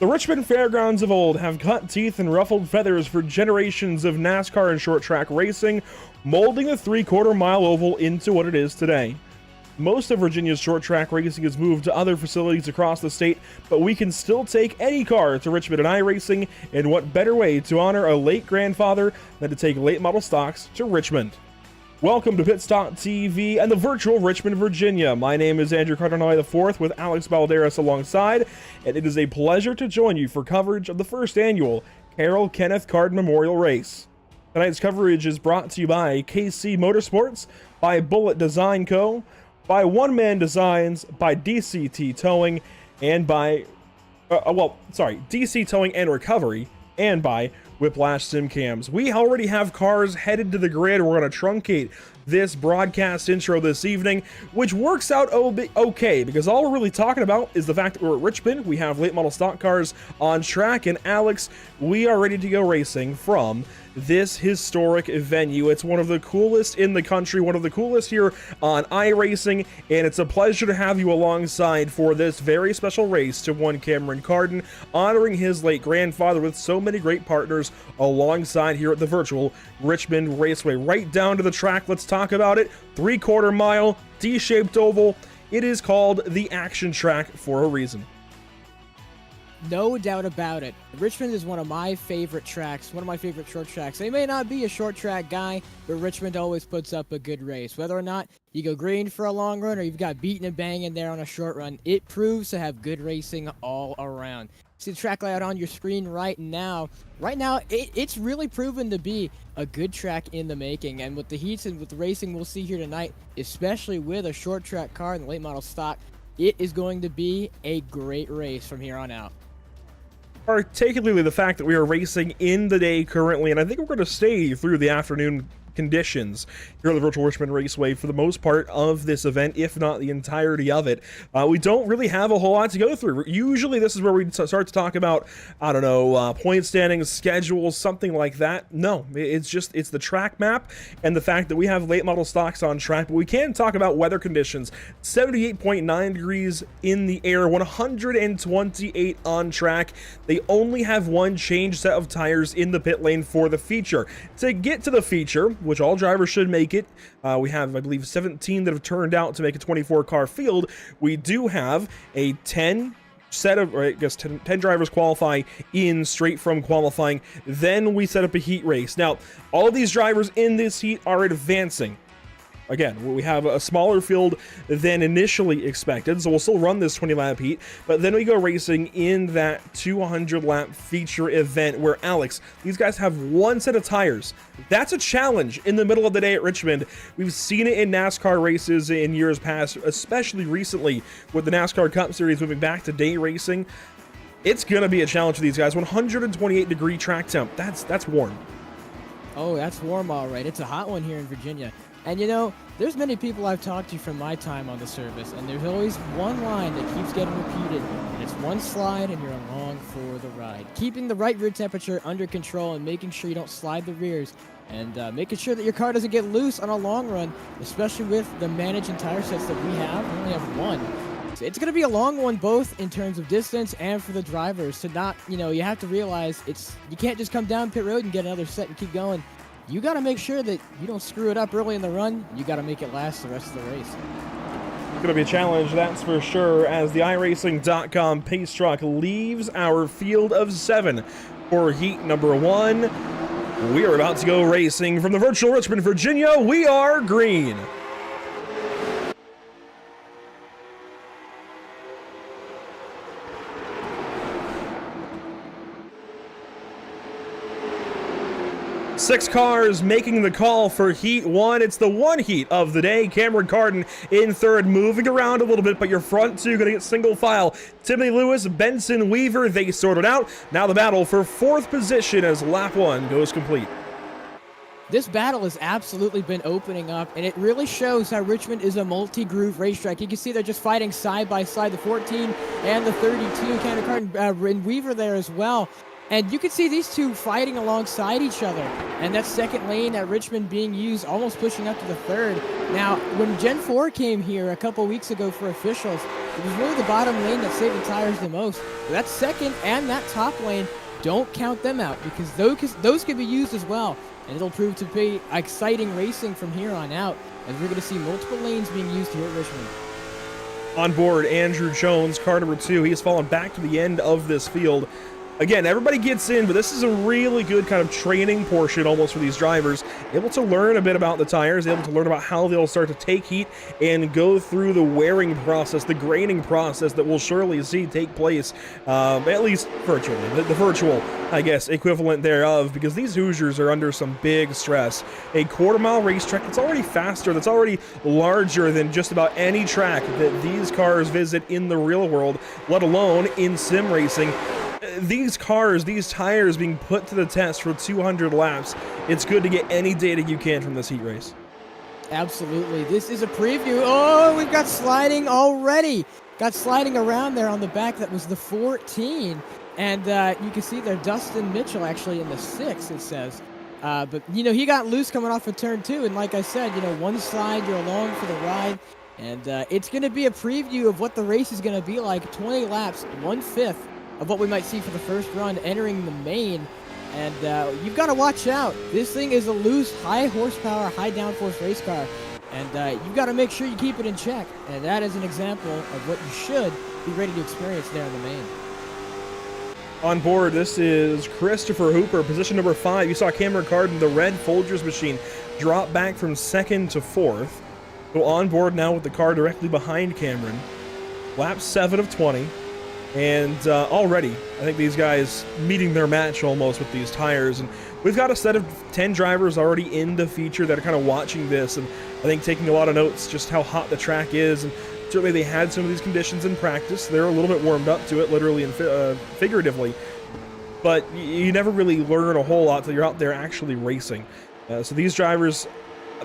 The Richmond Fairgrounds of old have cut teeth and ruffled feathers for generations of NASCAR and short track racing, molding the three-quarter-mile oval into what it is today. Most of Virginia's short track racing has moved to other facilities across the state, but we can still take any car to Richmond and iRacing, and what better way to honor a late grandfather than to take late model stocks to Richmond. Welcome to Pit Stop TV and the virtual Richmond, Virginia. My name is Andrew Carden IV with Alex Balderas alongside, and it is a pleasure to join you for coverage of the first annual Carrol Kenneth Carden Memorial Race. Tonight's coverage is brought to you by KC Motorsports, by Bullet Design Co., by One Man Designs, by DCT Towing, and by, DC Towing and Recovery, and by Whiplash Sim Cams. We already have cars headed to the grid. We're going to truncate this broadcast intro this evening, which works out okay, because all we're really talking about is the fact that we're at Richmond. We have late model stock cars on track, and Alex, we are ready to go racing from this historic venue. It's one of the coolest in the country, one of the coolest here on iRacing, and it's a pleasure to have you alongside for this very special race to one Cameron Carden, honoring his late grandfather with so many great partners alongside here at the virtual Richmond Raceway. Right down to the track, let's talk about it. Three-quarter mile, D-shaped oval. It is called the Action Track for a reason. No doubt about it. Richmond is one of my favorite tracks, one of my favorite short tracks. They may not be a short track guy, but Richmond always puts up a good race. Whether or not you go green for a long run or you've got beating and banging there on a short run, it proves to have good racing all around. See the track layout on your screen right now. It's really proven to be a good track in the making. And with the heats and with the racing we'll see here tonight, especially with a short track car and late model stock, it is going to be a great race from here on out. Particularly the fact that we are racing in the day currently, and I think we're going to stay through the afternoon conditions here at the virtual Richmond Raceway for the most part of this event, if not the entirety of it. We don't really have a whole lot to go through. Usually this is where we start to talk about, I don't know, point standings, schedules, something like that. No, it's the track map and the fact that we have late model stocks on track, but we can talk about weather conditions. 78.9 degrees in the air, 128 on track. They only have one change set of tires in the pit lane for the feature. To get to the feature, which all drivers should make it, we have, I believe, 17 that have turned out to make a 24-car field. We do have a 10 set of, or I guess 10 drivers qualify in straight from qualifying. Then we set up a heat race. Now, all of these drivers in this heat are advancing. Again, we have a smaller field than initially expected, so we'll still run this 20-lap heat, but then we go racing in that 200-lap feature event where, Alex, these guys have one set of tires. That's a challenge in the middle of the day at Richmond. We've seen it in NASCAR races in years past, especially recently with the NASCAR Cup Series moving back to day racing. It's going to be a challenge for these guys. 128-degree track temp. That's warm. Oh, that's warm, all right. It's a hot one here in Virginia. And you know, there's many people I've talked to from my time on the service, and there's always one line that keeps getting repeated, and it's one slide and you're along for the ride. Keeping the right rear temperature under control and making sure you don't slide the rears, and making sure that your car doesn't get loose on a long run, especially with the managing tire sets that we have. We only have one. It's going to be a long one, both in terms of distance and for the drivers to not, you have to realize you can't just come down pit road and get another set and keep going. You got to make sure that you don't screw it up early in the run. You got to make it last the rest of the race. It's going to be a challenge, that's for sure, as the iRacing.com pace truck leaves our field of 7 for heat number 1. We are about to go racing from the virtual Richmond, Virginia. We are green. Six cars making the call for heat 1. It's the one heat of the day. Cameron Carden in third, moving around a little bit, but your front two going to get single file. Timothy Lewis, Benson Weaver, they sorted out. Now the battle for 4th position as lap 1 goes complete. This battle has absolutely been opening up, and it really shows how Richmond is a multi-groove racetrack. You can see they're just fighting side by side, the 14 and the 32. Cameron Carden and Weaver there as well. And you can see these two fighting alongside each other. And that second lane at Richmond being used, almost pushing up to the third. Now, when Gen 4 came here a couple weeks ago for officials, It was really the bottom lane that saved the tires the most. But that second and that top lane, don't count them out, because those can be used as well. And it'll prove to be exciting racing from here on out, as we're going to see multiple lanes being used here at Richmond. On board, Andrew Jones, car number 2. He has fallen back to the end of this field. Again, everybody gets in, but this is a really good kind of training portion almost for these drivers. Able to learn a bit about the tires, able to learn about how they'll start to take heat and go through the wearing process, the graining process that we'll surely see take place, at least virtually, the virtual, I guess, equivalent thereof, because these Hoosiers are under some big stress. A quarter-mile racetrack that's already faster, that's already larger than just about any track that these cars visit in the real world, let alone in sim racing. These cars, these tires being put to the test for 200 laps. It's good to get any data you can from this heat race. Absolutely. This is a preview. Oh, we've got sliding already. Got sliding around there on the back. That was the 14. And you can see there Dustin Mitchell actually in the 6, it says. But, you know, he got loose coming off of turn 2. And like I said, you know, one slide, you're along for the ride. And it's going to be a preview of what the race is going to be like. 20 laps, 1/5 of what we might see for the first run entering the main. And you've got to watch out. This thing is a loose, high horsepower, high downforce race car. And you've got to make sure you keep it in check. And that is an example of what you should be ready to experience there in the main. On board, this is Christopher Hooper, position number 5. You saw Cameron Carden, the red Folgers machine, drop back from 2nd to 4th. So on board now with the car directly behind Cameron. Lap 7 of 20. And already, I think these guys meeting their match almost with these tires. And we've got a set of 10 drivers already in the feature that are kind of watching this and I think taking a lot of notes just how hot the track is. And certainly they had some of these conditions in practice. They're a little bit warmed up to it, literally and figuratively. But you never really learn a whole lot until you're out there actually racing. So these drivers,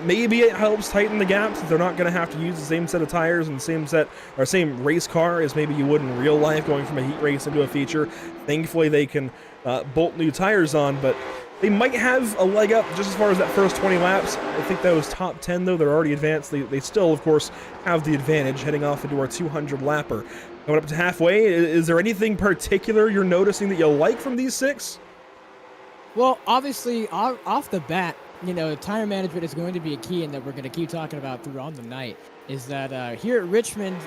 maybe it helps tighten the gap since they're not going to have to use the same set of tires and the same set or same race car as maybe you would in real life going from a heat race into a feature. Thankfully, they can bolt new tires on, but they might have a leg up just as far as that first 20 laps. I think those top 10, though, they're already advanced. They still, of course, have the advantage heading off into our 200 lapper. Coming up to halfway, is there anything particular you're noticing that you like from these 6? Well, obviously, off the bat, you know, tire management is going to be a key, and that we're going to keep talking about throughout the night, is that here at Richmond,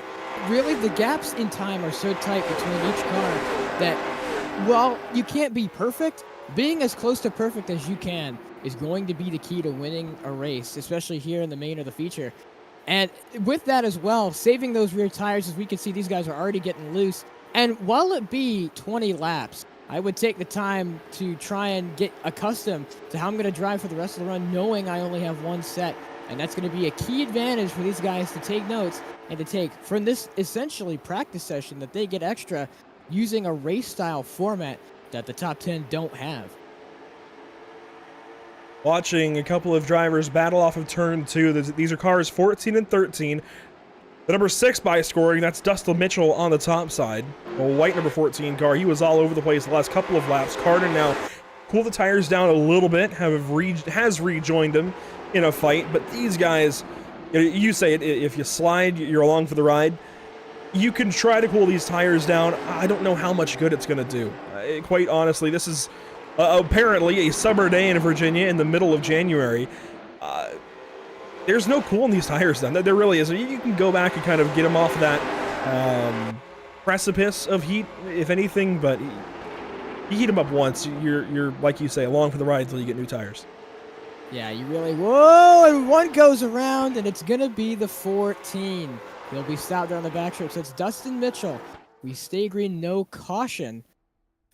really the gaps in time are so tight between each car that while you can't be perfect, being as close to perfect as you can is going to be the key to winning a race, especially here in the main or the feature. And with that as well, saving those rear tires, as we can see these guys are already getting loose. And while it be 20 laps, I would take the time to try and get accustomed to how I'm going to drive for the rest of the run, knowing I only have one set. And that's going to be a key advantage for these guys to take notes and to take from this essentially practice session that they get extra using a race style format that the top 10 don't have. Watching a couple of drivers battle off of turn 2. These are cars 14 and 13. The number 6 by scoring, that's Dustin Mitchell on the top side. A white number 14 car. He was all over the place the last couple of laps. Carden now cooled the tires down a little bit, has rejoined him in a fight. But these guys, you say it, if you slide, you're along for the ride. You can try to cool these tires down. I don't know how much good it's going to do. Quite honestly, this is apparently a summer day in Virginia in the middle of January. There's no cooling these tires down. There really isn't. You can go back and kind of get them off that precipice of heat, if anything, but you heat them up once. You're like you say, along for the ride until you get new tires. Yeah, you really... Whoa! And one goes around, and it's going to be the 14. He'll be stopped there on the back strip. So it's Dustin Mitchell. We stay green, no caution.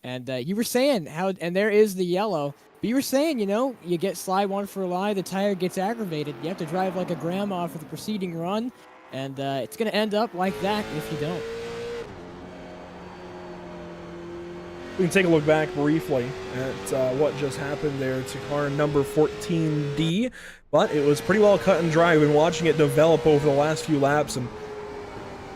And you were saying how... And there is the yellow. But you were saying, you know, you get slide one for a lie, the tire gets aggravated. You have to drive like a grandma for the preceding run. And it's going to end up like that if you don't. We can take a look back briefly at what just happened there to car number 14D, but it was pretty well cut and dry. We've been watching it develop over the last few laps, and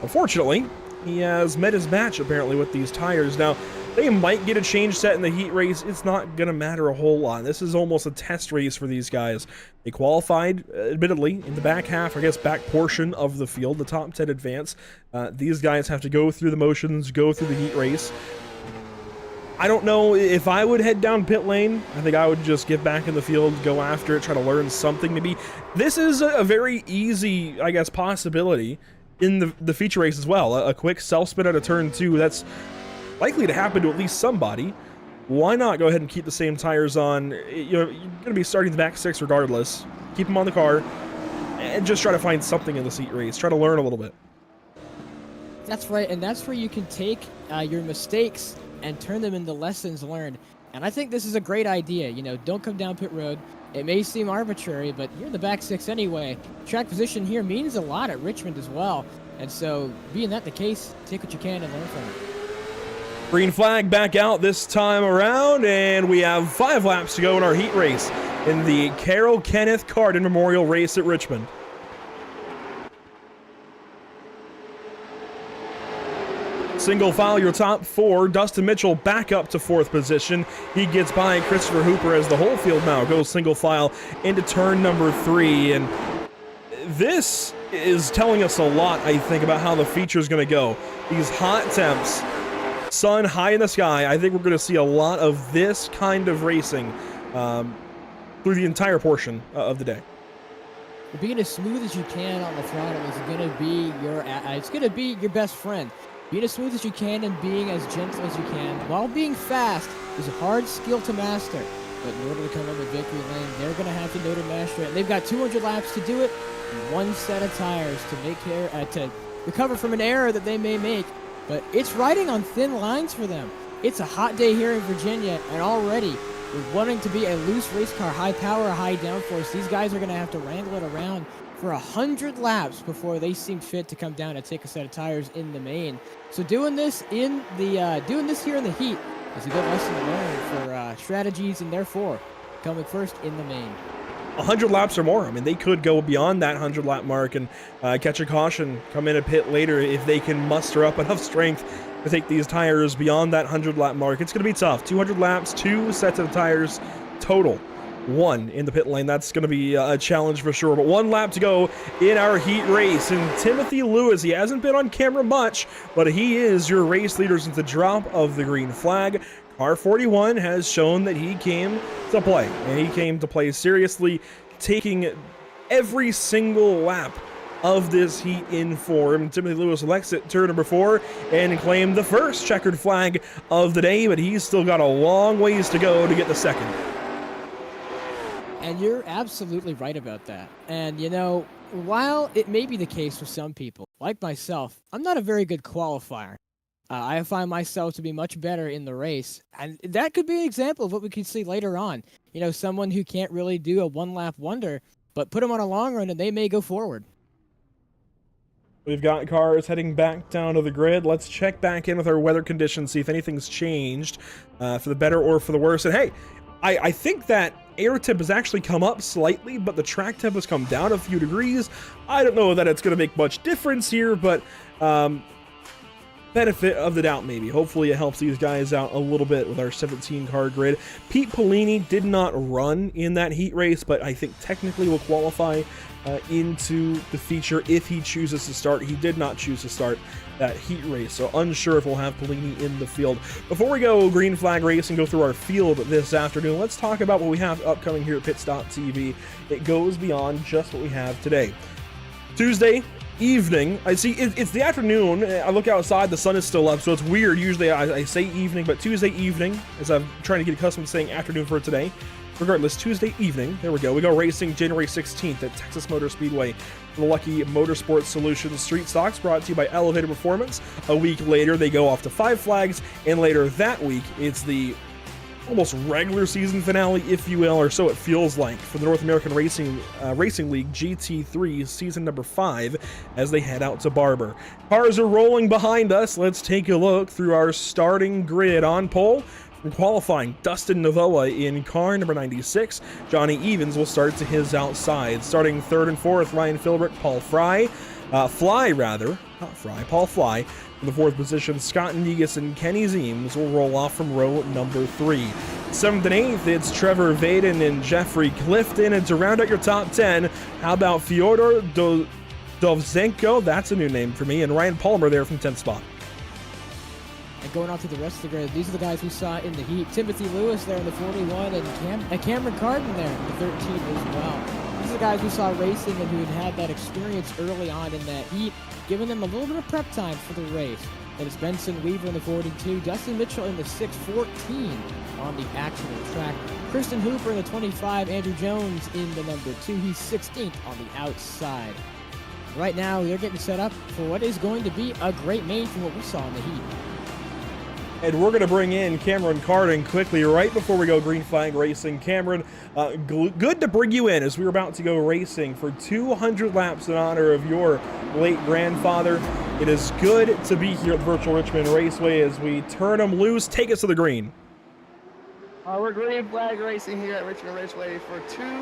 unfortunately, he has met his match apparently with these tires. Now, They might get a change set in the heat race. It's not going to matter a whole lot. This is almost a test race for these guys. They qualified, admittedly, in the back half, I guess back portion of the field, the top 10 advance. These guys have to go through the motions, go through the heat race. I don't know if I would head down pit lane. I think I would just get back in the field, go after it, try to learn something maybe. This is a very easy, I guess, possibility in the feature race as well. A quick self-spin out of turn 2, that's likely to happen to at least somebody. Why not go ahead and keep the same tires on? You're going to be starting the back 6 regardless. Keep them on the car and just try to find something in the heat race. Try to learn a little bit. That's right, and that's where you can take your mistakes and turn them into lessons learned. And I think this is a great idea. You know, don't come down pit road. It may seem arbitrary, but you're in the back 6 anyway. Track position here means a lot at Richmond as well. And so, being that the case, take what you can and learn from it. Green flag back out this time around, and we have 5 laps to go in our heat race in the Carrol Kenneth Carden Memorial Race at Richmond. Single file your top 4. Dustin Mitchell back up to 4th position. He gets by Christopher Hooper as the whole field now goes single file into turn number 3. And this is telling us a lot, I think, about how the feature is going to go. These hot temps, sun high in the sky. I think we're going to see a lot of this kind of racing through the entire portion of the day. Being as smooth as you can on the throttle is going to be your best friend. Being as smooth as you can and being as gentle as you can while being fast is a hard skill to master. But in order to come in the victory lane, they're going to have to know to master it. They've got 200 laps to do it and 1 set of tires to recover from an error that they may make. But it's riding on thin lines for them. It's a hot day here in Virginia, and already, with wanting to be a loose race car, high power, high downforce, these guys are going to have to wrangle it around for 100 laps before they seem fit to come down and take a set of tires in the main. So doing this here in the heat is a good lesson to learn for strategies, and therefore coming first in the main. 100 laps or more. I mean, they could go beyond that 100 lap mark and catch a caution, come in a pit later if they can muster up enough strength to take these tires beyond that 100 lap mark. It's going to be tough. 200 laps, 2 sets of tires total. 1 in the pit lane. That's going to be a challenge for sure. But 1 lap to go in our heat race. And Timothy Lewis, he hasn't been on camera much, but he is your race leader since the drop of the green flag. Car 41 has shown that he came to play, and he came to play seriously, taking every single lap of this heat in form. Timothy Lewis will exit turn number 4 and claim the first checkered flag of the day, but he's still got a long ways to go to get the second. And you're absolutely right about that. And, you know, while it may be the case for some people, like myself, I'm not a very good qualifier. I find myself to be much better in the race. And that could be an example of what we could see later on. You know, someone who can't really do a one-lap wonder, but put them on a long run and they may go forward. We've got cars heading back down to the grid. Let's check back in with our weather conditions, see if anything's changed for the better or for the worse. And hey, I think that air temp has actually come up slightly, but the track temp has come down a few degrees. I don't know that it's going to make much difference here, but benefit of the doubt maybe. Hopefully it helps these guys out a little bit with our 17 car grid. Pete Polini did not run in that heat race, but I think technically will qualify into the feature if he chooses to start. He did not choose to start that heat race, so unsure if we'll have Polini in the field. Before we go green flag race and go through our field this afternoon, let's talk about what we have upcoming here at Pit Stop TV. It goes beyond just what we have today. Tuesday evening, I see it's the afternoon. I look outside, the sun is still up, so it's weird. Usually I say evening, but Tuesday evening, as I'm trying to get accustomed to saying afternoon for today. Regardless, Tuesday evening, there we go. We go racing January 16th at Texas Motor Speedway for the Lucky Motorsports Solutions Street Stocks, brought to you by Elevated Performance. A week later, they go off to Five Flags, and later that week, it's the almost regular season finale, if you will, or so it feels like, for the North American Racing League GT3 season number 5 as they head out to Barber. Cars are rolling behind us. Let's take a look through our starting grid. On pole, from qualifying, Dustin Novoa in car number 96. Johnny Evans will start to his outside. Starting 3rd and 4th, Ryan Philbrick, Paul Fry. Paul Fly in the 4th position. Scott Negus and Kenny Zeems will roll off from row number 3. 7th and 8th, it's Trevor Vaden and Jeffrey Clifton. And to round out your top 10, how about Fyodor Dovzenko? That's a new name for me. And Ryan Palmer there from 10th spot. And going on to the rest of the grid, these are the guys we saw in the heat. Timothy Lewis there in the 41, and Cameron Carden there in the 13 as well. These are the guys we saw racing and who had that experience early on in that heat, giving them a little bit of prep time for the race. That is Benson Weaver in the 42, Dustin Mitchell in the 6:14 on the actual track. Kristen Hooper in the 25, Andrew Jones in the number 2. He's 16th on the outside. Right now, they're getting set up for what is going to be a great main from what we saw in the heat. And we're going to bring in Cameron Carden quickly right before we go green flag racing. Cameron, good to bring you in as we're about to go racing for 200 laps in honor of your late grandfather. It is good to be here at the Virtual Richmond Raceway as we turn them loose. Take us to the green. We're green flag racing here at Richmond Raceway for $200.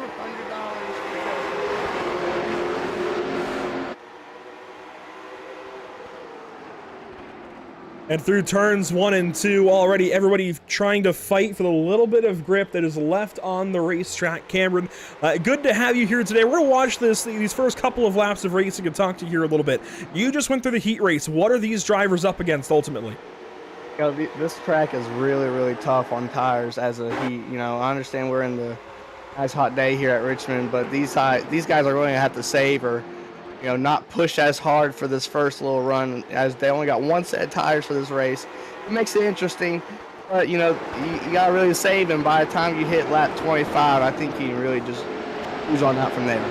And through turns 1 and 2, already everybody trying to fight for the little bit of grip that is left on the racetrack. Cameron, good to have you here today. We're going to watch these first couple of laps of racing and talk to you here a little bit. You just went through the heat race. What are these drivers up against ultimately? You know, this track is really, really tough on tires as a heat. You know, I understand we're in the nice hot day here at Richmond, but these guys are going to have to save or, you know, not push as hard for this first little run as they only got one set of tires for this race. It makes it interesting, but, you know, you got to really save, and by the time you hit lap 25, I think you can really just lose on out from there.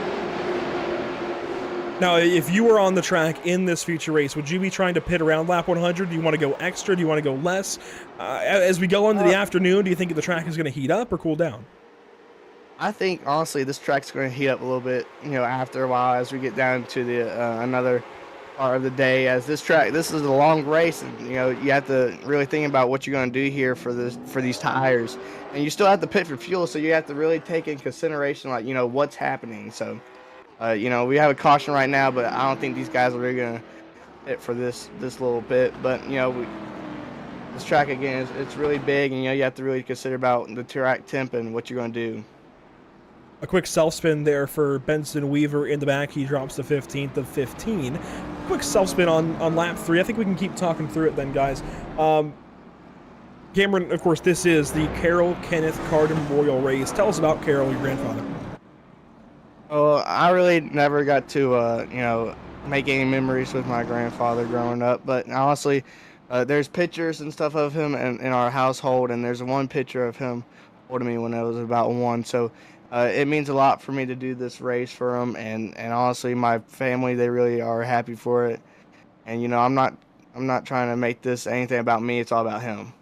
Now, if you were on the track in this feature race, would you be trying to pit around lap 100? Do you want to go extra? Do you want to go less? As we go into the afternoon, do you think the track is going to heat up or cool down? I think, honestly, this track's going to heat up a little bit, you know, after a while as we get down to the another part of the day. As this is a long race, and, you know, you have to really think about what you're going to do here for these tires. And you still have to pit for fuel, so you have to really take in consideration, like, you know, what's happening. So, you know, we have a caution right now, but I don't think these guys are really going to pit for this little bit. But, you know, this track, again, it's really big, and, you know, you have to really consider about the track temp and what you're going to do. A quick self-spin there for Benson Weaver in the back. He drops to 15th of 15. Quick self-spin on lap 3. I think we can keep talking through it then, guys. Cameron, of course, this is the Carrol Kenneth Carden Memorial Race. Tell us about Carrol, your grandfather. Oh, I really never got to, you know, make any memories with my grandfather growing up. But honestly, there's pictures and stuff of him in our household, and there's one picture of him holding me when I was about 1. So it means a lot for me to do this race for him, and honestly, my family, they really are happy for it. And, you know, I'm not trying to make this anything about me. It's all about him.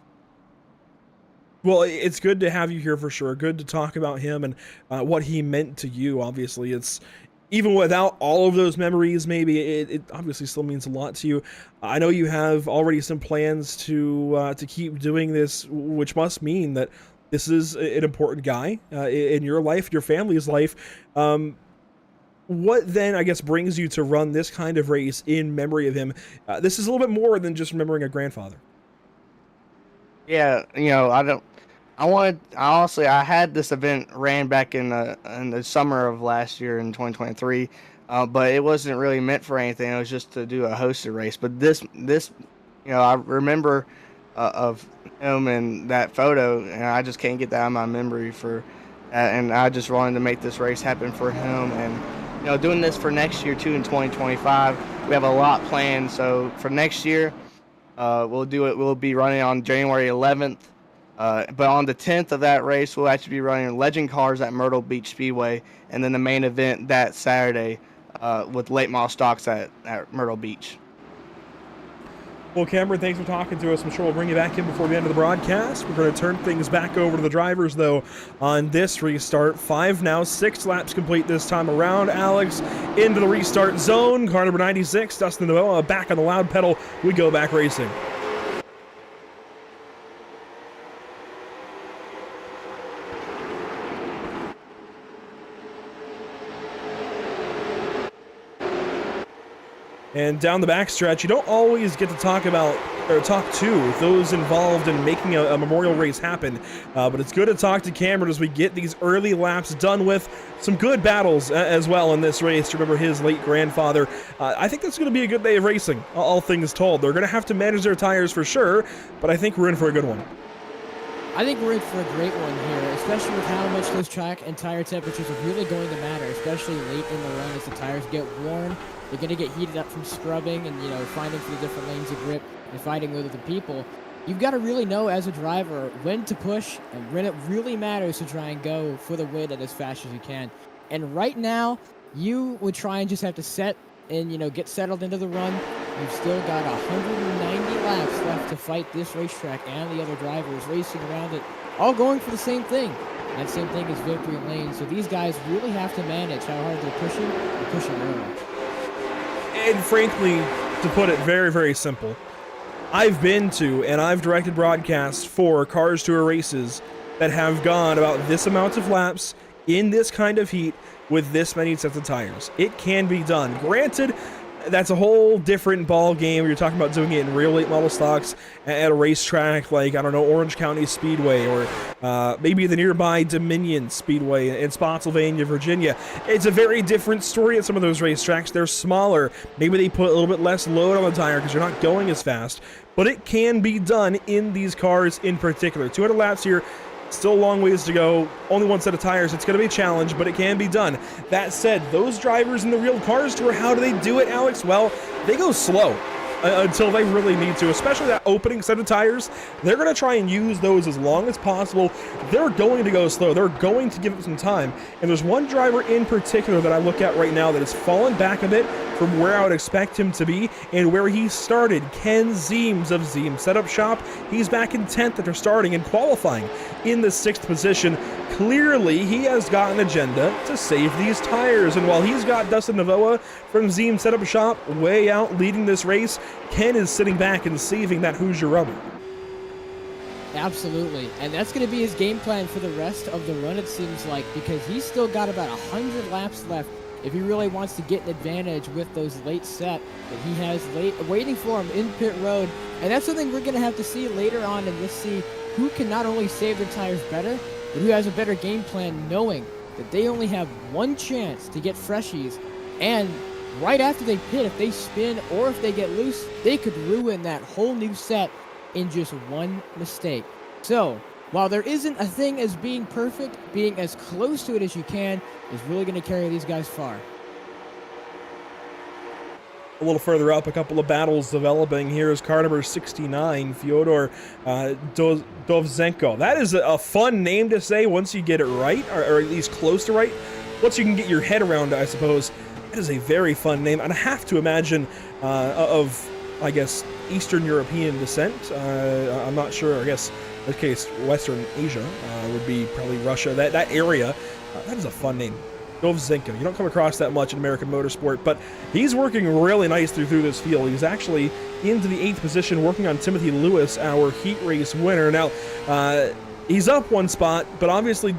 Well, it's good to have you here for sure. Good to talk about him and what he meant to you. Obviously, it's even without all of those memories, maybe it obviously still means a lot to you. I know you have already some plans to keep doing this, which must mean that this is an important guy in your life, your family's life. What then, I guess, brings you to run this kind of race in memory of him? This is a little bit more than just remembering a grandfather. Yeah, you know, I had this event ran back in the summer of last year in 2023, but it wasn't really meant for anything. It was just to do a hosted race. But this, you know, I remember of him and that photo, and I just can't get that out of my memory for that. And I just wanted to make this race happen for him. And, you know, doing this for next year too in 2025, we have a lot planned. So for next year, we'll do it. We'll be running on January 11th. But on the 10th of that race, we'll actually be running legend cars at Myrtle Beach Speedway, and then the main event that Saturday with late model stocks at Myrtle Beach. Well, Cameron, thanks for talking to us. I'm sure we'll bring you back in before the end of the broadcast. We're going to turn things back over to the drivers, though, on this restart. 5 now, 6 laps complete this time around. Alex into the restart zone. Car number 96, Dustin Noella back on the loud pedal. We go back racing. And down the backstretch, you don't always get to talk to those involved in making a memorial race happen. But it's good to talk to Cameron as we get these early laps done with some good battles as well in this race. Remember his late grandfather. I think that's going to be a good day of racing, all things told. They're going to have to manage their tires for sure, but I think we're in for a good one. I think we're in for a great one here, especially with how much those track and tire temperatures are really going to matter, especially late in the run as the tires get worn. They're going to get heated up from scrubbing and, finding for the different lanes of grip and fighting with other people. You've got to really know as a driver when to push and when it really matters to try and go for the win and as fast as you can. And right now, you would try and just have to set and, get settled into the run. You've still got 190 laps left to fight this racetrack and the other drivers racing around it, all going for the same thing. That same thing is victory lane. So these guys really have to manage how hard they're pushing and pushing early. And frankly, to put it very, very simple, I've been to and I've directed broadcasts for Cars Tour races that have gone about this amount of laps in this kind of heat with this many sets of tires. It can be done. Granted, that's a whole different ball game. You're talking about doing it in real late model stocks at a racetrack like, I don't know, Orange County Speedway or maybe the nearby Dominion Speedway in Spotsylvania, Virginia. It's a very different story at some of those racetracks. They're smaller. Maybe they put a little bit less load on the tire because you're not going as fast. But it can be done in these cars in particular. 200 laps here. Still a long ways to go. Only one set of tires. It's going to be a challenge, but it can be done. That said, those drivers in the real Cars Tour, how do they do it, Alex? Well, they go slow until they really need to, especially that opening set of tires. They're going to try and use those as long as possible. They're going to go slow. They're going to give it some time. And there's one driver in particular that I look at right now that has fallen back a bit from where I would expect him to be and where he started. Ken Zeems of Zeems Setup Shop. He's back in 10th after starting and qualifying in the 6th position. Clearly, he has got an agenda to save these tires. And while he's got Dustin Navoa from Zeems Setup Shop way out leading this race, Ken is sitting back and saving that Hoosier rubber. Absolutely. And that's going to be his game plan for the rest of the run, it seems like, because he's still got about 100 laps left if he really wants to get an advantage with those late set that he has waiting for him in pit road. And that's something we're going to have to see later on, and let's see who can not only save their tires better, but who has a better game plan knowing that they only have one chance to get freshies. And right after they pit, if they spin or if they get loose, they could ruin that whole new set in just one mistake. So, while there isn't a thing as being perfect, being as close to it as you can is really going to carry these guys far. A little further up, a couple of battles developing. Here is car number 69, Fyodor Dovzhenko. That is a fun name to say once you get it right, or at least close to right. Once you can get your head around it, I suppose. That is a very fun name, and I have to imagine of, I guess, Eastern European descent. I'm not sure. I guess in this case, Western Asia would be probably Russia. That area. That is a fun name. Dovzhenko. You don't come across that much in American motorsport, but he's working really nice through this field. He's actually into the 8th position, working on Timothy Lewis, our heat race winner. Now, he's up one spot, but obviously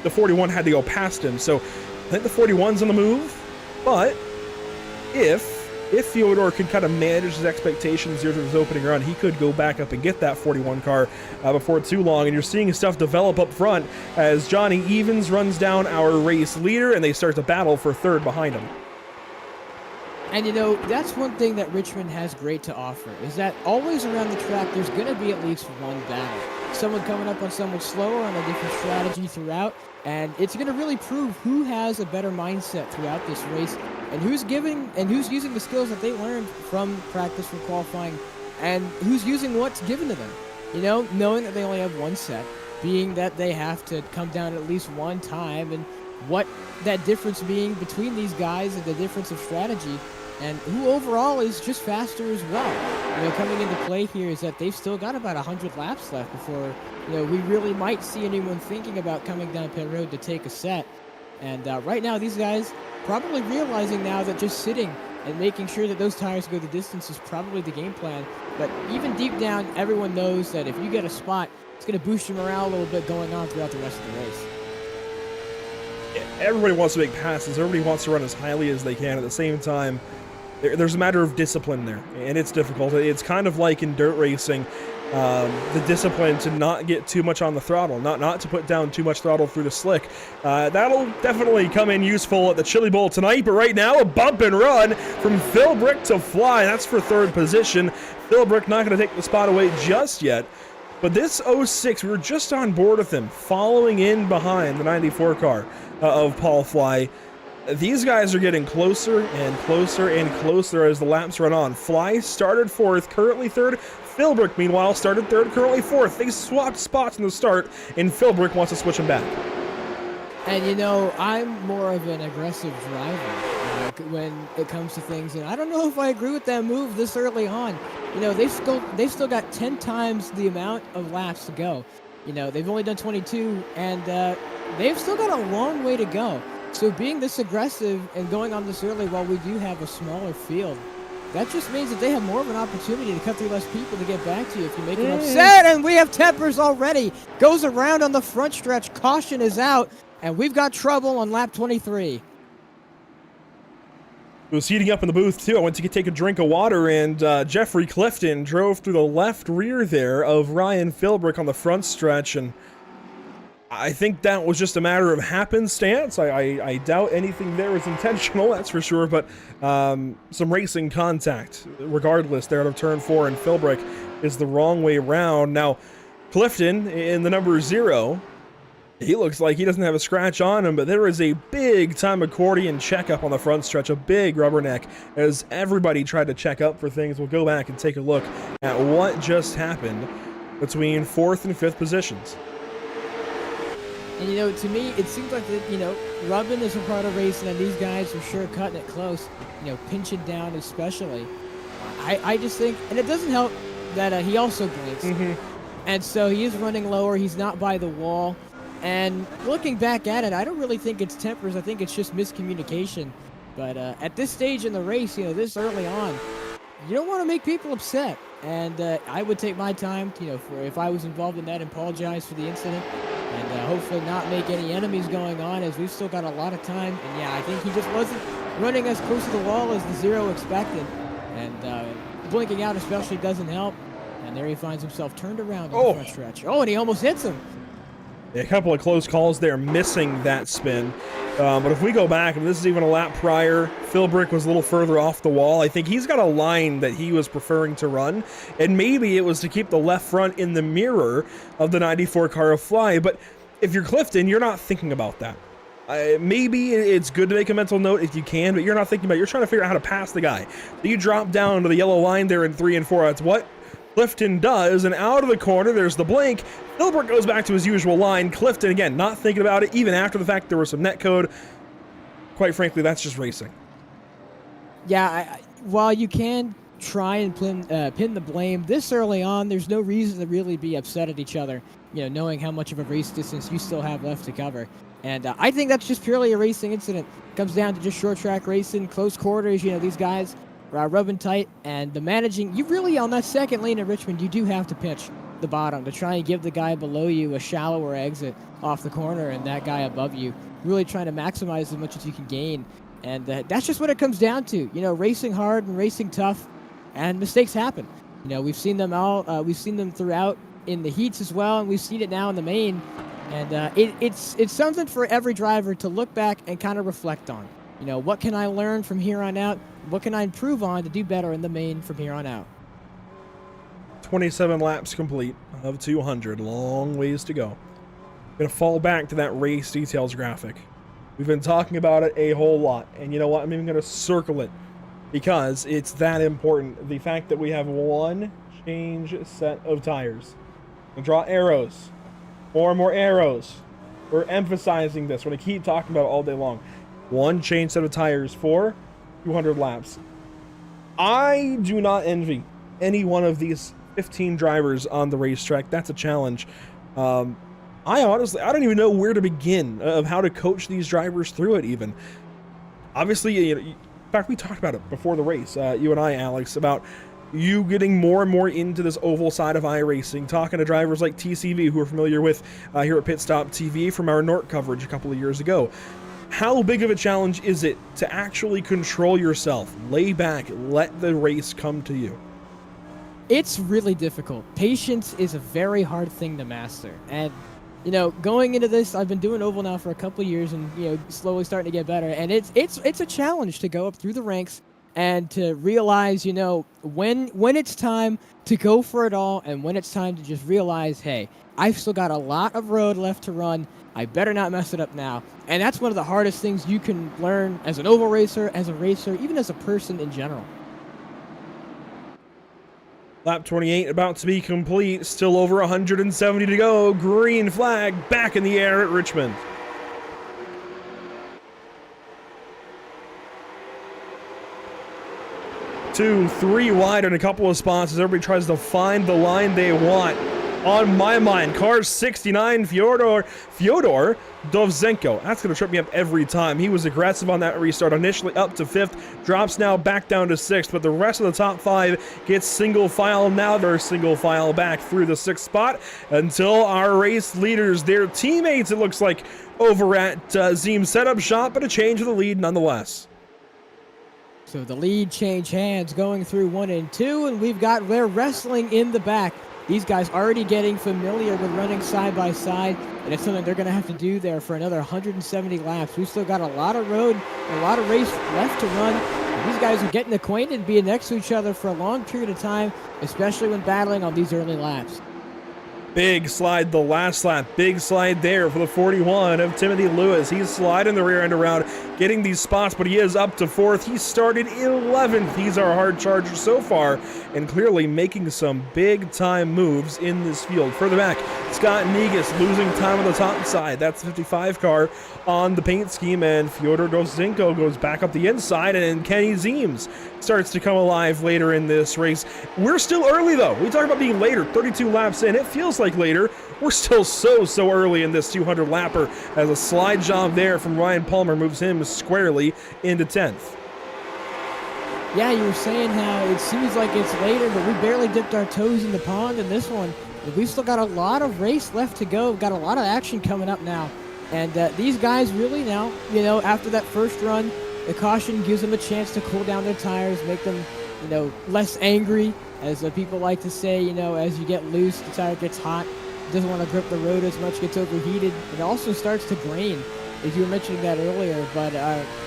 the 41 had to go past him, so I think the 41's on the move. But if Fyodor could kind of manage his expectations here through this opening run, he could go back up and get that 41 car before too long. And you're seeing stuff develop up front as Johnny Evans runs down our race leader, and they start to battle for 3rd behind him. And that's one thing that Richmond has great to offer, is that always around the track there's going to be at least one battle. Someone coming up on someone slower on a different strategy throughout, and it's going to really prove who has a better mindset throughout this race and who's using the skills that they learned from practice for qualifying and who's using what's given to them. Knowing that they only have one set, being that they have to come down at least one time, and what that difference being between these guys and the difference of strategy, and who overall is just faster as well. Coming into play here is that they've still got about 100 laps left before, we really might see anyone thinking about coming down pit road to take a set. And right now, these guys probably realizing now that just sitting and making sure that those tires go the distance is probably the game plan. But even deep down, everyone knows that if you get a spot, it's going to boost your morale a little bit going on throughout the rest of the race. Everybody wants to make passes. Everybody wants to run as highly as they can. At the same time, there's a matter of discipline there, and it's difficult. It's kind of like in dirt racing, the discipline to not get too much on the throttle, not to put down too much throttle through the slick. That'll definitely come in useful at the Chili Bowl tonight, but right now a bump and run from Philbrick to Fly. That's for third position. Philbrick not going to take the spot away just yet. But this 06, we were just on board with him, following in behind the 94 car of Paul Fly. These guys are getting closer and closer and closer as the laps run on. Fly started fourth, currently third. Philbrick, meanwhile, started third, currently fourth. They swapped spots in the start, and Philbrick wants to switch them back. And, you know, I'm more of an aggressive driver when it comes to things, and I don't know if I agree with that move this early on. You know, they've still got 10 times the amount of laps to go. You know, they've only done 22, and they've still got a long way to go. So being this aggressive and going on this early while we do have a smaller field, that just means that they have more of an opportunity to cut through less people to get back to you if you make them upset. And we have tempers already. Goes around on the front stretch. Caution is out, and we've got trouble on lap 23. It was heating up in the booth, too. I went to take a drink of water, and Jeffrey Clifton drove through the left rear there of Ryan Philbrick on the front stretch, and I think that was just a matter of happenstance. I doubt anything there was intentional, that's for sure, but some racing contact, regardless, there out of turn 4, and Philbrick is the wrong way around. Now, Clifton in the number 0, he looks like he doesn't have a scratch on him, but there is a big-time accordion checkup on the front stretch, a big rubberneck, as everybody tried to check up for things. We'll go back and take a look at what just happened between 4th and 5th positions. And, you know, to me, it seems like that, you know, rubbing is a part of racing, and these guys are sure cutting it close, you know, pinching down especially. I just think, and it doesn't help that he also blinks. And so he is running lower. He's not by the wall. And looking back at it, I don't really think it's tempers. I think it's just miscommunication. But at this stage in the race, you know, this early on, you don't want to make people upset. And I would take my time, you know, for if I was involved in that, and apologize for the incident. And hopefully not make any enemies going on, as we've still got a lot of time. And yeah, I think he just wasn't running as close to the wall as the 0 expected. And blinking out especially doesn't help. And there he finds himself turned around on the front stretch. Oh, and he almost hits him. A couple of close calls there, missing that spin. But if we go back, and this is even a lap prior, Philbrick was a little further off the wall. I think he's got a line that he was preferring to run, and maybe it was to keep the left front in the mirror of the 94 car of Fly. But if you're Clifton, you're not thinking about that. Maybe it's good to make a mental note if you can, but you're not thinking about it. You're trying to figure out how to pass the guy. So you drop down to the yellow line there in 3 and 4. That's what Clifton does, and out of the corner, there's the blink. Philbrick goes back to his usual line. Clifton, again, not thinking about it, even after the fact there was some netcode. Quite frankly, that's just racing. Yeah, while you can try and pin the blame this early on, there's no reason to really be upset at each other, you know, knowing how much of a race distance you still have left to cover. And I think that's just purely a racing incident. It comes down to just short track racing, close quarters, you know, these guys rubbing tight, and the managing. You really, on that second lane at Richmond, you do have to pitch the bottom to try and give the guy below you a shallower exit off the corner, and that guy above you really trying to maximize as much as you can gain. And that's just what it comes down to. You know, racing hard and racing tough, and mistakes happen. You know, we've seen them all. We've seen them throughout in the heats as well, and we've seen it now in the main. And it's something for every driver to look back and kind of reflect on. You know, what can I learn from here on out? What can I improve on to do better in the main from here on out? 27 laps complete of 200. Long ways to go. Gonna fall back to that race details graphic. We've been talking about it a whole lot, and you know what? I'm even gonna circle it because it's that important. The fact that we have one change set of tires. And draw arrows. More and more arrows. We're emphasizing this. We're gonna keep talking about it all day long. One change set of tires for 200 laps. I do not envy any one of these 15 drivers on the racetrack. That's a challenge. I don't even know where to begin of how to coach these drivers through it even. Obviously, you know, in fact, we talked about it before the race, you and I, Alex, about you getting more and more into this oval side of iRacing, talking to drivers like TCV, who we're familiar with here at Pit Stop TV from our Nort coverage a couple of years ago. How big of a challenge is it to actually control yourself, lay back, let the race come to you? It's really difficult. Patience is a very hard thing to master. And, you know, going into this, I've been doing oval now for a couple of years and, you know, slowly starting to get better. And it's a challenge to go up through the ranks and to realize, you know, when it's time to go for it all and when it's time to just realize, hey, I've still got a lot of road left to run. I better not mess it up now. And that's one of the hardest things you can learn as an oval racer, as a racer, even as a person in general. Lap 28 about to be complete. Still over 170 to go. Green flag back in the air at Richmond. Two, three wide in a couple of spots as everybody tries to find the line they want. On my mind, car 69, Fyodor Dovzhenko. That's going to trip me up every time. He was aggressive on that restart, initially up to 5th, drops now back down to 6th, but the rest of the top 5 gets single file. Now they're single file back through the 6th spot until our race leaders, their teammates, it looks like, over at Zeem set up shop, but a change of the lead nonetheless. So the lead change hands going through 1 and 2, and we've got their wrestling in the back. These guys already getting familiar with running side by side, and it's something they're going to have to do there for another 170 laps. We've still got a lot of road, a lot of race left to run. And these guys are getting acquainted, being next to each other for a long period of time, especially when battling on these early laps. Big slide the last lap. Big slide there for the 41 of Timothy Lewis. He's sliding the rear end around, getting these spots, but he is up to 4th. He started 11th. He's our hard charger so far, and clearly making some big-time moves in this field. Further back, Scott Negus losing time on the top side. That's the 55 car on the paint scheme, and Fyodor Dovzhenko goes back up the inside, and Kenny Zeems starts to come alive later in this race. We're still early, though. We talk about being later, 32 laps in. It feels like later. We're still so early in this 200 lapper as a slide job there from Ryan Palmer moves him squarely into 10th. Yeah, you were saying how it seems like it's later, but we barely dipped our toes in the pond in this one. We've still got a lot of race left to go. We've got a lot of action coming up now. And these guys really now, you know, after that first run, the caution gives them a chance to cool down their tires, make them, you know, less angry. As people like to say, you know, as you get loose, the tire gets hot, doesn't want to grip the road as much, gets overheated. It also starts to grain, as you were mentioning that earlier. But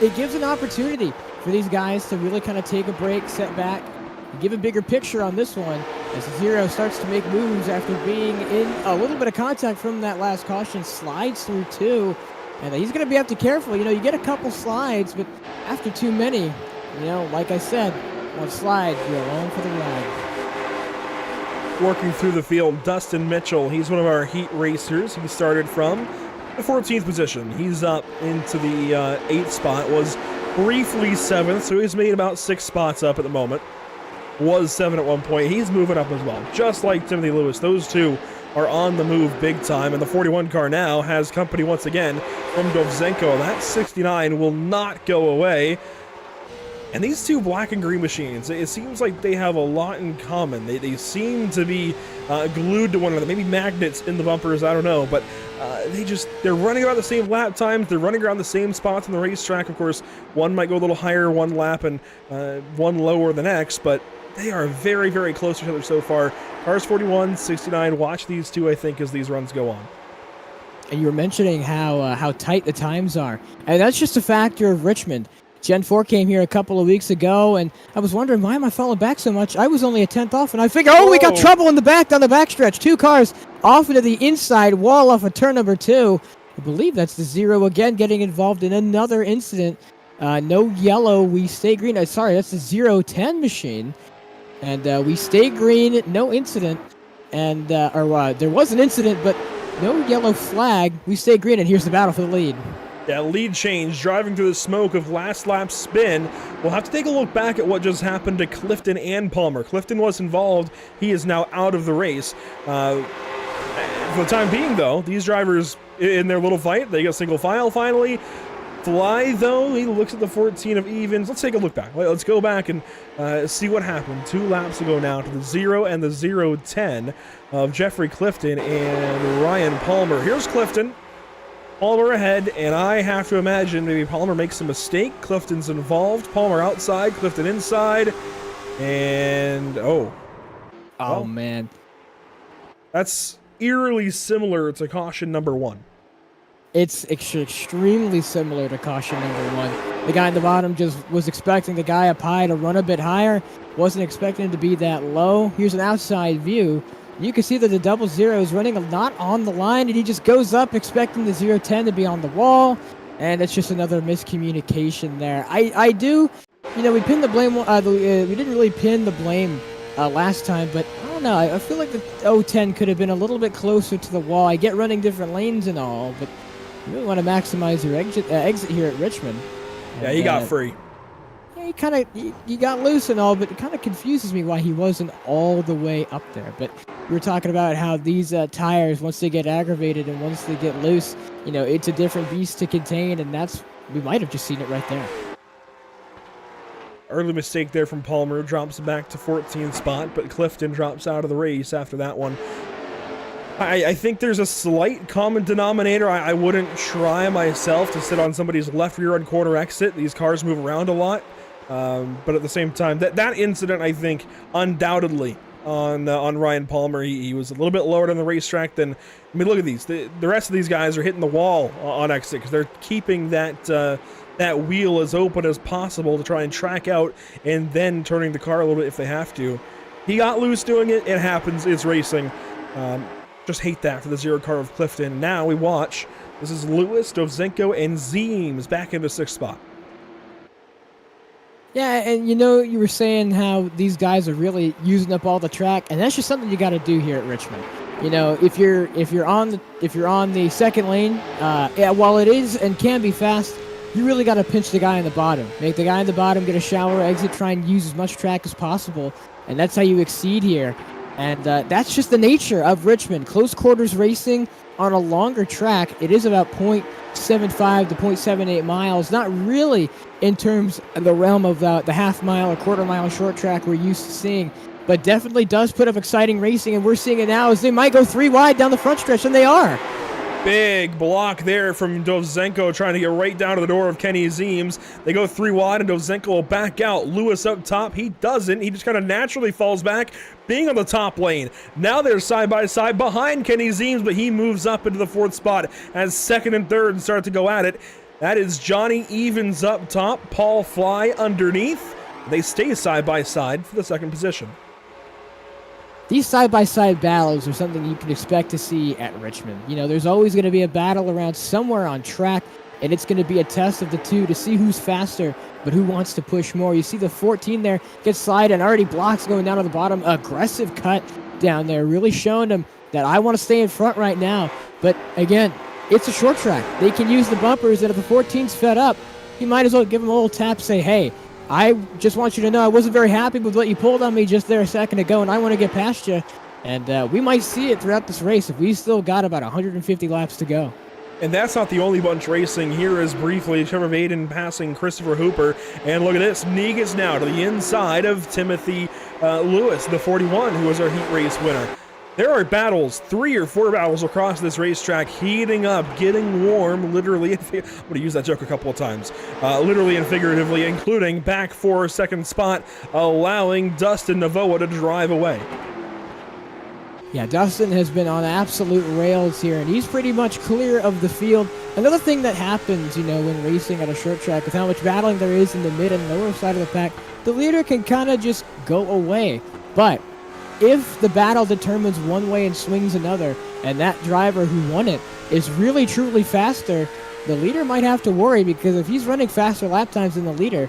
it gives an opportunity for these guys to really kind of take a break, set back, and give a bigger picture on this one as Zero starts to make moves after being in a little bit of contact from that last caution, slides through 2. And he's going to have to be careful. You know, you get a couple slides, but after too many, you know, like I said, one slide, you're along for the ride. Working through the field, Dustin Mitchell. He's one of our heat racers. He started from the 14th position. He's up into the 8th spot, was briefly 7th, so he's made about 6 spots up at the moment. Was 7 at one point. He's moving up as well, just like Timothy Lewis. Those two are on the move big time, and the 41 car now has company once again from Dovzhenko. That 69 will not go away. And these two black and green machines, it seems like they have a lot in common. They seem to be glued to one another. Maybe magnets in the bumpers, I don't know. But they're running around the same lap times. They're running around the same spots on the racetrack. Of course, one might go a little higher one lap and one lower the next. But they are very, very close to each other so far. Cars 41, 69, watch these two, I think, as these runs go on. And you were mentioning how tight the times are. And that's just a factor of Richmond. Gen 4 came here a couple of weeks ago, and I was wondering, why am I falling back so much? I was only a 10th off, and I figured, we got trouble in the back down the backstretch. 2 cars off into the inside wall off of turn number 2. I believe that's the Zero again getting involved in another incident. No yellow, we stay green. Sorry, that's the 010 machine. And we stay green, no incident. And there was an incident, but no yellow flag. We stay green, and here's the battle for the lead. Yeah, lead change, driving through the smoke of last lap spin. We'll have to take a look back at what just happened to Clifton and Palmer. Clifton was involved. He is now out of the race. For the time being, though, these drivers in their little fight, they get single file finally. Fly, though, he looks at the 14 of evens. Let's take a look back. Let's go back and see what happened. 2 laps ago now to the 0 and the 010 of Jeffrey Clifton and Ryan Palmer. Here's Clifton. Palmer ahead, and I have to imagine maybe Palmer makes a mistake. Clifton's involved. Palmer outside, Clifton inside, and Oh, well, man. that's eerily similar to caution number 1. It's extremely similar to caution number 1. The guy at the bottom just was expecting the guy up high to run a bit higher, wasn't expecting him to be that low. Here's an outside view. You can see that the 00 is running not on the line, and he just goes up expecting the 010 to be on the wall, and it's just another miscommunication there. I do, we pinned the blame. We didn't really pin the blame last time, but I don't know. I feel like the 010 could have been a little bit closer to the wall. I get running different lanes and all, but you really want to maximize your exit here at Richmond. Yeah, he got free. Yeah, he got loose and all, but it kind of confuses me why he wasn't all the way up there. But we were talking about how these tires, once they get aggravated and once they get loose, it's a different beast to contain, and we might have just seen it right there. Early mistake there from Palmer, drops back to 14th spot, but Clifton drops out of the race after that one. I think there's a slight common denominator. I wouldn't try myself to sit on somebody's left rear end corner exit. These cars move around a lot. But at the same time, that incident, I think, undoubtedly on Ryan Palmer, he was a little bit lower on the racetrack than. I mean, look at these. The rest of these guys are hitting the wall on exit because they're keeping that wheel as open as possible to try and track out, and then turning the car a little bit if they have to. He got loose doing it. It happens. It's racing. Just hate that for the 0 car of Clifton. Now we watch. This is Lewis, Dovzenko, and Zeems back in the 6th spot. Yeah, and you were saying how these guys are really using up all the track, and that's just something you got to do here at Richmond. If you're on the second lane, while it is and can be fast, you really got to pinch the guy on the bottom. Make the guy on the bottom get a shallower exit, try and use as much track as possible, and that's how you exceed here. And that's just the nature of Richmond. Close quarters racing on a longer track. It is about 0.75 to 0.78 miles. Not really in terms of the realm of the half mile or quarter mile short track we're used to seeing. But definitely does put up exciting racing. And we're seeing it now as they might go 3 wide down the front stretch. And they are. Big block there from Dovzenko trying to get right down to the door of Kenny Zeems. They go 3 wide and Dovzenko will back out. Lewis up top. He doesn't. He just kind of naturally falls back, being on the top lane. Now they're side by side behind Kenny Zeems, but he moves up into the 4th spot as 2nd and 3rd start to go at it. That is Johnny Evans up top, Paul Fly underneath. They stay side by side for the 2nd position. These side-by-side battles are something you can expect to see at Richmond. There's always going to be a battle around somewhere on track, and it's going to be a test of the two to see who's faster, but who wants to push more. You see the 14 there get slide and already blocks going down to the bottom. Aggressive cut down there, really showing them that I want to stay in front right now. But again, it's a short track. They can use the bumpers, and if the 14's fed up, you might as well give them a little tap, say, hey, I just want you to know I wasn't very happy with what you pulled on me just there a second ago, and I want to get past you. And we might see it throughout this race if we still got about 150 laps to go. And that's not the only bunch racing. Here is briefly Trevor Vaden passing Christopher Hooper. And look at this. Negus now to the inside of Timothy Lewis, the 41, who was our heat race winner. There are battles, 3 or 4 battles across this racetrack, heating up, getting warm, literally. I'm going to use that joke a couple of times. Literally and figuratively, including back for 2nd spot, allowing Dustin Navoa to drive away. Yeah, Dustin has been on absolute rails here, and he's pretty much clear of the field. Another thing that happens, when racing at a short track, with how much battling there is in the mid and lower side of the pack, the leader can kind of just go away. But if the battle determines one way and swings another, and that driver who won it is really truly faster, the leader might have to worry, because if he's running faster lap times than the leader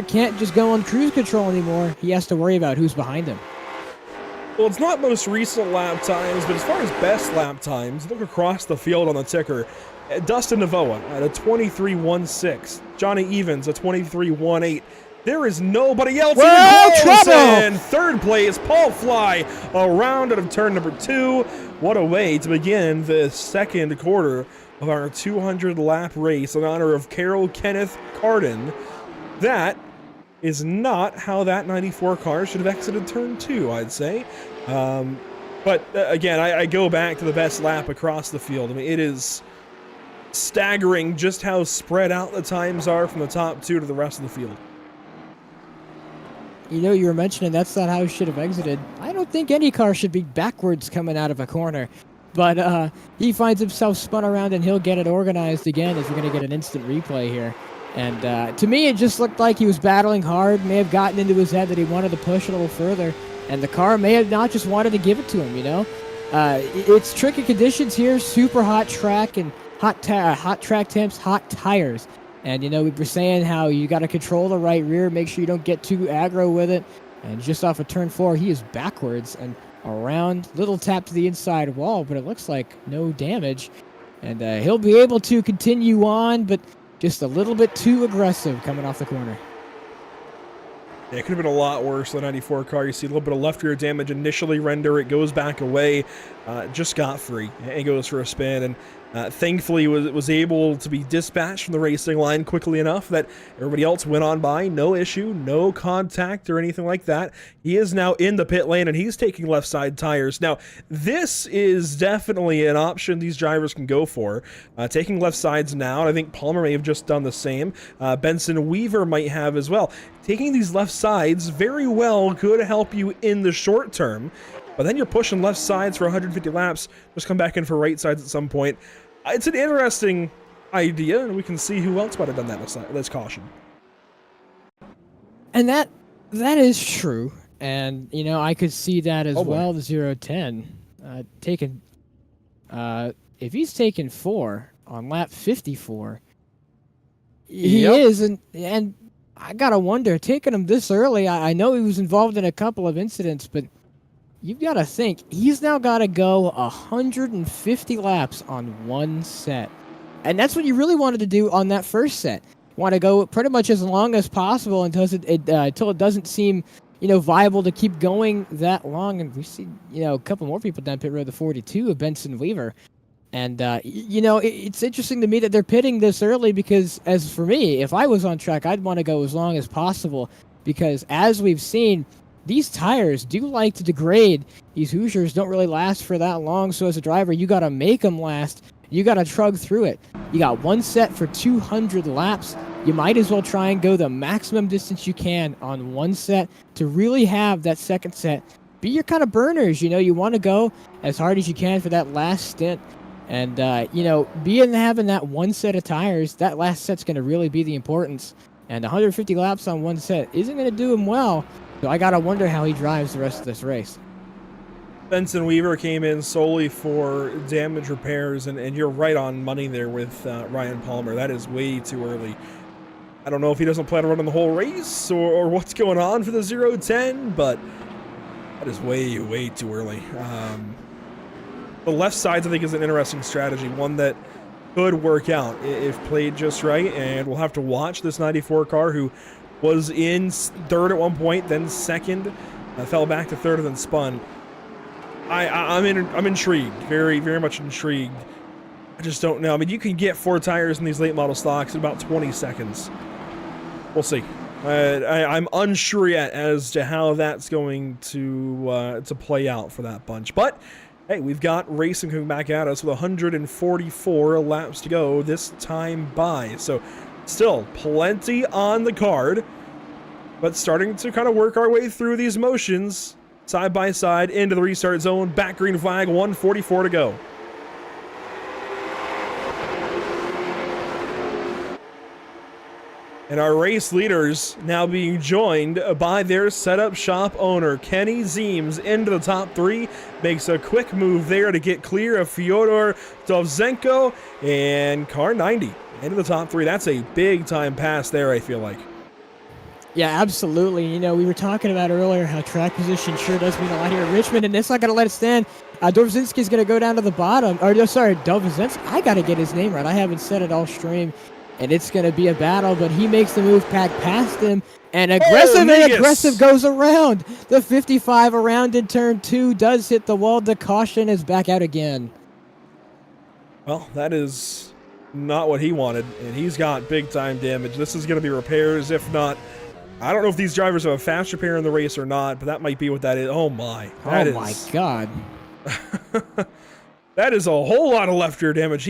can't just go on cruise control anymore. He has to worry about who's behind him. Well, it's not most recent lap times, but as far as best lap times, look across the field on the ticker. Dustin Navoa at a 23.16. Johnny Evans a 23.18. There is nobody else even close. In 3rd place, Paul Fly, around out of turn number 2. What a way to begin the 2nd quarter of our 200-lap race in honor of Carrol Kenneth Carden. That is not how that 94 car should have exited turn 2, I'd say. But again, I go back to the best lap across the field. I mean, it is staggering just how spread out the times are from the top two to the rest of the field. You know, you were mentioning that's not how he should have exited. I don't think any car should be backwards coming out of a corner. But he finds himself spun around, and he'll get it organized again as we're going to get an instant replay here. And to me, it just looked like he was battling hard, may have gotten into his head that he wanted to push a little further, and the car may have not just wanted to give it to him, you know? It's tricky conditions here, super hot track, and hot track temps, hot tires. And, you know, we were saying how you got to control the right rear, make sure you don't get too aggro with it. And just off of turn 4, he is backwards and around, little tap to the inside wall, but it looks like no damage. And he'll be able to continue on, but just a little bit too aggressive coming off the corner. Yeah, it could have been a lot worse than the 94 car. You see a little bit of left rear damage initially render. It goes back away, just got free. It goes for a spin, and thankfully was able to be dispatched from the racing line quickly enough that everybody else went on by. No issue, no contact or anything like that. He is now in the pit lane, and he's taking left side tires. Now, this is definitely an option these drivers can go for, taking left sides now. And I think Palmer may have just done the same. Benson Weaver might have as well. Taking these left sides very well could help you in the short term, but then you're pushing left sides for 150 laps, just come back in for right sides at some point. It's an interesting idea, and we can see who else might have done that. Let's caution. And that is true. And, you know, I could see that as well, the 0-10. Taking, if he's taken 4 on lap 54, he is, and I gotta wonder, taking him this early, I know he was involved in a couple of incidents, but you've got to think, he's now got to go 150 laps on one set. And that's what you really wanted to do on that first set. You want to go pretty much as long as possible until it doesn't seem, you know, viable to keep going that long. And we see, you know, a couple more people down pit road, the 42 of Benson Weaver. And, you know, it's interesting to me that they're pitting this early because, as for me, if I was on track, I'd want to go as long as possible because, as we've seen, these tires do like to degrade. These Hoosiers don't really last for that long, so as a driver, you got to make them last. You got to trug through it. You got one set for 200 laps. You might as well try and go the maximum distance you can on one set to really have that second set be your kind of burners. You know, you want to go as hard as you can for that last stint. And, you know, having that one set of tires, that last set's going to really be the importance. And 150 laps on one set isn't going to do him well. So I got to wonder how he drives the rest of this race. Benson Weaver came in solely for damage repairs, and you're right on money there with Ryan Palmer. That is way too early. I don't know if he doesn't plan on running the whole race or what's going on for the 0-10, but that is way, way too early. The left sides, I think, is an interesting strategy, one that could work out if played just right, and we'll have to watch this 94 car who was in third at one point, then second, fell back to third, and then spun. I'm intrigued, very, very much intrigued. I just don't know. I mean, you can get 4 tires in these late model stocks in about 20 seconds. We'll see. I'm unsure yet as to how that's going to play out for that bunch, but hey, we've got racing coming back at us with 144 laps to go this time by. So still plenty on the card, but starting to kind of work our way through these motions side by side into the restart zone. Back green flag, 144 to go. And our race leaders now being joined by their setup shop owner, Kenny Zeems, into the top 3. Makes a quick move there to get clear of Fyodor Dovzhenko and car 90 into the top 3. That's a big time pass there, I feel like. Yeah, absolutely. You know, we were talking about earlier how track position sure does mean a lot here at Richmond, and it's not going to let it stand. Dovzhensko's going to go down to the bottom. Or, no, sorry, Dovzhensko. I got to get his name right. I haven't said it all stream. And it's going to be a battle, but he makes the move back past him. And aggressive goes around. The 55 around in turn 2 does hit the wall. The caution is back out again. Well, that is not what he wanted, and he's got big-time damage. This is going to be repairs, if not... I don't know if these drivers have a fast repair in the race or not, but that might be what that is. Oh, my. My God. That is a whole lot of left rear damage.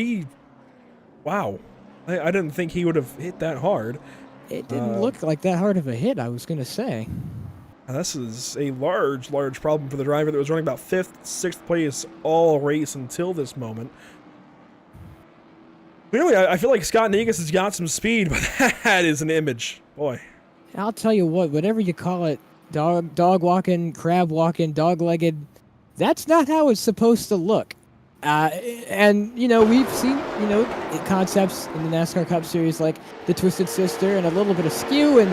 Wow. I didn't think he would have hit that hard. It didn't look like that hard of a hit, I was going to say. This is a large problem for the driver that was running about 5th, 6th place all race until this moment. Clearly, I feel like Scott Negus has got some speed, but that is an image. Boy. I'll tell you what, whatever you call it, dog walking, crab walking, dog-legged, that's not how it's supposed to look. And, we've seen, concepts in the NASCAR Cup Series like the Twisted Sister and a little bit of skew, and,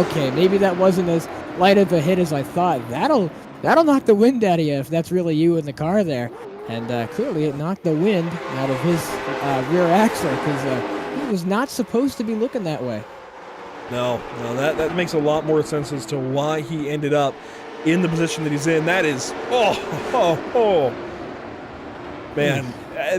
okay, maybe that wasn't as light of a hit as I thought. That'll knock the wind out of you if that's really you in the car there. And clearly it knocked the wind out of his rear axle because he was not supposed to be looking that way. No, that makes a lot more sense as to why he ended up in the position that he's in. That is, man.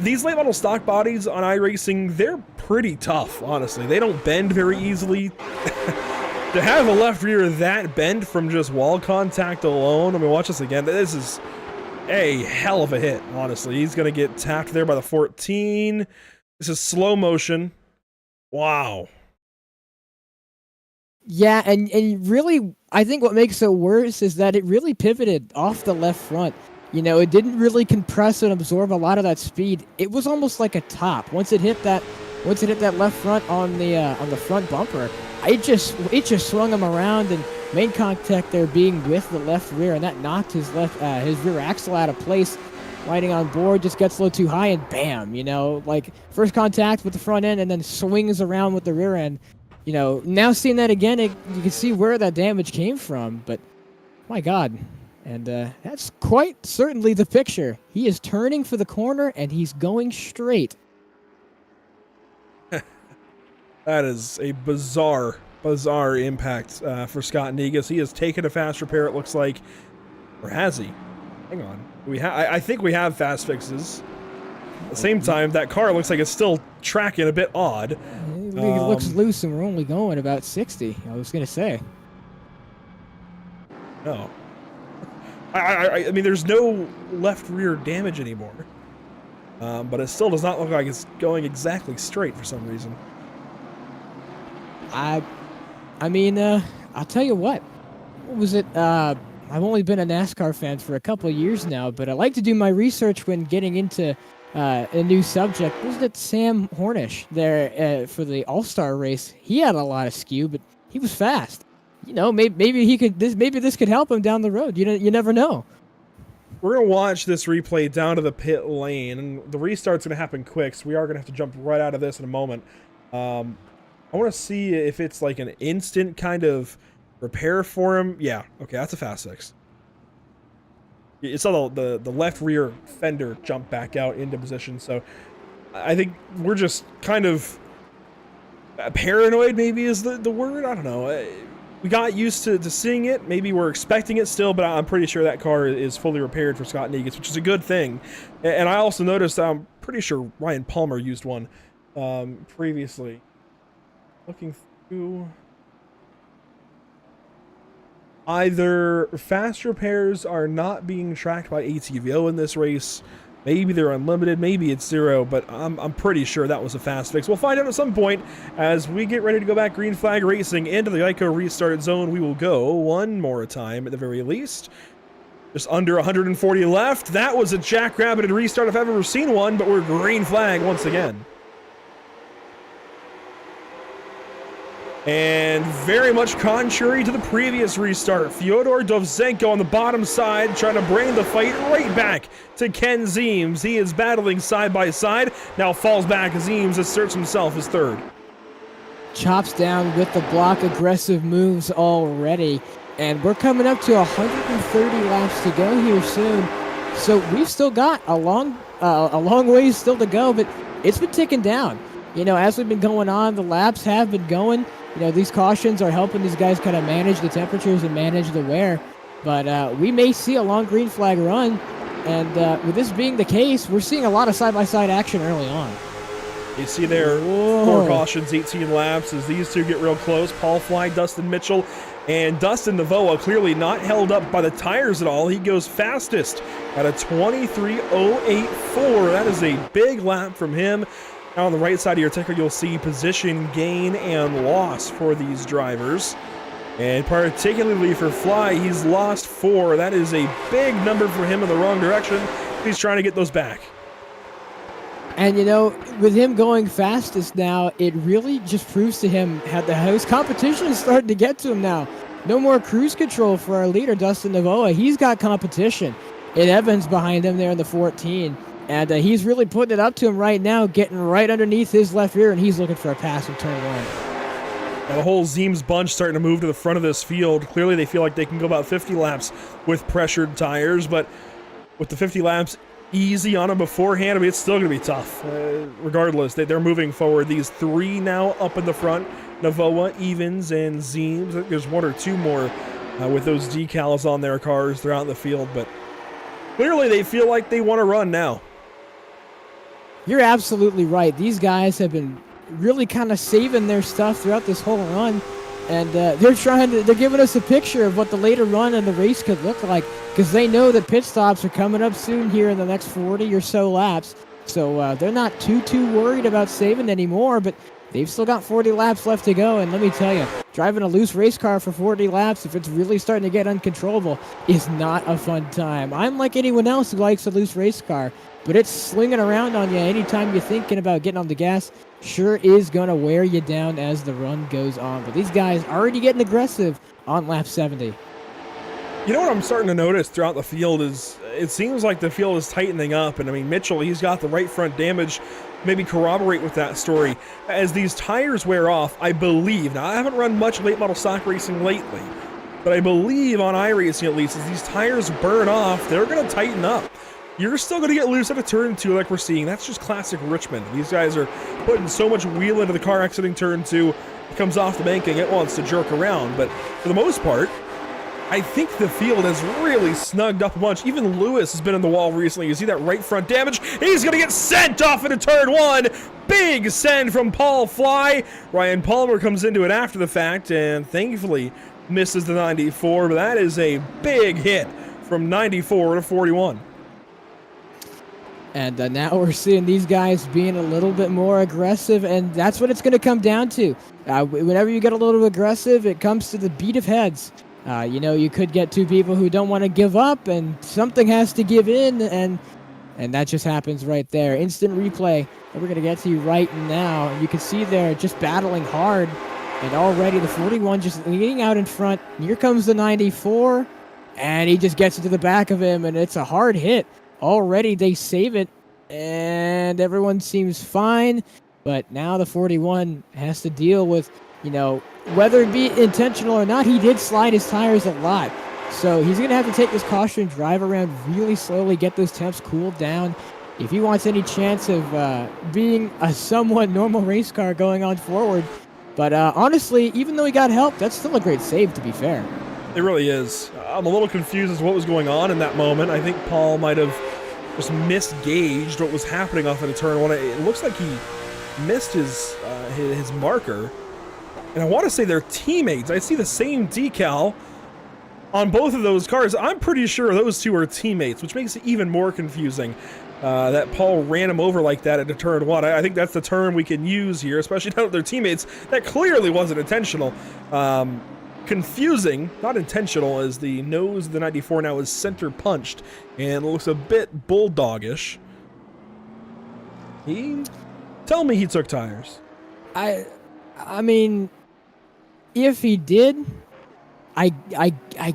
These late model stock bodies on iRacing, they're pretty tough, honestly. They don't bend very easily. To have a left rear that bent from just wall contact alone, I mean, watch this again. This is a hell of a hit, honestly. He's going to get tapped there by the 14. This is slow motion. Wow. Yeah, and really, I think what makes it worse is that it really pivoted off the left front. It didn't really compress and absorb a lot of that speed. It was almost like a top. Once it hit that left front on the front bumper, it just swung him around, and main contact there being with the left rear, and that knocked his rear axle out of place. Riding on board, just gets a little too high, and bam, like first contact with the front end, and then swings around with the rear end. Now seeing that again, you can see where that damage came from, but my God. And that's quite certainly the picture. He is turning for the corner, and he's going straight. That is a bizarre impact for Scott Negus. He has taken a fast repair, it looks like. Or has he? Hang on. I think we have fast fixes. At the same time, that car looks like it's still tracking a bit odd. It looks loose, and we're only going about 60, I was going to say. No. I mean, there's no left rear damage anymore. But it still does not look like it's going exactly straight for some reason. I mean, I'll tell you what. What was it? I've only been a NASCAR fan for a couple of years now, but I like to do my research when getting into a new subject. Was it Sam Hornish there for the All-Star race? He had a lot of skew, but he was fast. Maybe this could help him down the road. You never know. We're gonna watch this replay down to the pit lane, and the restart's gonna happen quick, so we are gonna have to jump right out of this in a moment. I want to see if it's like an instant kind of repair for him. Yeah, okay, that's a fast fix. You saw the left rear fender jump back out into position, so I think we're just kind of paranoid, maybe is the word. I don't know. We got used to seeing it. Maybe we're expecting it still, but I'm pretty sure that car is fully repaired for Scott Negus, which is a good thing. And I also noticed, I'm pretty sure Ryan Palmer used one previously. Looking through... Either fast repairs are not being tracked by ATVO in this race. Maybe they're unlimited, maybe it's 0, but I'm pretty sure that was a fast fix. We'll find out at some point as we get ready to go back green flag racing into the Geico restart zone. We will go one more time at the very least. Just under 140 left. That was a jackrabbited restart if I've ever seen one, but we're green flag once again. And very much contrary to the previous restart, Fyodor Dovzhenko on the bottom side trying to bring the fight right back to Ken Zeems. He is battling side by side. Now falls back. Zeems asserts himself as third. Chops down with the block, aggressive moves already. And we're coming up to 130 laps to go here soon. So we've still got a long ways still to go, but it's been ticking down. As we've been going on, the laps have been going. These cautions are helping these guys kind of manage the temperatures and manage the wear. But we may see a long green flag run. And with this being the case, we're seeing a lot of side-by-side action early on. You see there, 4 cautions, 18 laps as these two get real close. Paul Fly, Dustin Mitchell, and Dustin Navoa clearly not held up by the tires at all. He goes fastest at a 23.084. That is a big lap from him. Now on the right side of your ticker, you'll see position gain and loss for these drivers. And particularly for Fly, he's lost 4. That is a big number for him in the wrong direction. He's trying to get those back. And, you know, with him going fastest now, it really just proves to him how his competition is starting to get to him now. No more cruise control for our leader, Dustin Navoa. He's got competition. And Evans behind him there in the 14. And he's really putting it up to him right now, getting right underneath his left rear, and he's looking for a pass in turn 1. Now the whole Zeems bunch starting to move to the front of this field. Clearly they feel like they can go about 50 laps with pressured tires, but with the 50 laps easy on them beforehand, I mean, it's still going to be tough. Regardless, they're moving forward. These 3 now up in the front, Navoa, Evans, and Zeems. I think there's 1 or 2 more with those decals on their cars throughout the field, but clearly they feel like they want to run now. You're absolutely right. These guys have been really kind of saving their stuff throughout this whole run, and they're giving us a picture of what the later run in the race could look like, because they know that pit stops are coming up soon here in the next 40 or so laps. So they're not too worried about saving anymore, but they've still got 40 laps left to go. And let me tell you, driving a loose race car for 40 laps, if it's really starting to get uncontrollable, is not a fun time. I'm like anyone else who likes a loose race car, but it's slinging around on you anytime you're thinking about getting on the gas. Sure is going to wear you down as the run goes on. But these guys already getting aggressive on lap 70. You know what I'm starting to notice throughout the field is it seems like the field is tightening up. And I mean, Mitchell, he's got the right front damage. Maybe corroborate with that story. As these tires wear off, I believe, now I haven't run much late model stock racing lately, but I believe on iRacing at least, as these tires burn off, they're going to tighten up. You're still going to get loose at a turn 2 like we're seeing. That's just classic Richmond. These guys are putting so much wheel into the car exiting turn 2. It comes off the banking, it wants to jerk around. But for the most part, I think the field has really snugged up a bunch. Even Lewis has been in the wall recently. You see that right front damage? He's going to get sent off into turn 1. Big send from Paul Fly. Ryan Palmer comes into it after the fact and thankfully misses the 94. But that is a big hit from 94 to 41. And now we're seeing these guys being a little bit more aggressive, and that's what it's going to come down to. Whenever you get a little aggressive, it comes to the beat of heads. You know, you could get 2 people who don't want to give up, and something has to give in, and that just happens right there. Instant replay that we're going to get to you right now. You can see they're just battling hard, and already the 41 just leading out in front. And here comes the 94, and he just gets into the back of him, and it's a hard hit. Already they save it, and everyone seems fine, but now the 41 has to deal with, you know, whether it be intentional or not, he did slide his tires a lot. So he's going to have to take this caution, drive around really slowly, get those temps cooled down, if he wants any chance of being a somewhat normal race car going on forward. But honestly, even though he got help, that's still a great save, to be fair. It really is. I'm a little confused as to what was going on in that moment. I think Paul might have just misgauged what was happening off of the turn 1. It looks like he missed his marker. And I want to say they're teammates. I see the same decal on both of those cars. I'm pretty sure those 2 are teammates, which makes it even more confusing that Paul ran him over like that at the turn 1. I think that's the term we can use here, especially now that they're teammates. That clearly wasn't intentional. Confusing, not intentional, as the nose of the 94 now is center punched and looks a bit bulldogish. Tell me he took tires. I mean, if he did, I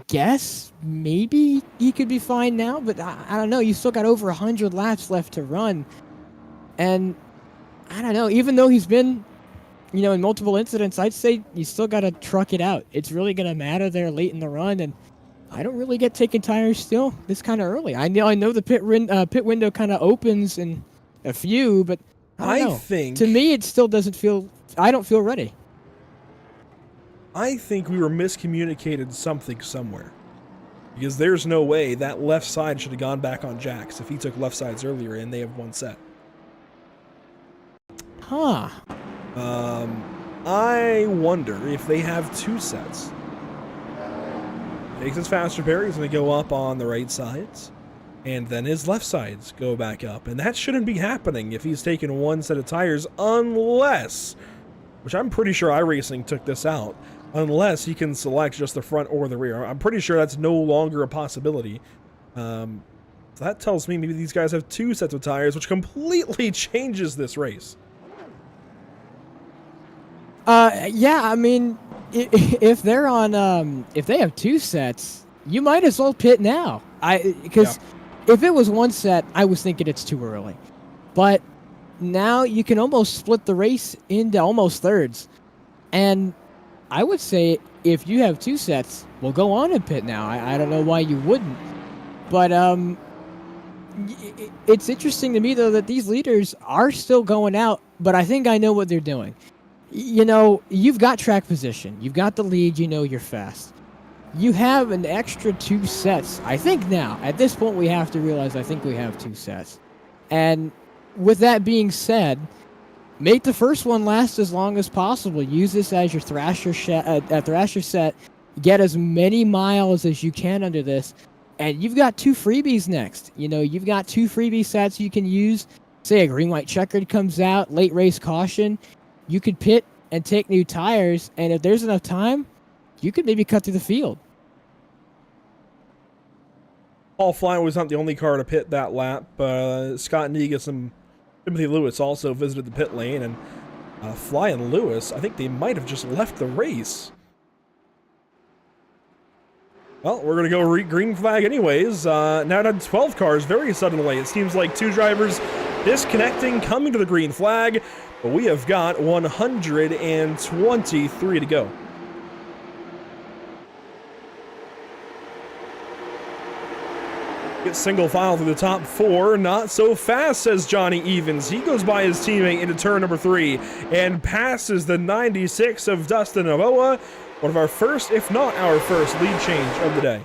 guess maybe he could be fine now, but I don't know. You still got over 100 laps left to run, and I don't know. Even though he's been, you know, in multiple incidents, I'd say you still got to truck it out. It's really going to matter there late in the run, and I don't really get taking tires still this kind of early. I know the pit window kind of opens in a few, but I don't know. Think to me it still doesn't feel. I don't feel ready. I think we were miscommunicated something somewhere, because there's no way that left side should have gone back on Jax if he took left sides earlier and they have 1 set. Huh. I wonder if they have 2 sets. Takes his faster pair, he's going to go up on the right sides. and then his left sides go back up. And that shouldn't be happening if he's taken one set of tires, unless, which I'm pretty sure iRacing took this out, unless he can select just the front or the rear. I'm pretty sure that's no longer a possibility. So that tells me maybe these guys have two sets of tires, which completely changes this race. Yeah, I mean, if they're on, if they have two sets, you might as well pit now. Because if it was one set, I was thinking it's too early. But now you can almost split the race into almost thirds. And I would say if you have two sets, well, go on and pit now. I don't know why you wouldn't. But it's interesting to me, though, that these leaders are still going out, but I think I know what they're doing. You know, you've got track position. You've got the lead. You know you're fast. You have an extra two sets. I think now, at this point, we have to realize I think we have two sets. And with that being said, make the first one last as long as possible. Use this as your Thrasher set. Get as many miles as you can under this. And you've got two freebies next. You know, you've got two freebie sets you can use. Say a green-white checkered comes out, late race caution. You could pit and take new tires, and if there's enough time, you could maybe cut through the field. Paul Fly was not the only car to pit that lap. Scott Negus and Timothy Lewis also visited the pit lane, and Fly and Lewis, I think they might have just left the race. Well, we're going to go green flag anyways. Now down to 12 cars very suddenly. It seems like two drivers disconnecting, coming to the green flag, but we have got 123 to go. Get single file through the top four. Not so fast, says Johnny Evans. He goes by his teammate into turn number 3 and passes the 96 of Dustin Novoa. One of our first, if not our first, lead change of the day.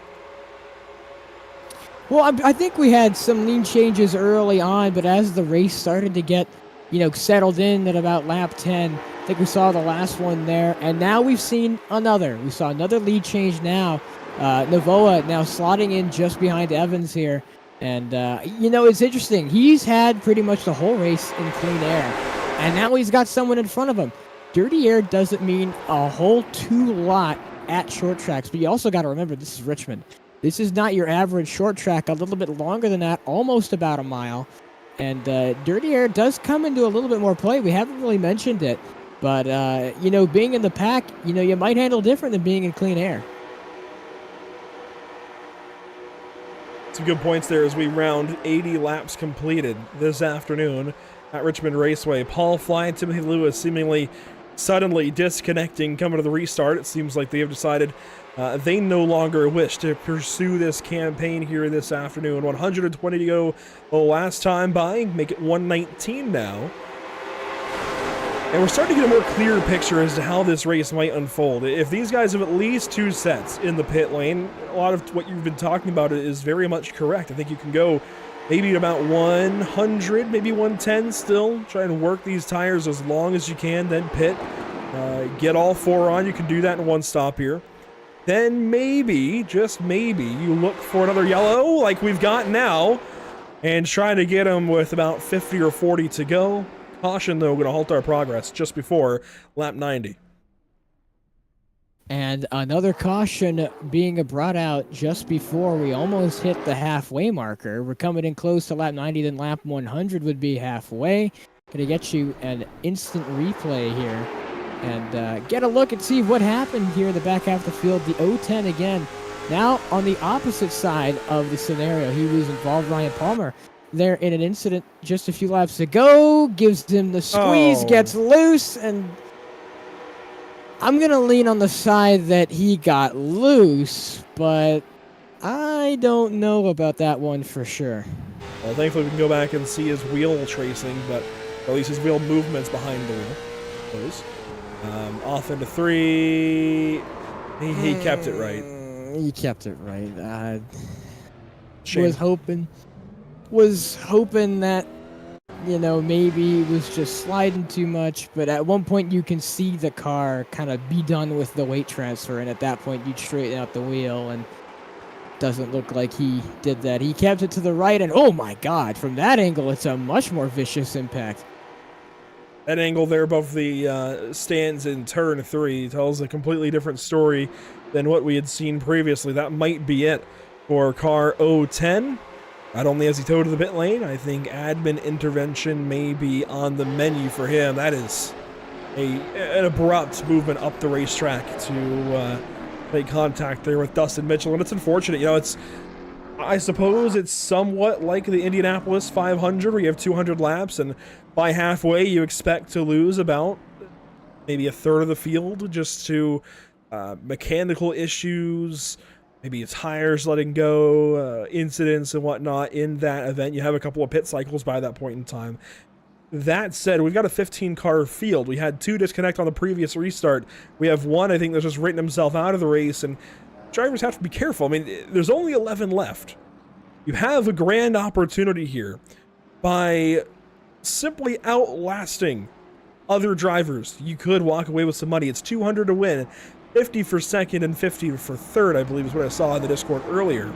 Well, I think we had some lead changes early on, but as the race started to get, settled in at about lap 10, I think we saw the last one there, and now we've seen another. We saw another lead change now. Novoa now slotting in just behind Evans here. And, it's interesting. He's had pretty much the whole race in clean air, and now he's got someone in front of him. Dirty air doesn't mean a whole lot at short tracks, but you also got to remember this is Richmond. This is not your average short track, a little bit longer than that, almost about a mile. And dirty air does come into a little bit more play. We haven't really mentioned it, but, being in the pack, you might handle different than being in clean air. Some good points there as we round 80 laps completed this afternoon at Richmond Raceway. Paul Fly and Timothy Lewis seemingly suddenly disconnecting, coming to the restart. It seems like they have decided they no longer wish to pursue this campaign here this afternoon. 120 to go the last time by, make it 119 now. And we're starting to get a more clear picture as to how this race might unfold. If these guys have at least two sets in the pit lane, a lot of what you've been talking about is very much correct. I think you can go maybe at about 100, maybe 110 still. Try and work these tires as long as you can, then pit. Get all four on. You can do that in one stop here. Then maybe, just maybe, you look for another yellow like we've got now and try to get them with about 50 or 40 to go. Caution, though, going to halt our progress just before lap 90. And another caution being brought out just before we almost hit the halfway marker. We're coming in close to lap 90, then lap 100 would be halfway. Going to get you an instant replay here and get a look and see what happened here in the back half of the field. The 010 again. Now on the opposite side of the scenario, he was involved, Ryan Palmer, there in an incident just a few laps ago. Gives him the squeeze, gets loose, and I'm going to lean on the side that he got loose, but I don't know about that one for sure. Well, thankfully we can go back and see his wheel tracing, but or at least his wheel movements behind the wheel. Those. Off into 3. He kept it right. He kept it right. Shame. Was hoping that, maybe it was just sliding too much, but at one point you can see the car kind of be done with the weight transfer, and at that point you'd straighten out the wheel, and doesn't look like he did that. He kept it to the right, and oh my God, from that angle, it's a much more vicious impact. That angle there above the stands in turn 3 tells a completely different story than what we had seen previously. That might be it for car 010. Not only has he towed to the pit lane, I think admin intervention may be on the menu for him. That is an abrupt movement up the racetrack to make contact there with Dustin Mitchell, and it's unfortunate. I suppose it's somewhat like the Indianapolis 500, where you have 200 laps, and by halfway you expect to lose about maybe a third of the field just to mechanical issues, maybe tires letting go, incidents and whatnot. In that event, you have a couple of pit cycles by that point in time. That said, we've got a 15-car field. We had 2 disconnect on the previous restart. We have 1, I think, that's just written himself out of the race, and drivers have to be careful. I mean, there's only 11 left. You have a grand opportunity here by simply outlasting other drivers. You could walk away with some money. It's 200 to win, 50 for second, and 50 for third, I believe is what I saw in the Discord earlier.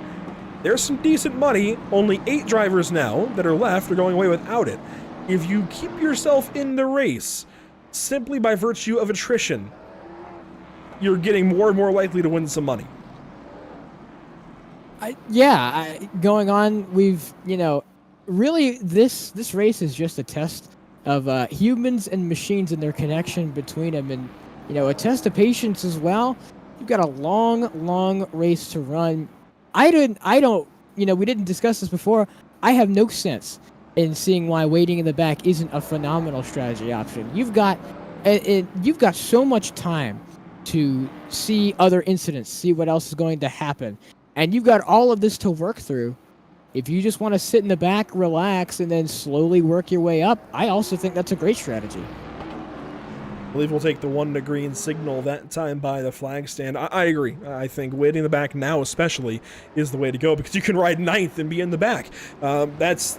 There's some decent money. Only 8 drivers now that are left are going away without it. If you keep yourself in the race simply by virtue of attrition, you're getting more and more likely to win some money. Going on, we've, really this race is just a test of humans and machines and their connection between them, and, a test of patience as well. You've got a long race to run. We didn't discuss this before. I have no sense in seeing why waiting in the back isn't a phenomenal strategy option. You've got so much time to see other incidents, see what else is going to happen, and you've got all of this to work through. If you just want to sit in the back, relax, and then slowly work your way up, I also think that's a great strategy. I believe we'll take the 1 to green signal that time by the flag stand. I agree. I think waiting in the back now especially is the way to go, because you can ride 9th and be in the back. That's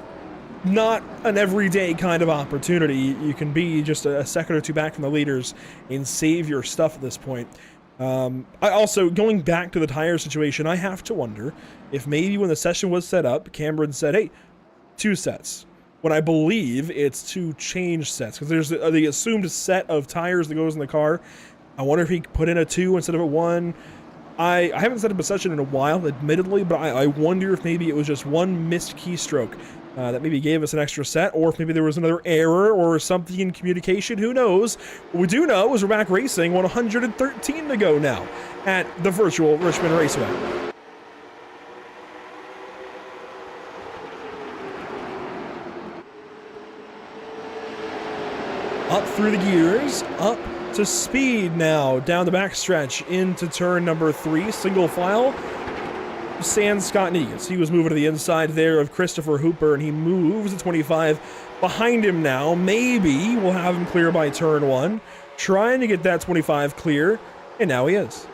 not an everyday kind of opportunity. You can be just a second or 2 back from the leaders and save your stuff at this point. I also, going back to the tire situation, I have to wonder if maybe when the session was set up, Cameron said, hey, 2 sets. When I believe it's 2 change sets, because there's the assumed set of tires that goes in the car. I wonder if he put in a 2 instead of a 1. I haven't set up a session in a while, admittedly, but I wonder if maybe it was just 1 missed keystroke that maybe gave us an extra set, or if maybe there was another error or something in communication. Who knows? What we do know is we're back racing, 113 to go now at the virtual Richmond Raceway. Up through the gears, up to speed now, down the backstretch into turn number 3, single file. Sans Scott Negus. He was moving to the inside there of Christopher Hooper, and he moves to 25 behind him now. Maybe we'll have him clear by turn 1, trying to get that 25 clear, and now he is.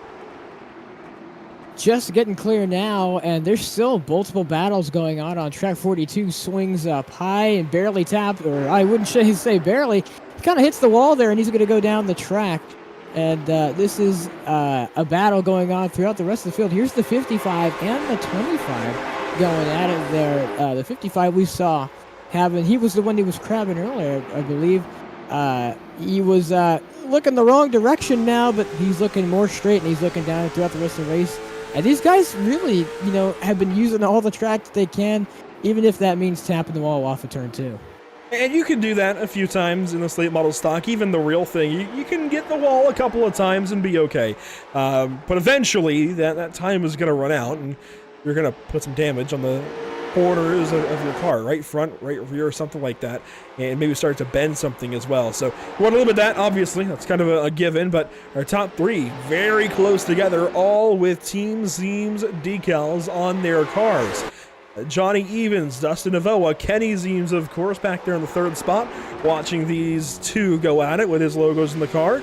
Just getting clear now, and there's still multiple battles going on track 42. Swings up high and barely tapped, or I wouldn't say barely. He kind of hits the wall there, and he's going to go down the track. And this is a battle going on throughout the rest of the field. Here's the 55 and the 25 going at it there. The 55 we saw he was the one who was crabbing earlier, I believe. He was looking the wrong direction now, but he's looking more straight, and he's looking down throughout the rest of the race. And these guys really, have been using all the track that they can, even if that means tapping the wall off of turn 2. And you can do that a few times in the late model stock. Even the real thing, you can get the wall a couple of times and be okay. But eventually, that time is going to run out, and you're going to put some damage on the corners of your car, right front, right rear, or something like that, and maybe start to bend something as well. So you want a little bit of that, obviously. That's kind of a given, but our top 3 very close together, all with Team Zeems decals on their cars. Johnny Evans, Dustin Avoa, Kenny Zeems, of course, back there in the 3rd spot, watching these 2 go at it with his logos in the car.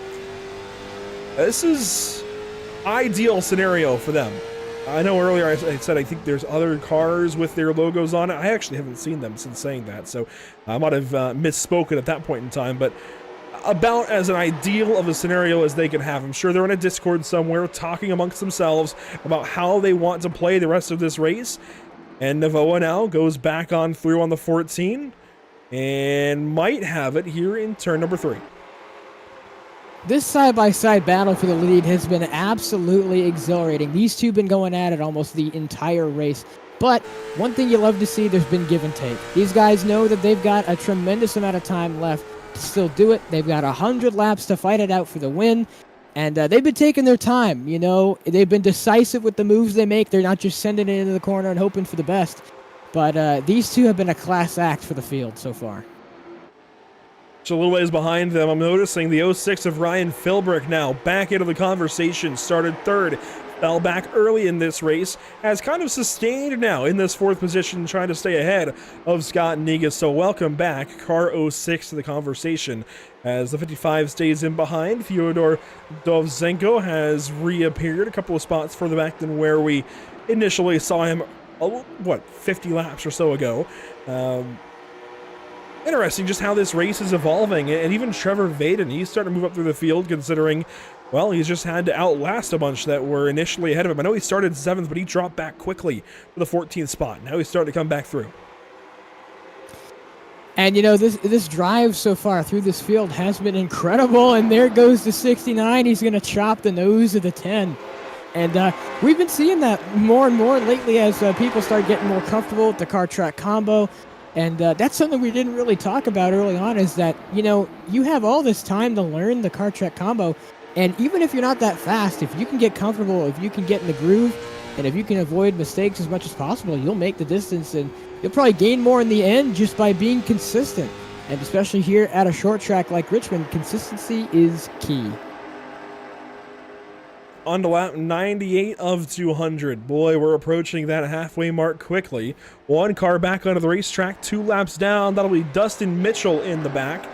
This is ideal scenario for them. I know earlier I said I think there's other cars with their logos on it. I actually haven't seen them since saying that, so I might have misspoken at that point in time, but about as an ideal of a scenario as they could have. I'm sure they're in a Discord somewhere talking amongst themselves about how they want to play the rest of this race. And Navoa now goes back on through on the 14 and might have it here in turn number 3. This side-by-side battle for the lead has been absolutely exhilarating. These two have been going at it almost the entire race. But one thing you love to see, there's been give and take. These guys know that they've got a tremendous amount of time left to still do it. They've got 100 laps to fight it out for the win. And they've been taking their time, you know. They've been decisive with the moves they make. They're not just sending it into the corner and hoping for the best. But these two have been a class act for the field so far. Just a little ways behind them, I'm noticing the 06 of Ryan Philbrick now back into the conversation. Started third, fell back early in this race, has kind of sustained now in this 4th position, trying to stay ahead of Scott Negus. So welcome back, Car 06 to the conversation. As the 55 stays in behind, Fyodor Dovzenko has reappeared a couple of spots further back than where we initially saw him, 50 laps or so ago. Interesting just how this race is evolving, and even Trevor Vaden, he's starting to move up through the field considering, well, he's just had to outlast a bunch that were initially ahead of him. I know he started 7th, but he dropped back quickly to the 14th spot. Now he's starting to come back through. And, you know, this drive so far through this field has been incredible, and there goes the 69. He's going to chop the nose of the 10. And we've been seeing that more and more lately as people start getting more comfortable with the car-track combo. And that's something we didn't really talk about early on, is that, you know, you have all this time to learn the car-track combo. And even if you're not that fast, if you can get comfortable, if you can get in the groove, and if you can avoid mistakes as much as possible, you'll make the distance, and you'll probably gain more in the end just by being consistent. And especially here at a short track like Richmond, consistency is key. On to lap 98 of 200. Boy, we're approaching that halfway mark quickly. One car back onto the racetrack, 2 laps down. That'll be Dustin Mitchell in the back.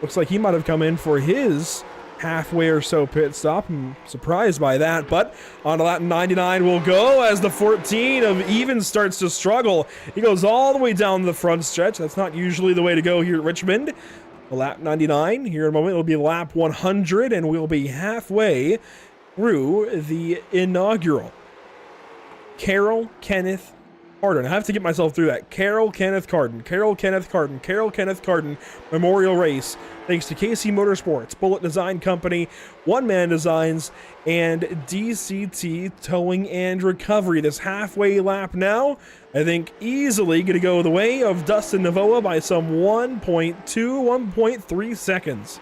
Looks like he might have come in for his halfway or so pit stop. I'm surprised by that, but on to lap 99 we'll go as the 14 of Evans starts to struggle. He goes all the way down the front stretch. That's not usually the way to go here at Richmond. Lap 99 here in a moment. It'll be lap 100, and we'll be halfway through the inaugural Carrol Kenneth Carden. I have to get myself through that. Carrol Kenneth Carden. Carrol Kenneth Carden. Carrol Kenneth Carden Memorial Race. Thanks to KC Motorsports, Bullet Design Company, One Man Designs, and DCT Towing and Recovery. This halfway lap now, I think easily going to go the way of Dustin Navoa by some 1.3 seconds.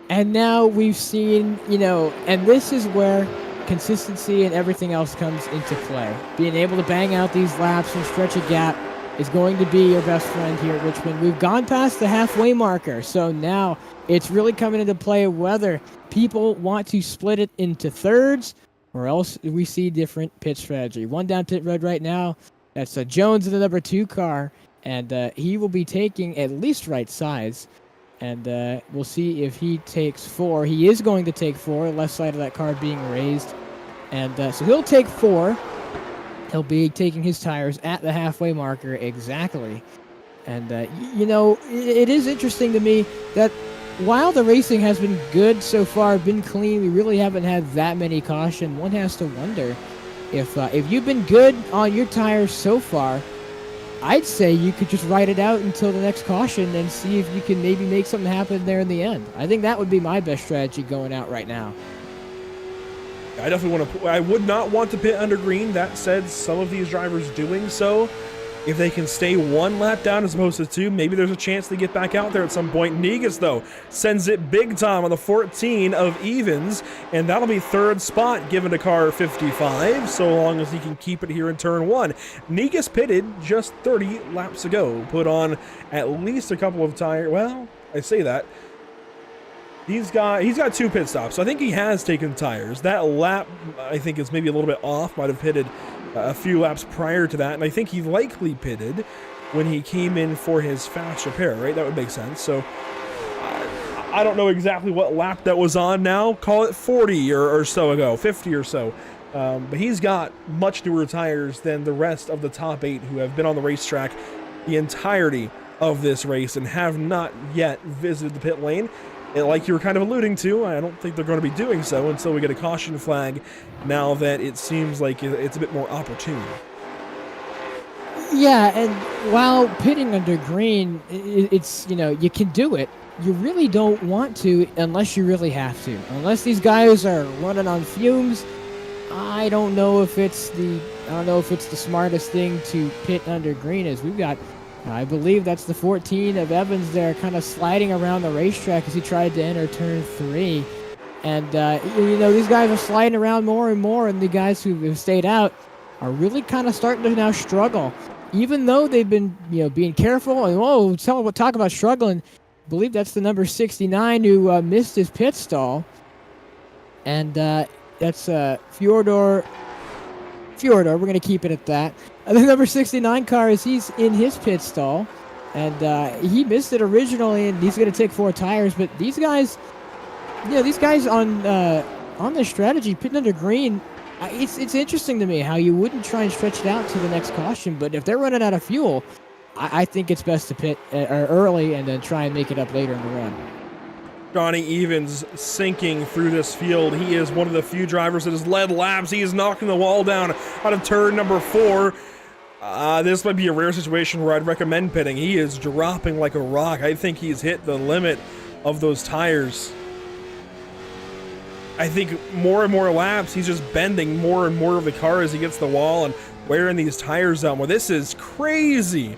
And now we've seen, you know, and this is where consistency and everything else comes into play. Being able to bang out these laps and stretch a gap is going to be your best friend here at Richmond. We've gone past the halfway marker, so now it's really coming into play whether people want to split it into thirds or else we see different pit strategy. One down pit road right now, that's Jones in the number 2 car, and he will be taking at least right sides. And we'll see if he takes 4. He is going to take 4, left side of that car being raised. And so he'll take 4. He'll be taking his tires at the halfway marker exactly. And, you know, it is interesting to me that while the racing has been good so far, been clean, we really haven't had that many caution. One has to wonder if you've been good on your tires so far, I'd say you could just ride it out until the next caution and see if you can maybe make something happen there in the end. I think that would be my best strategy going out right now. I definitely want to. I would not want to pit under green. That said, some of these drivers doing so, if they can stay 1 lap down as opposed to 2, maybe there's a chance they get back out there at some point. Negus, though, sends it big time on the 14 of Evans, and that'll be 3rd spot given to car 55, so long as he can keep it here in turn 1. Negus pitted just 30 laps ago, put on at least a couple of tires. Well, I say that. He's got 2 pit stops, so I think he has taken tires. That lap, I think, is maybe a little bit off. Might have pitted a few laps prior to that, and I think he likely pitted when he came in for his fast repair, right? That would make sense. So I don't know exactly what lap that was on now. Call it 40 or so ago, 50 or so. But he's got much newer tires than the rest of the top 8 who have been on the racetrack the entirety of this race and have not yet visited the pit lane. And like you were kind of alluding to, I don't think they're going to be doing so until we get a caution flag, now that it seems like it's a bit more opportune. Yeah, and while pitting under green, it's, you can do it. You really don't want to unless you really have to. Unless these guys are running on fumes, I don't know if it's the smartest thing to pit under green, as we've got, I believe that's the 14 of Evans there, kind of sliding around the racetrack as he tried to enter turn 3. And, these guys are sliding around more and more, and the guys who have stayed out are really kind of starting to now struggle. Even though they've been, being careful, and talk about struggling, I believe that's the number 69 who missed his pit stall. And that's Fyodor. We're going to keep it at that. And the number 69 car he's in his pit stall, and he missed it originally, and he's going to take 4 tires. But these guys on this strategy, pitting under green, it's interesting to me how you wouldn't try and stretch it out to the next caution. But if they're running out of fuel, I think it's best to pit early and then try and make it up later in the run. Johnny Evans sinking through this field. He is one of the few drivers that has led laps. He is knocking the wall down out of turn number 4. This might be a rare situation where I'd recommend pitting. He is dropping like a rock. I think he's hit the limit of those tires. I think more and more laps, he's just bending more and more of the car as he gets the wall and wearing these tires down. Well, this is crazy.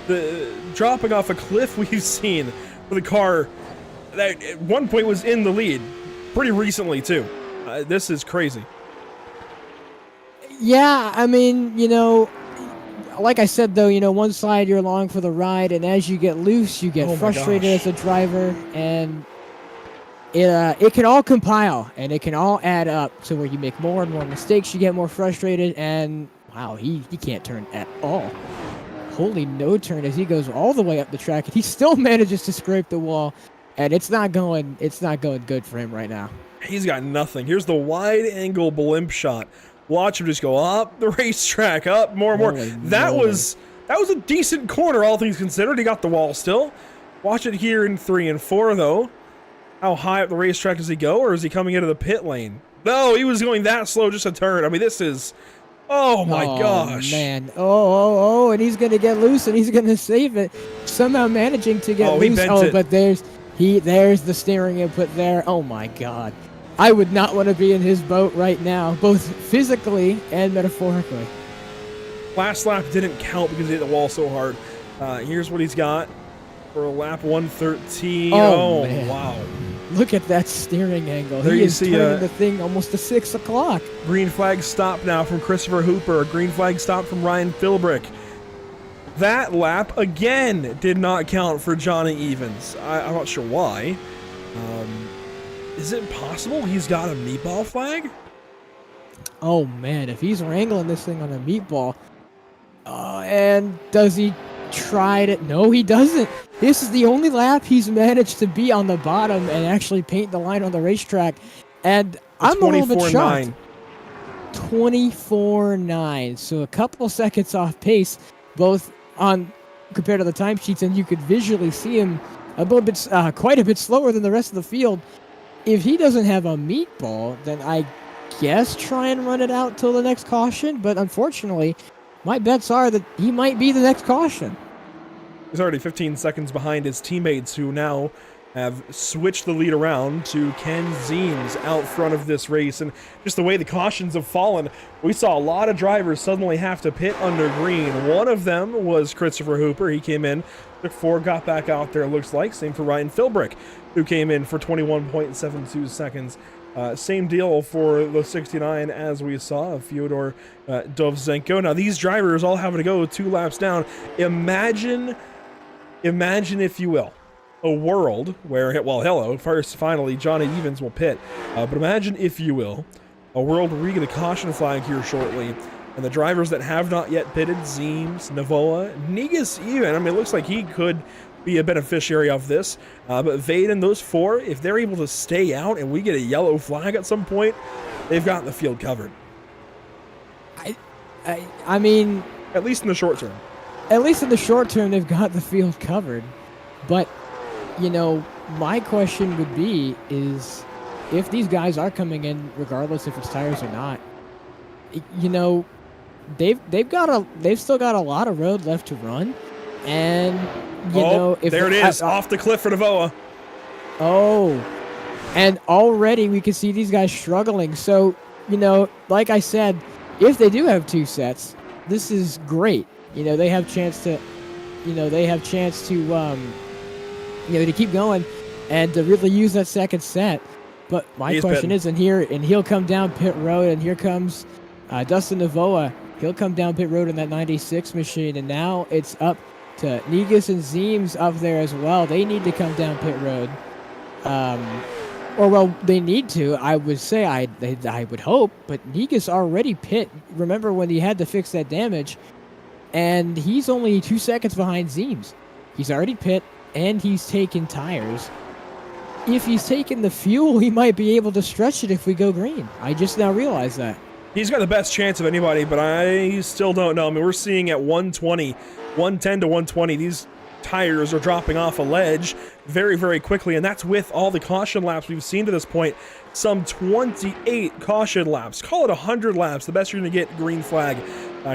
The dropping off a cliff we've seen for the car that at one point was in the lead pretty recently too. This is crazy. Yeah, I mean, like I said though, one side you're along for the ride, and as you get loose, you get frustrated as a driver, and it can all compile and it can all add up to where you make more and more mistakes, you get more frustrated, and wow, he can't turn at all. Holy no turn as he goes all the way up the track, and he still manages to scrape the wall. And it's not going good for him right now. He's got nothing. Here's the wide angle blimp shot. Watch him just go up the racetrack, up more and more. That was a decent corner, all things considered. He got the wall still. Watch it here in 3 and 4 though. How high up the racetrack does he go, or is he coming into the pit lane? No, he was going that slow, just a turn. I mean, this is, oh my gosh. Man. And he's gonna get loose and he's gonna save it. Somehow managing to get loose. But there's the steering input there. Oh my God. I would not want to be in his boat right now, both physically and metaphorically. Last lap didn't count because he hit the wall so hard. Here's what he's got for lap 113. Oh man. Wow. Look at that steering angle. There he you is see turning the thing almost to 6 o'clock. Green flag stop now from Christopher Hooper. A green flag stop from Ryan Philbrick. That lap, again, did not count for Johnny Evans. I'm not sure why. Is it possible he's got a meatball flag? Oh, man, if he's wrangling this thing on a meatball. And does he try it? No, he doesn't. This is the only lap he's managed to be on the bottom and actually paint the line on the racetrack. And I'm a little bit shocked. 24.9. So a couple seconds off pace, both on compared to the timesheets, and you could visually see him a little bit, quite a bit slower than the rest of the field. If he doesn't have a meatball, then I guess try and run it out till the next caution. But unfortunately, my bets are that he might be the next caution. He's already 15 seconds behind his teammates, who now have switched the lead around to Ken Zeems out front of this race. And just the way the cautions have fallen, we saw a lot of drivers suddenly have to pit under green. One of them was Christopher Hooper. He came in, took 4, got back out there, looks like. Same for Ryan Philbrick, who came in for 21.72 seconds. Same deal for the 69 as we saw, Fyodor Dovzhenko. Now, these drivers all having to go 2 laps down. Imagine, if you will, a world where, well, hello, first, finally, Johnny Evans will pit. But imagine, if you will, a world where we get a caution flag here shortly, and the drivers that have not yet pitted, Zeems, Navoa, Negus even, I mean, it looks like he could be a beneficiary of this. But Vaden, those 4, if they're able to stay out and we get a yellow flag at some point, they've got the field covered. I mean, at least in the short term. at least in the short term, they've got the field covered. But, my question would be is if these guys are coming in, regardless if it's tires or not, they've still got a lot of road left to run. And, if there it is, off the cliff for Navoa. Oh, and already we can see these guys struggling. So, like I said, if they do have 2 sets, this is great. They have chance to, to keep going and to really use that second set. But my question is, and he'll come down pit road, and here comes Dustin Navoa. He'll come down pit road in that 96 machine, and now it's up to Negus and Zeems up there as well. They need to come down pit road. They need to. I would say I would hope, but Negus already pit. Remember when he had to fix that damage, and he's only 2 seconds behind Zeems. He's already pit, and he's taken tires. If he's taken the fuel, he might be able to stretch it if we go green. I just now realized that. He's got the best chance of anybody, but I still don't know. I mean, we're seeing at 120, 110 to 120, these tires are dropping off a ledge very, very quickly, and that's with all the caution laps we've seen to this point. Some 28 caution laps. Call it 100 laps, the best you're going to get green flag,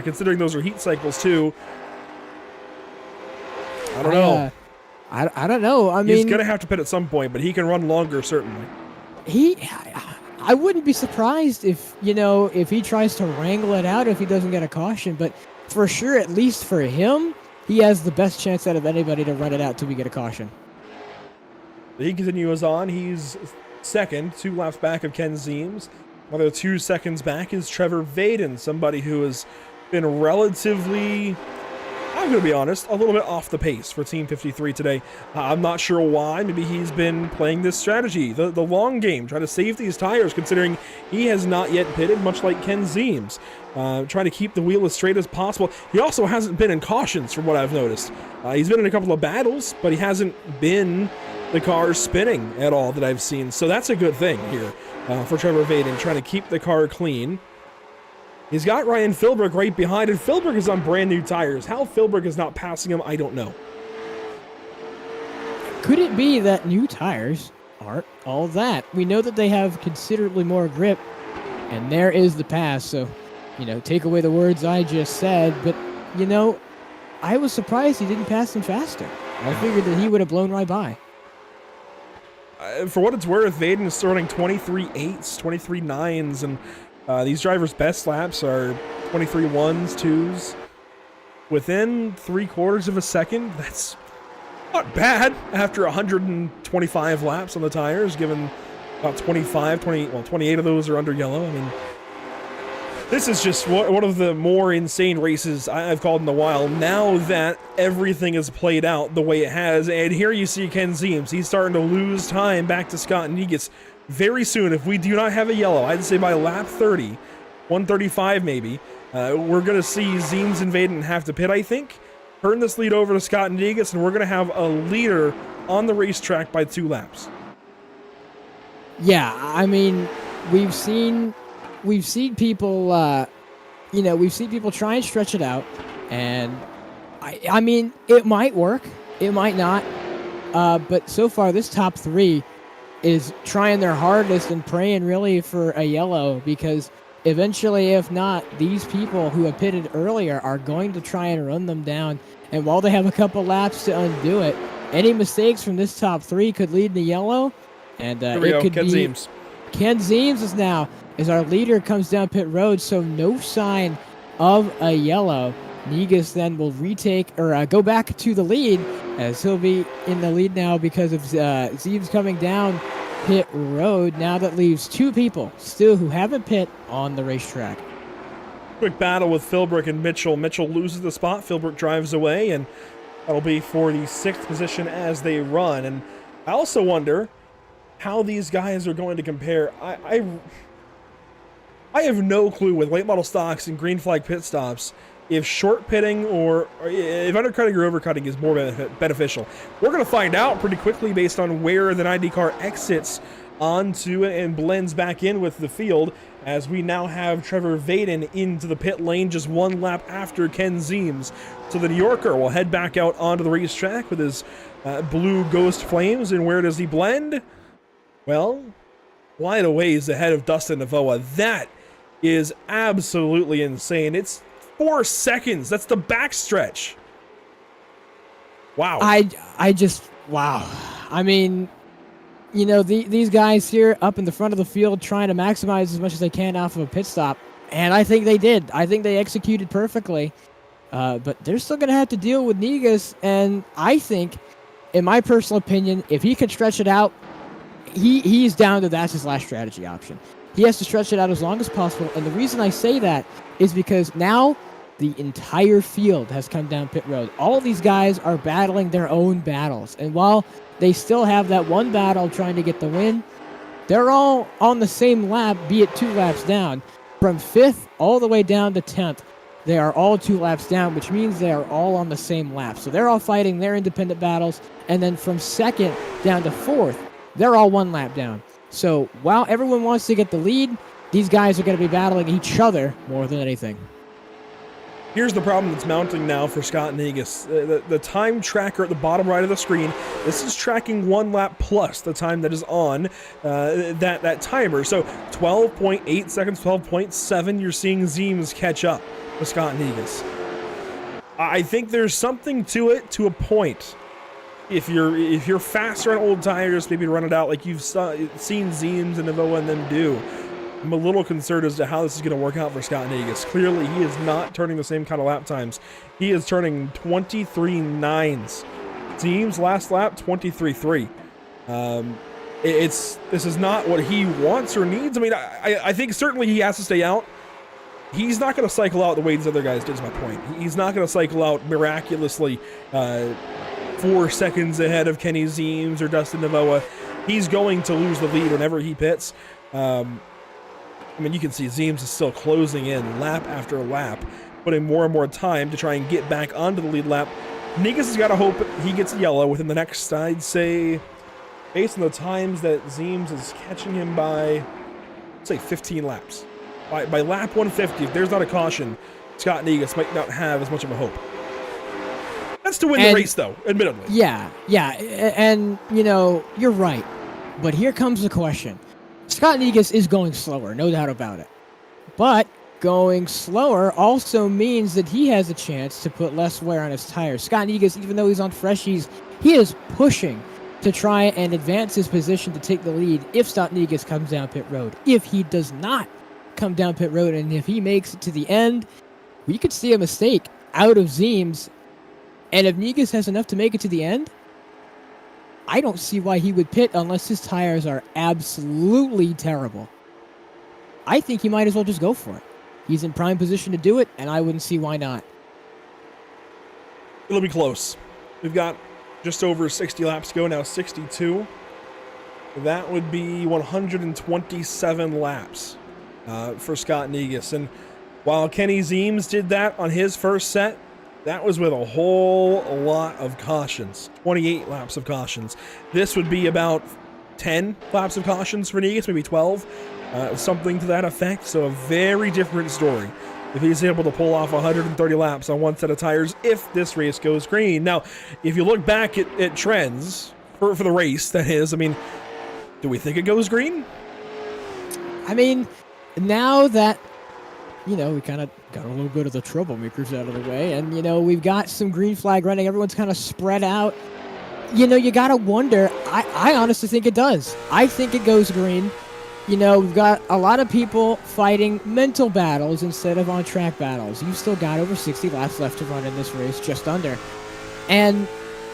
considering those are heat cycles too. I don't know. I don't know. I mean, he's going to have to pit at some point, but he can run longer, certainly. I wouldn't be surprised if he tries to wrangle it out if he doesn't get a caution, but for sure, at least for him, he has the best chance out of anybody to run it out till we get a caution. He continues on. He's second, 2 laps back of Ken Zeems. Another 2 seconds back is Trevor Vaden, somebody who has been relatively, I'm going to be honest, a little bit off the pace for Team 53 today. I'm not sure why. Maybe he's been playing this strategy, the long game, trying to save these tires, considering he has not yet pitted, much like Ken Zeems. Trying to keep the wheel as straight as possible. He also hasn't been in cautions, from what I've noticed. He's been in a couple of battles, but he hasn't been the car spinning at all that I've seen. So that's a good thing here for Trevor Vaden, trying to keep the car clean. He's got Ryan Philbrick right behind, and Philbrick is on brand new tires. How Philbrick is not passing him, I don't know. Could it be that new tires aren't all that? We know that they have considerably more grip, and there is the pass. So, take away the words I just said, but, I was surprised he didn't pass him faster. I figured that he would have blown right by. For what it's worth, Vaden is starting 23 8s, 23 9s, and these drivers' best laps are 23 1s, 2s. Within 3/4 of a second, that's not bad after 125 laps on the tires, given about 28 of those are under yellow. I mean, this is just one of the more insane races I've called in a while, now that everything is played out the way it has. And here you see Ken Zeems. He's starting to lose time back to Scott Negus very soon. If we do not have a yellow, I'd say by lap 30, 135 maybe, we're going to see Zeems and Vaden have to pit, I think, turn this lead over to Scott Negus, and we're going to have a leader on the racetrack by 2 laps. Yeah, I mean, we've seen people, we've seen people try and stretch it out, and I mean, it might work, it might not, but so far this top 3 is trying their hardest and praying really for a yellow, because eventually, if not, these people who have pitted earlier are going to try and run them down, and while they have a couple laps to undo it, any mistakes from this top 3 could lead to yellow, and it could Ken be Zeems. Ken Zeems is now, as our leader comes down pit road, so no sign of a yellow. Negus then will retake, or go back to the lead, as he'll be in the lead now because of Zeems coming down pit road. Now that leaves 2 people still who haven't pit on the racetrack. Quick battle with Philbrick and Mitchell. Mitchell loses the spot. Philbrick drives away, and that'll be for the 6th position as they run. And I also wonder how these guys are going to compare. I have no clue with late model stocks and green flag pit stops if short pitting or if undercutting or overcutting is more beneficial. We're going to find out pretty quickly based on where the 90 car exits onto and blends back in with the field as we now have Trevor Vaden into the pit lane just 1 lap after Ken Zeems. So the New Yorker will head back out onto the racetrack with his blue Ghost Flames. And where does he blend? Well, wide a ways ahead of Dustin Navoa. That is absolutely insane. It's 4 seconds. That's the backstretch. Wow. I just, wow. I mean, you know, these guys here up in the front of the field trying to maximize as much as they can off of a pit stop. And I think they did. I think they executed perfectly. But they're still going to have to deal with Negas. And I think, in my personal opinion, if he can stretch it out, he's down to that's his last strategy option. He has to stretch it out as long as possible. And the reason I say that is because now the entire field has come down pit road. All of these guys are battling their own battles. And while they still have that one battle trying to get the win, they're all on the same lap, be it 2 laps down. From 5th all the way down to 10th, they are all 2 laps down, which means they are all on the same lap. So they're all fighting their independent battles. And then from 2nd down to 4th, they're all 1 lap down. So while everyone wants to get the lead, these guys are going to be battling each other more than anything. Here's the problem that's mounting now for Scott Negus. The time tracker at the bottom right of the screen, this is tracking 1 lap plus the time that is on that timer. So 12.8 seconds, 12.7, you're seeing Zeems catch up with Scott Negus. I think there's something to it to a point. If you're faster on old tires, maybe run it out like you've seen Zeems and Navoa and them do. I'm a little concerned as to how this is going to work out for Scott Negus. Clearly, he is not turning the same kind of lap times. He is turning 23.9s. Zeems last lap 23.3. This is not what he wants or needs. I mean, I think certainly he has to stay out. He's not going to cycle out the way these other guys did, is my point. He's not going to cycle out miraculously 4 seconds ahead of Kenny Zeems or Dustin Navoa. He's going to lose the lead whenever he pits. I mean, you can see Zeems is still closing in lap after lap, putting more and more time to try and get back onto the lead lap. Negus has got to hope he gets yellow within the next, I'd say, based on the times that Zeems is catching him by, let's say, 15 laps. By lap 150, if there's not a caution, Scott Negus might not have as much of a hope. That's to win the race, though, admittedly. Yeah, and, you know, you're right. But here comes the question. Scott Negus is going slower, no doubt about it. But going slower also means that he has a chance to put less wear on his tires. Scott Negus, even though he's on freshies, he is pushing to try and advance his position to take the lead if Scott Negus comes down pit road. If he does not come down pit road and if he makes it to the end, we could see a mistake out of Zeems. And if Negus has enough to make it to the end, I don't see why he would pit unless his tires are absolutely terrible. I think he might as well just go for it. He's in prime position to do it, and I wouldn't see why not. It'll be close. We've got just over 60 laps to go now, 62. That would be 127 laps for Scott Negus. And while Kenny Zeems did that on his first set, that was with a whole lot of cautions, 28 laps of cautions. This would be about 10 laps of cautions for Negus, maybe 12, something to that effect. So a very different story if he's able to pull off 130 laps on one set of tires if this race goes green. Now, if you look back at trends for the race, that is, I mean, do we think it goes green? I mean, now that, you know, we kind of got a little bit of the troublemakers out of the way, and, you know, we've got some green flag running. Everyone's kind of spread out. You know, you got to wonder. I honestly think it does. I think it goes green. You know, we've got a lot of people fighting mental battles instead of on-track battles. You've still got over 60 laps left to run in this race, just under. And,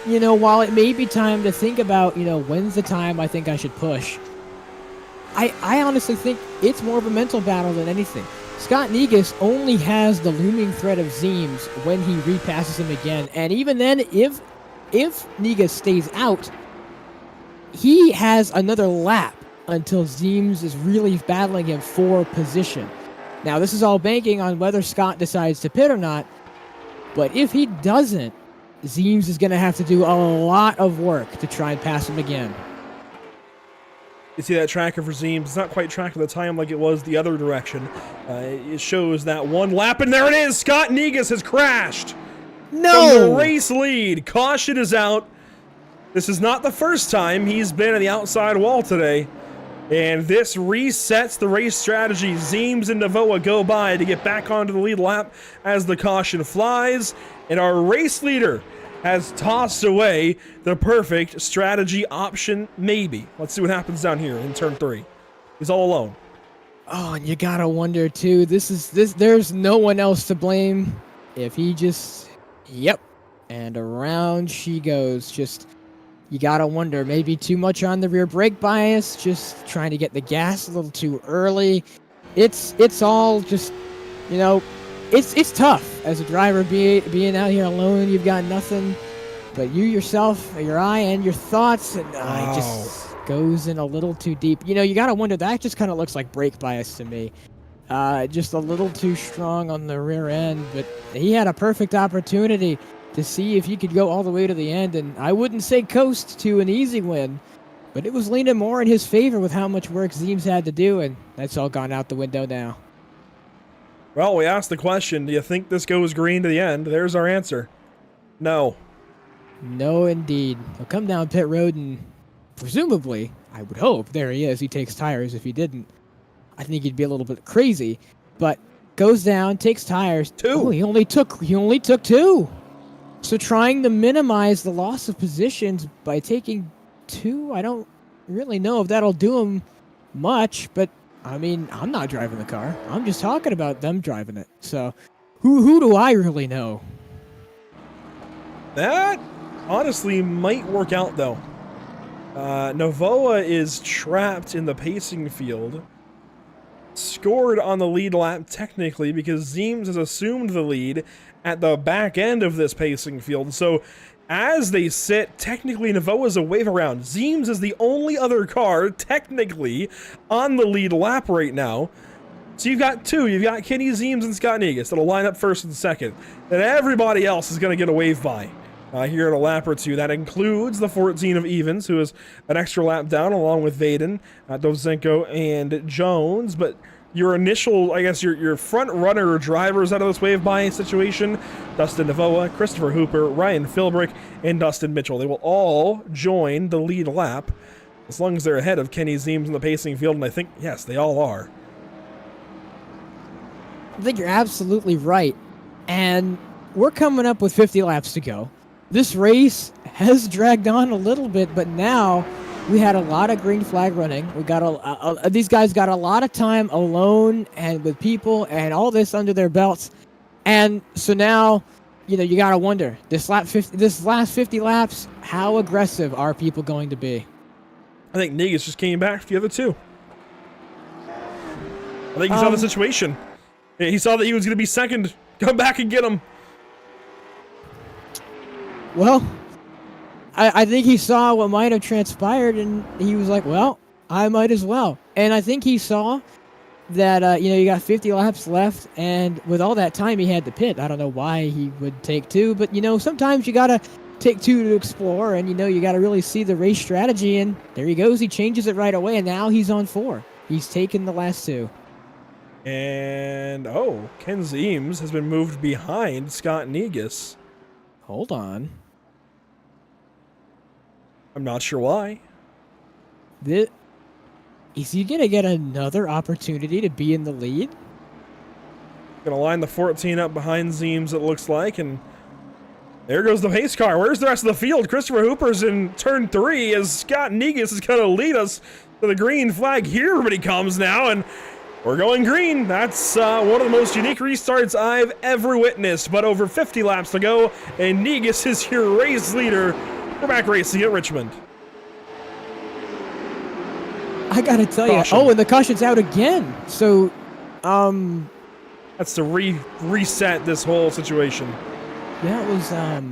you know, while it may be time to think about, you know, when's the time I think I should push, I honestly think it's more of a mental battle than anything. Scott Negus only has the looming threat of Zeems when he repasses him again. And even then, if Negus stays out, he has another lap until Zeems is really battling him for position. Now, this is all banking on whether Scott decides to pit or not. But if he doesn't, Zeems is going to have to do a lot of work to try and pass him again. You see that tracker for Zeems. It's not quite tracking the time like it was the other direction. It shows that one lap, and there it is. Scott Negus has crashed. No! From the race lead. Caution is out. This is not the first time he's been on the outside wall today. And this resets the race strategy. Zeems and Navoa go by to get back onto the lead lap as the caution flies. And our race leader has tossed away the perfect strategy option, maybe. Let's see what happens down here in turn 3. He's all alone. Oh, and you gotta wonder too. There's no one else to blame. If he just, yep, and around she goes. Just, you gotta wonder, maybe too much on the rear brake bias, just trying to get the gas a little too early. It's all just, you know, it's tough as a driver being out here alone. You've got nothing but you yourself, your eye, and your thoughts, and it just goes in a little too deep. You know, you gotta wonder, that just kind of looks like brake bias to me. Just a little too strong on the rear end, but he had a perfect opportunity to see if he could go all the way to the end, and I wouldn't say coast to an easy win, but it was leaning more in his favor with how much work Zeems had to do, and that's all gone out the window now. Well, we asked the question, do you think this goes green to the end? There's our answer. No. No, indeed. He'll come down pit road and presumably, I would hope, there he is. He takes tires. If he didn't, I think he'd be a little bit crazy. But goes down, takes tires. 2. Oh, he only took 2. So trying to minimize the loss of positions by taking 2, I don't really know if that'll do him much, but I mean, I'm not driving the car. I'm just talking about them driving it. So who do I really know? That honestly might work out, though. Navoa is trapped in the pacing field. Scored on the lead lap, technically, because Zeems has assumed the lead at the back end of this pacing field. So as they sit, technically Navoa's a wave around. Zeems is the only other car, technically, on the lead lap right now. So you've got 2. You've got Kenny Zeems and Scott Negus that'll line up first and second. Then everybody else is going to get a wave by here in a lap or 2. That includes the 14 of Evans, who is an extra lap down, along with Vaden, Dovzenko, and Jones. But your initial, I guess, your front runner drivers out of this wave by situation, Dustin Navoa, Christopher Hooper, Ryan Philbrick, and Dustin Mitchell. They will all join the lead lap as long as they're ahead of Kenny Zeems in the pacing field, and I think, yes, they all are. I think you're absolutely right. And we're coming up with 50 laps to go. This race has dragged on a little bit, but now we had a lot of green flag running. We got these guys got a lot of time alone and with people and all this under their belts. And so now, you know, you got to wonder, this last 50 laps, how aggressive are people going to be? I think Negus just came back for the other 2. I think he saw the situation. He saw that he was going to be second. Come back and get him. Well, I think he saw what might have transpired, and he was like, well, I might as well. And I think he saw that, you know, you got 50 laps left, and with all that time he had to pit. I don't know why he would take 2, but, you know, sometimes you got to take 2 to explore, and, you know, you got to really see the race strategy, and there he goes. He changes it right away, and now he's on 4. He's taken the last 2. And, oh, Ken Zeems has been moved behind Scott Negus. Hold on. I'm not sure why. Is he going to get another opportunity to be in the lead? Gonna line the 14 up behind Zeems, it looks like, and there goes the pace car. Where's the rest of the field? Christopher Hooper's in turn 3 as Scott Negus is gonna lead us to the green flag. Here everybody comes now, and we're going green. That's one of the most unique restarts I've ever witnessed, but over 50 laps to go, and Negus is your race leader. We're back racing at Richmond. I gotta tell you, Caution. oh, and the caution's out again. So, that's to reset this whole situation. that was, I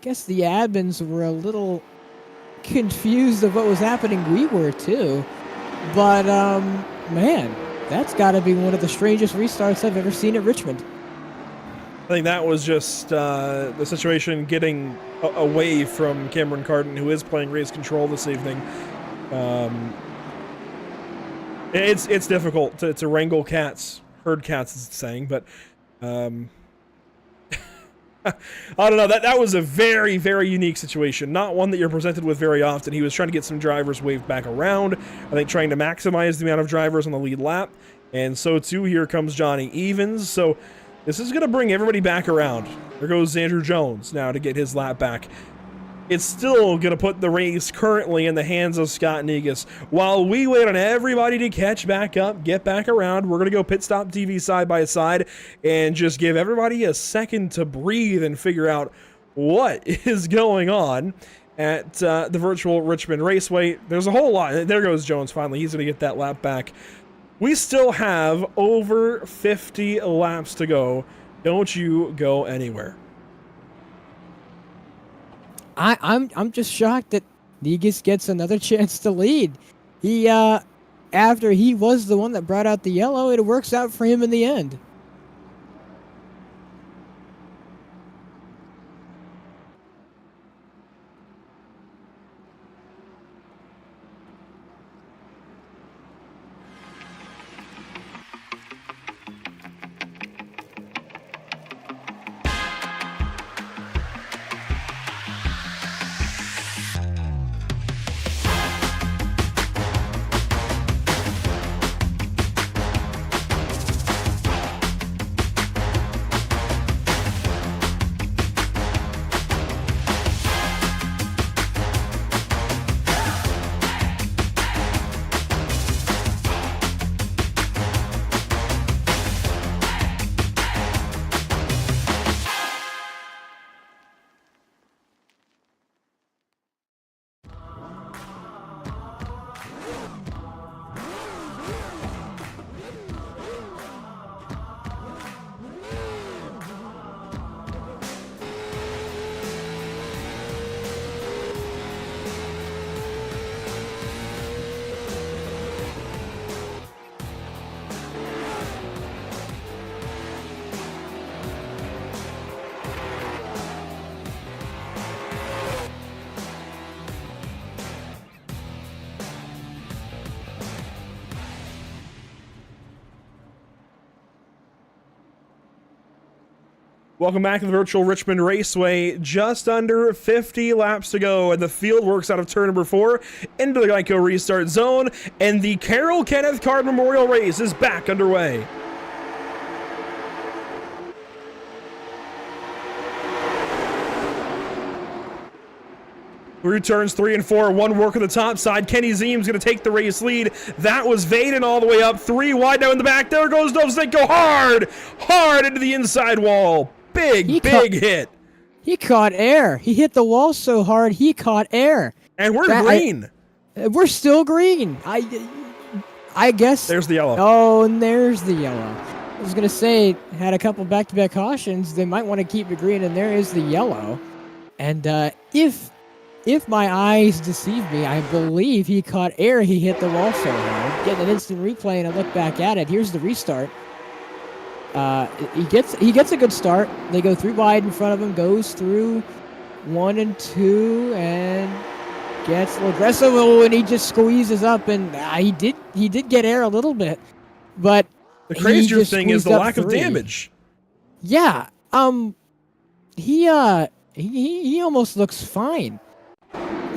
guess the admins were a little confused of what was happening. We were too, but man, that's got to be one of the strangest restarts I've ever seen at Richmond. I think that was just the situation getting away from Cameron Carden, who is playing race control this evening. It's difficult to wrangle cats, herd cats, is the saying, but I don't know. That was a very, very unique situation. Not one that you're presented with very often. He was trying to get some drivers waved back around. I think trying to maximize the amount of drivers on the lead lap. And so too, here comes Johnny Evans. So this is going to bring everybody back around. There goes Andrew Jones now to get his lap back. It's still going to put the race currently in the hands of Scott Negus. While we wait on everybody to catch back up, get back around, we're going to go Pit Stop TV side by side and just give everybody a second to breathe and figure out what is going on at the virtual Richmond Raceway. There's a whole lot. There goes Jones finally. He's going to get that lap back. We still have over 50 laps to go. Don't you go anywhere. I'm just shocked that Negus gets another chance to lead. He after he was the one that brought out the yellow, it works out for him in the end. Welcome back to the virtual Richmond Raceway. Just under 50 laps to go, and the field works out of turn number 4 into the Geico restart zone, and the Carrol Kenneth Carden Memorial Race is back underway. Through turns 3 and 4, one work on the top side. Kenny Zeem's going to take the race lead. That was Vaden all the way up. 3 wide now in the back. There goes Dovzhenko hard into the inside wall. Big hit. He caught air. He hit the wall so hard, he caught air. And we're green. We're still green. I guess. There's the yellow. Oh, and there's the yellow. I was going to say, had a couple back-to-back cautions. They might want to keep it green, and there is the yellow. And if my eyes deceive me, I believe he caught air. He hit the wall so hard. Getting an instant replay and a look back at it. Here's the restart. He gets a good start. They go 3 wide in front of him. Goes through 1 and 2 and gets a little aggressive. Oh, and he just squeezes up. And he did get air a little bit, but the crazier thing is the lack of damage. Yeah. He almost looks fine.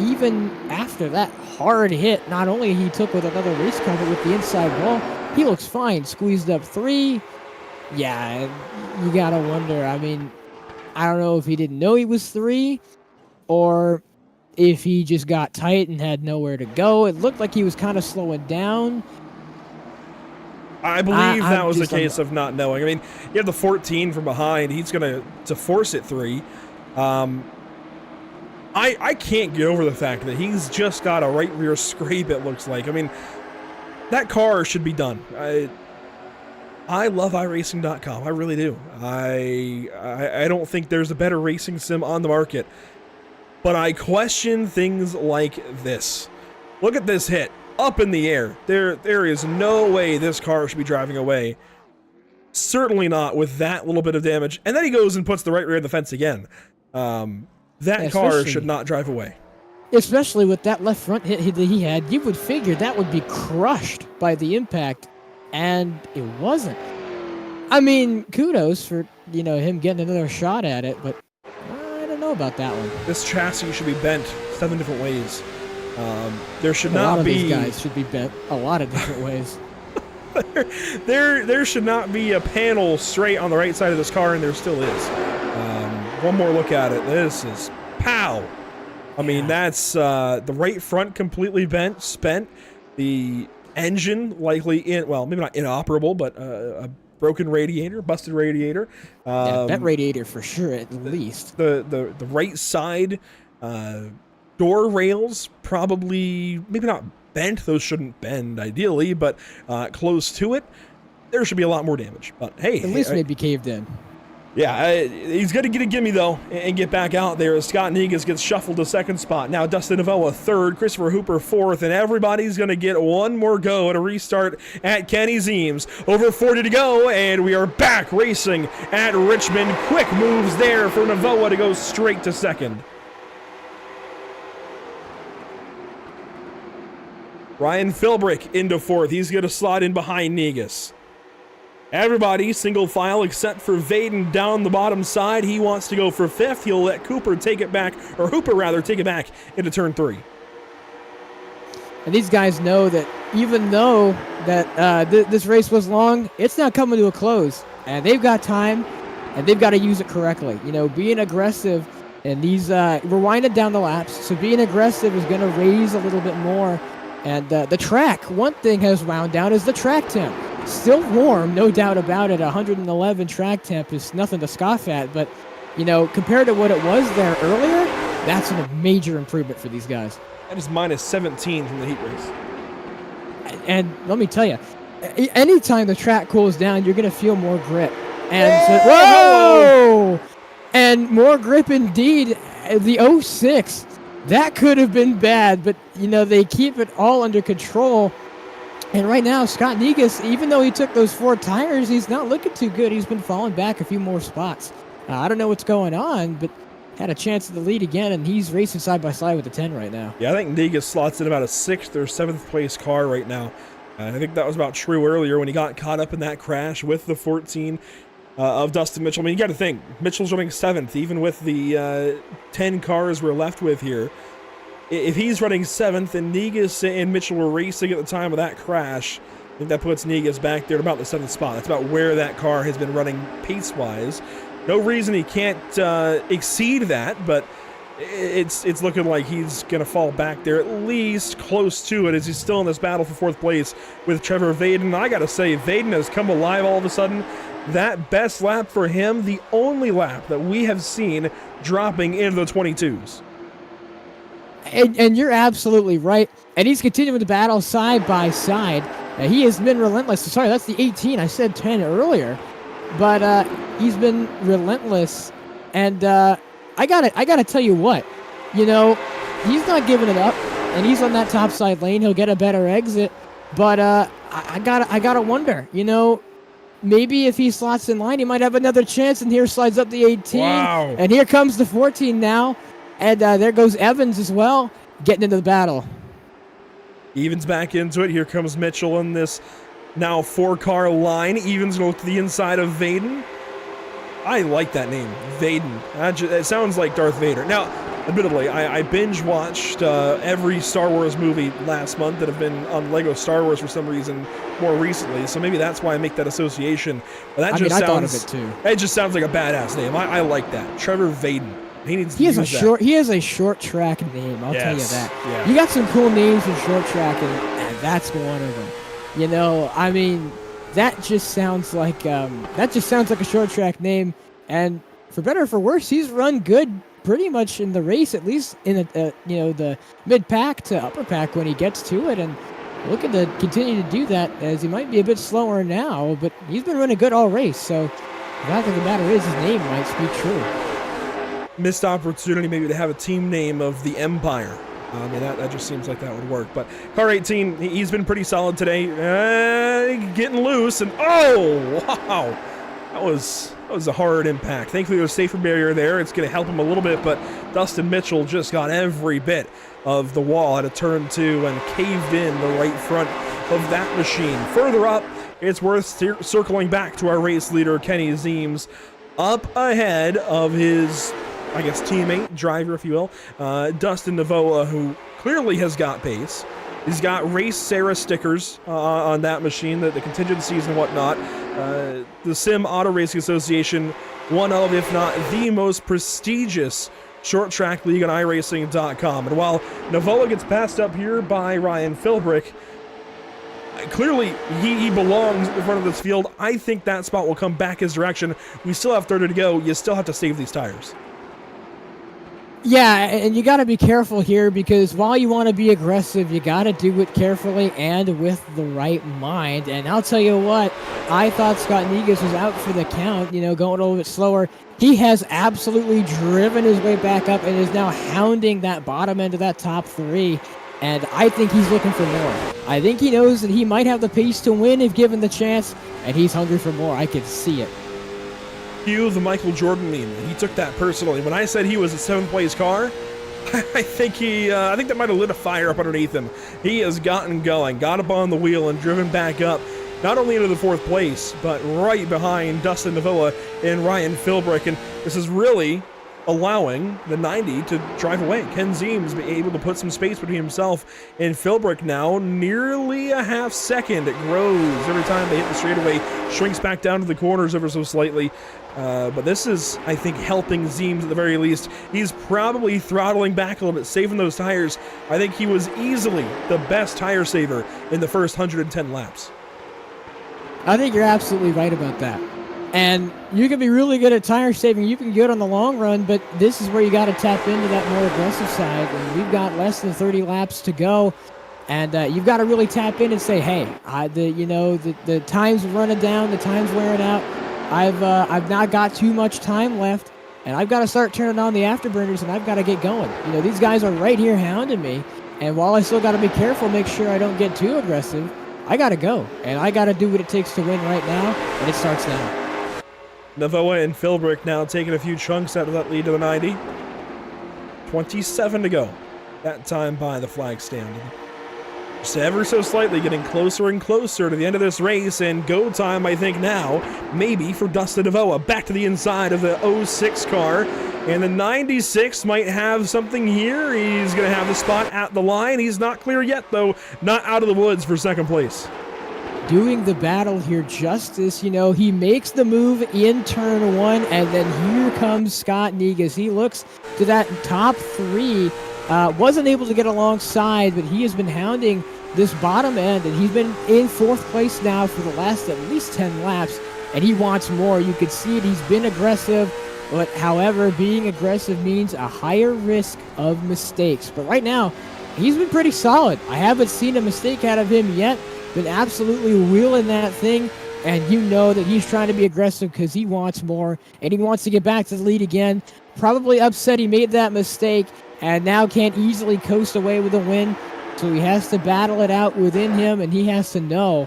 Even after that hard hit, not only he took with another race car, but with the inside wall, he looks fine. Squeezed up 3. Yeah, you gotta wonder. I mean, I don't know if he didn't know he was 3, or if he just got tight and had nowhere to go. It looked like he was kind of slowing down. I believe that was the case of not knowing. I mean, you have the 14 from behind. He's going to force it 3. I can't get over the fact that he's just got a right rear scrape, it looks like. I mean, that car should be done. I love iRacing.com. I really do. I don't think there's a better racing sim on the market. But I question things like this. Look at this hit. Up in the air. There is no way this car should be driving away. Certainly not with that little bit of damage. And then he goes and puts the right rear in the fence again. That car should not drive away. especially with that left front hit that he had, you would figure that would be crushed by the impact, and it wasn't. I mean, kudos for, him getting another shot at it, but I don't know about that one. This chassis should be bent 7 different ways. There should A lot not of be. these guys should be bent a lot of different ways. There should not be a panel straight on the right side of this car, and there still is. One more look at it. This is pow. I mean, that's the right front completely spent. The engine likely maybe not inoperable, but a broken radiator, busted radiator. That radiator for sure, at least. The right side door rails probably maybe not bent. Those shouldn't bend ideally, but close to it. There should be a lot more damage. But hey, at least maybe caved in. Yeah, he's going to get a gimme, though, and get back out there as Scott Negus gets shuffled to second spot. Now Dustin Novoa third, Christopher Hooper fourth, and everybody's going to get one more go at a restart at Kenny Zeems. Over 40 to go, and we are back racing at Richmond. Quick moves there for Novoa to go straight to second. Ryan Philbrick into fourth. He's going to slide in behind Negus. Everybody single file except for Vaden down the bottom side. He wants to go for fifth. He'll let Hooper take it back into turn 3. And these guys know that even though that this race was long, it's now coming to a close. And they've got time, and they've got to use it correctly. Being aggressive, and we're winding down the laps, so being aggressive is going to raise a little bit more. And the track, one thing has wound down is the track temp. Still warm, no doubt about it. 111 track temp is nothing to scoff at, but compared to what it was there earlier, that's a major improvement for these guys. That is minus 17 from the heat race. And let me tell you, anytime the track cools down, you're going to feel more grip. And whoa! And more grip indeed. The 06, that could have been bad, but they keep it all under control. And right now, Scott Negus, even though he took those 4 tires, he's not looking too good. He's been falling back a few more spots. I don't know what's going on, but had a chance at the lead again, and he's racing side by side with the 10 right now. Yeah, I think Negus slots in about a 6th or 7th place car right now. I think that was about true earlier when he got caught up in that crash with the 14 of Dustin Mitchell. I mean, you got to think, Mitchell's running 7th, even with the 10 cars we're left with here. If he's running 7th and Negus and Mitchell were racing at the time of that crash, I think that puts Negus back there at about the 7th spot. That's about where that car has been running pace-wise. No reason he can't exceed that, but it's looking like he's going to fall back there, at least close to it, as he's still in this battle for 4th place with Trevor Vaden. I got to say, Vaden has come alive all of a sudden. That best lap for him, the only lap that we have seen dropping into the 22s. And you're absolutely right. And he's continuing to battle side by side. He has been relentless. Sorry, that's the 18. I said 10 earlier. But he's been relentless. And I gotta tell you what. He's not giving it up. And he's on that top side lane. He'll get a better exit. But I gotta wonder. Maybe if he slots in line, he might have another chance. And here slides up the 18. Wow. And here comes the 14 now. And there goes Evans as well, getting into the battle. Evans back into it. Here comes Mitchell in this now 4-car line. Evans goes to the inside of Vaden. I like that name, Vaden. It sounds like Darth Vader. Now, admittedly, I binge-watched every Star Wars movie last month that have been on Lego Star Wars for some reason more recently, so maybe that's why I make that association. But I thought of it too. It just sounds like a badass name. I like that. Trevor Vaden. He has a short track name, I'll tell you that. Yeah. You got some cool names in short track, and that's one of them. I mean, that just sounds like a short track name. And for better or for worse, he's run good pretty much in the race, at least in the mid pack to upper pack when he gets to it, and looking to continue to do that, as he might be a bit slower now, but he's been running good all race. So the fact of the matter is, his name might speak true. Missed opportunity maybe to have a team name of the Empire. I mean, that just seems like that would work. But car 18, he's been pretty solid today. Getting loose, and oh, wow. That was a hard impact. Thankfully, there's a safer barrier there. It's going to help him a little bit, but Dustin Mitchell just got every bit of the wall at a turn 2 and caved in the right front of that machine. Further up, it's worth circling back to our race leader, Kenny Zeems, up ahead of his, I guess, teammate, driver, if you will, Dustin Navoa, who clearly has got pace. He's got Race Sarah stickers on that machine, the contingencies and whatnot. The Sim Auto Racing Association, one of, if not the most prestigious short track league on iRacing.com. And while Navoa gets passed up here by Ryan Philbrick, clearly he belongs in front of this field. I think that spot will come back his direction. We still have 30 to go. You still have to save these tires. Yeah, and you got to be careful here because while you want to be aggressive, you got to do it carefully and with the right mind. And I'll tell you what, I thought Scott Negus was out for the count, going a little bit slower. He has absolutely driven his way back up and is now hounding that bottom end of that top 3. And I think he's looking for more. I think he knows that he might have the pace to win if given the chance, and he's hungry for more. I can see it. Cue the Michael Jordan meme. He took that personally. When I said he was a 7th place car, I think that might have lit a fire up underneath him. He has gotten going, got up on the wheel and driven back up, not only into the 4th place, but right behind Dustin Navoa and Ryan Philbrick. And this is really allowing the 90 to drive away. Ken Zeems be able to put some space between himself and Philbrick now, nearly a half second. It grows every time they hit the straightaway, shrinks back down to the corners ever so slightly. But this is, I think, helping Zeems at the very least. He's probably throttling back a little bit, saving those tires. I think he was easily the best tire saver in the first 110 laps. I think you're absolutely right about that. And you can be really good at tire saving. You can be good on the long run, but this is where you got to tap into that more aggressive side. And we've got less than 30 laps to go, and you've got to really tap in and say, "Hey, the time's running down, the time's wearing out. I've not got too much time left, and I've got to start turning on the afterburners, and I've got to get going. These guys are right here hounding me, and while I still got to be careful, make sure I don't get too aggressive, I got to go, and I got to do what it takes to win right now, and it starts now." Navoa and Philbrick now taking a few chunks out of that lead to the 90. 27 to go. That time by the flag stand. Just ever so slightly getting closer and closer to the end of this race, and go time, I think now, maybe for Dustin Navoa. Back to the inside of the 06 car, and the 96 might have something here. He's going to have the spot at the line. He's not clear yet, though. Not out of the woods for 2nd place. Doing the battle here justice. He makes the move in turn 1, and then here comes Scott Negus. He looks to that top 3. Wasn't able to get alongside, but he has been hounding this bottom end, and he's been in 4th place now for the last at least 10 laps, and he wants more. You could see it. He's been aggressive, but however, being aggressive means a higher risk of mistakes. But right now, he's been pretty solid. I haven't seen a mistake out of him yet. Been absolutely wheeling that thing, and that he's trying to be aggressive because he wants more, and he wants to get back to the lead again. Probably upset he made that mistake, and now can't easily coast away with a win, so he has to battle it out within him, and he has to know,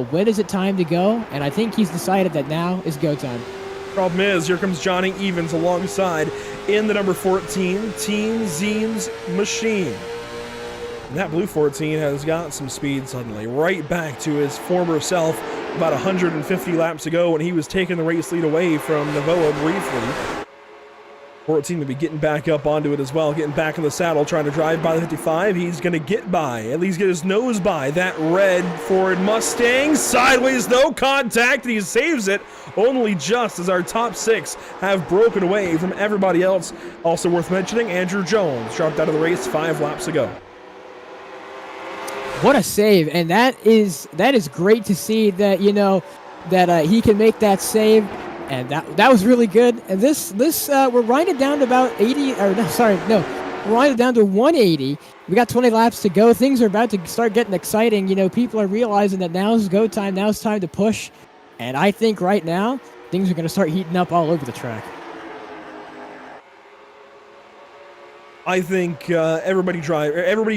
when is it time to go, and I think he's decided that now is go time. Problem is, here comes Johnny Evans alongside in the number 14 Team Zeems machine. And that blue 14 has got some speed suddenly, right back to his former self about 150 laps ago when he was taking the race lead away from Navoa briefly. 14 will be getting back up onto it as well, getting back in the saddle, trying to drive by the 55. He's going to get by, at least get his nose by that red Ford Mustang. Sideways, though, contact, and he saves it only just as our top 6 have broken away from everybody else. Also worth mentioning, Andrew Jones dropped out of the race 5 laps ago. What a save, and that is great to see that he can make that save, and that was really good. And this we're winding down to about 80, we're winding down to 180. We got 20 laps to go. Things are about to start getting exciting. People are realizing that now's go time. Now it's time to push, and I think right now things are going to start heating up all over the track. I think everybody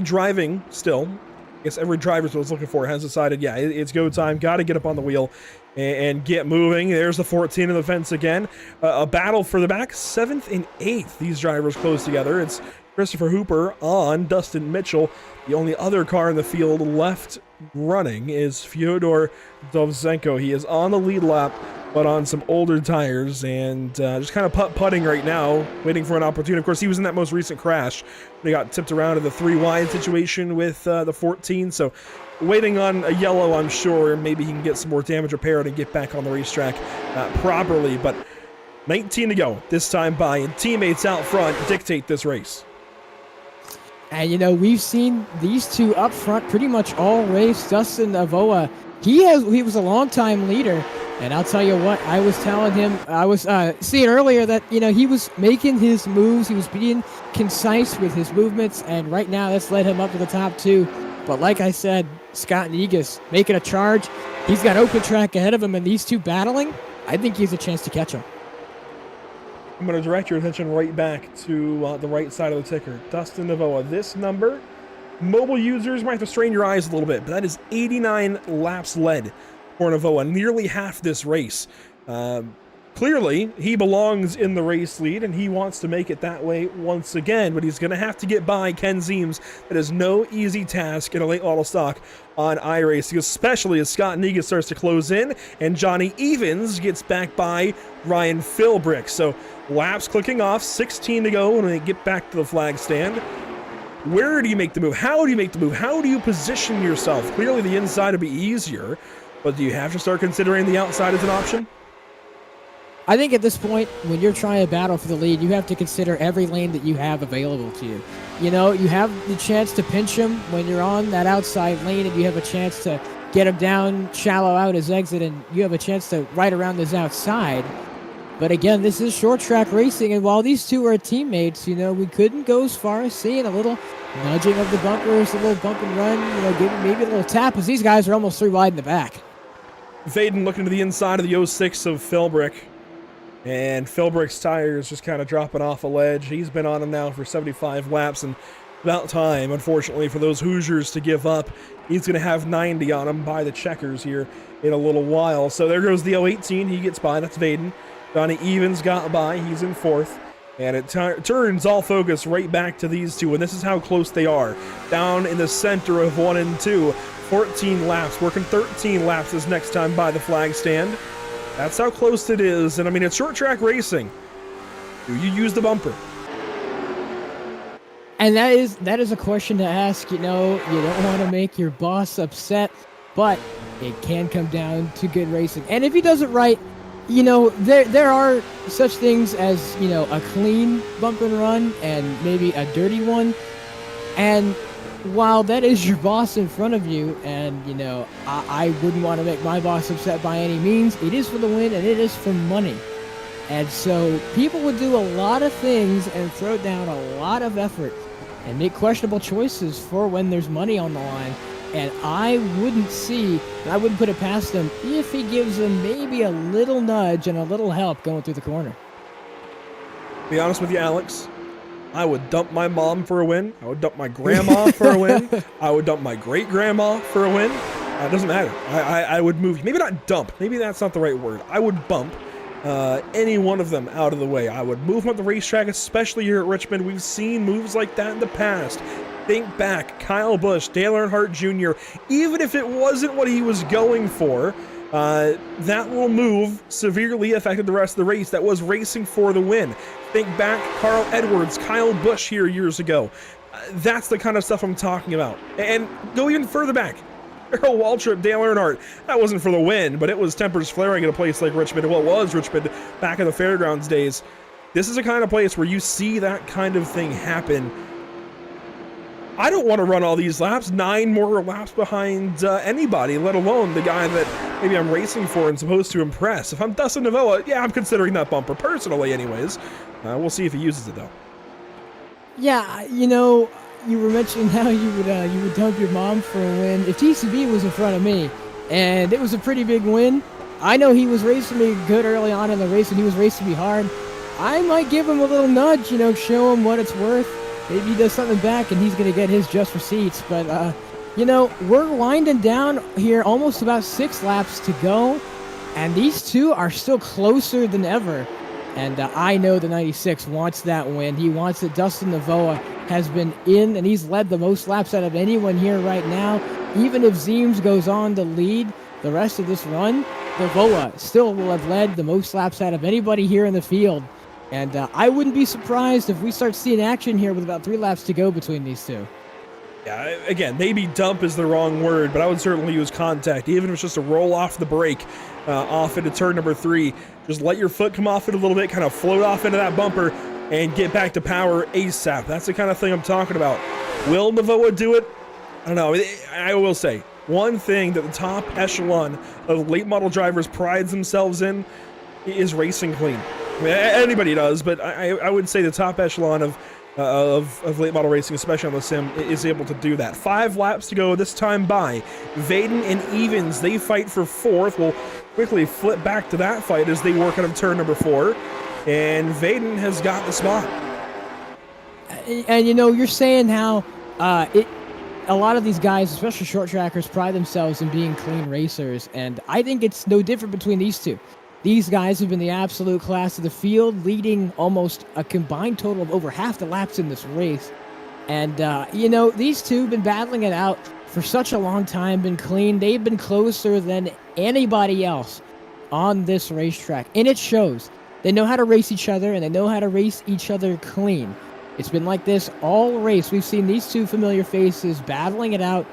driving still. I guess every driver is what I was looking for has decided, yeah, it's go time. Got to get up on the wheel and get moving. There's the 14 in the fence again. A battle for the back, 7th and 8th. These drivers close together. It's Christopher Hooper on Dustin Mitchell. The only other car in the field left running is Fyodor Dovzhenko. He is on the lead lap, but on some older tires, and just kind of putt-putting right now, waiting for an opportunity. Of course, he was in that most recent crash when he got tipped around in the 3 wide situation with the 14, so waiting on a yellow, I'm sure. Maybe he can get some more damage repaired and get back on the racetrack properly, but 19 to go this time by, and teammates out front dictate this race. And, we've seen these two up front pretty much all race. Dustin Avoa, he was a long-time leader, and I'll tell you what, I was telling him, I was seeing earlier that, he was making his moves, he was being concise with his movements, and right now that's led him up to the top 2. But like I said, Scott Negus making a charge. He's got open track ahead of him, and these two battling, I think he has a chance to catch him. I'm going to direct your attention right back to the right side of the ticker. Dustin Navoa. This number, mobile users might have to strain your eyes a little bit, but that is 89 laps led for Navoa, nearly half this race. Clearly, he belongs in the race lead, and he wants to make it that way once again, but he's going to have to get by Ken Zeems. That is no easy task in a late model stock on iRacing, especially as Scott Negus starts to close in, and Johnny Evans gets back by Ryan Philbrick. So laps clicking off, 16 to go when they get back to the flag stand. Where do you make the move? How do you make the move? How do you position yourself? Clearly the inside would be easier, but do you have to start considering the outside as an option? I think at this point, when you're trying to battle for the lead, you have to consider every lane that you have available to you. You have the chance to pinch him when you're on that outside lane, and you have a chance to get him down, shallow out his exit, and you have a chance to ride around his outside. But again, this is short track racing, and while these two are teammates, we couldn't go as far as seeing a little nudging of the bumpers, a little bump and run, giving maybe a little tap, as these guys are almost 3 wide in the back. Vaden looking to the inside of the 06 of Philbrick. And Philbrick's tires just kind of dropping off a ledge. He's been on him now for 75 laps, and about time, unfortunately, for those Hoosiers to give up. He's going to have 90 on him by the checkers here in a little while. So there goes the 018. He gets by. That's Vaden. Johnny Evans got by. He's in 4th. And it turns all focus right back to these two, and this is how close they are. Down in the center of 1 and 2. 14 laps, working 13 laps this next time by the flag stand. That's how close it is, and it's short track racing. Do you use the bumper? And that is a question to ask. You don't want to make your boss upset, but it can come down to good racing. And if he does it right, there are such things as, a clean bump and run and maybe a dirty one. And while that is your boss in front of you, and, I wouldn't want to make my boss upset by any means, it is for the win and it is for money. And so people would do a lot of things and throw down a lot of effort and make questionable choices for when there's money on the line. And I wouldn't put it past him if he gives them maybe a little nudge and a little help going through the corner. Be honest with you, Alex. I would dump my mom for a win. I would dump my grandma for a win. I would dump my great-grandma for a win. It doesn't matter. I would move. Maybe not dump. Maybe that's not the right word. I would bump any one of them out of the way. I would move them at the racetrack, especially here at Richmond. We've seen moves like that in the past. Think back. Kyle Busch, Dale Earnhardt Jr., even if it wasn't what he was going for, that little move severely affected the rest of the race. That was racing for the win. Think back, Carl Edwards, Kyle Busch here years ago. That's the kind of stuff I'm talking about. And go even further back. Earl Waltrip, Dale Earnhardt. That wasn't for the win, but it was tempers flaring at a place like Richmond. Well, it was Richmond back in the fairgrounds days. This is a kind of place where you see that kind of thing happen. I don't want to run all these laps, 9 more laps behind anybody, let alone the guy that maybe I'm racing for and supposed to impress. If I'm Dustin Navoa, yeah, I'm considering that bumper, personally anyways. We'll see if he uses it, though. Yeah, you were mentioning how you would dump your mom for a win. If TCB was in front of me, and it was a pretty big win, I know he was racing me good early on in the race, and he was racing me hard. I might give him a little nudge, show him what it's worth. Maybe he does something back and he's going to get his just receipts. But, we're winding down here, almost about 6 laps to go. And these two are still closer than ever. And I know the 96 wants that win. He wants it. Dustin Navoa has been in, and he's led the most laps out of anyone here right now. Even if Zeems goes on to lead the rest of this run, Navoa still will have led the most laps out of anybody here in the field. And I wouldn't be surprised if we start seeing action here with about 3 laps to go between these two. Yeah, again, maybe dump is the wrong word, but I would certainly use contact, even if it's just a roll off the brake off into turn number 3. Just let your foot come off it a little bit, kind of float off into that bumper, and get back to power ASAP. That's the kind of thing I'm talking about. Will Navoa do it? I don't know. I will say, one thing that the top echelon of late model drivers prides themselves in is racing clean. I mean, anybody does, but I would say the top echelon of late model racing, especially on the sim, is able to do that. 5 laps to go this time by. Vaden and Evans, they fight for 4th. We'll quickly flip back to that fight as they work out of turn number 4. And Vaden has got the spot. And you know, you're saying how a lot of these guys, especially short trackers, pride themselves in being clean racers. And I think it's no different between these two. These guys have been the absolute class of the field, leading almost a combined total of over half the laps in this race. And, you know, these two have been battling it out for such a long time, been clean. They've been closer than anybody else on this racetrack. And it shows. They know how to race each other, and they know how to race each other clean. It's been like this all race. We've seen these two familiar faces battling it out,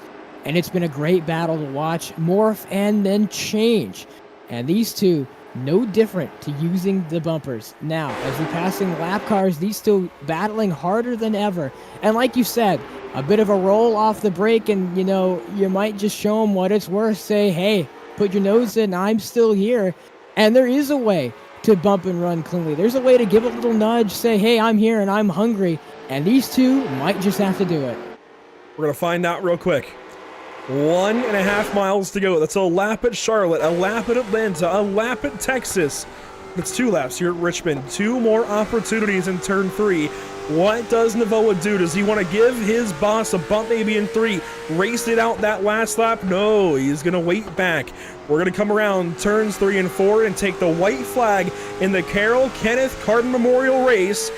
and it's been a great battle to watch morph and then change. And these two, no different to using the bumpers. Now, as we're passing lap cars, these two battling harder than ever. And like you said, a bit of a roll off the brake, and, you know, you might just show them what it's worth. Say, hey, put your nose in, I'm still here. And there is a way to bump and run cleanly. There's a way to give a little nudge, say, hey, I'm here and I'm hungry. And these two might just have to do it. We're going to find out real quick. 1.5 miles to go. That's a lap at Charlotte, a lap at Atlanta, a lap at Texas. It's 2 laps here at Richmond. 2 more opportunities in turn 3. What does Navoa do? Does he want to give his boss a bump maybe in 3? Race it out that last lap? No, he's going to wait back. We're going to come around turns 3 and 4 and take the white flag in the Carrol Kenneth Carden Memorial Race.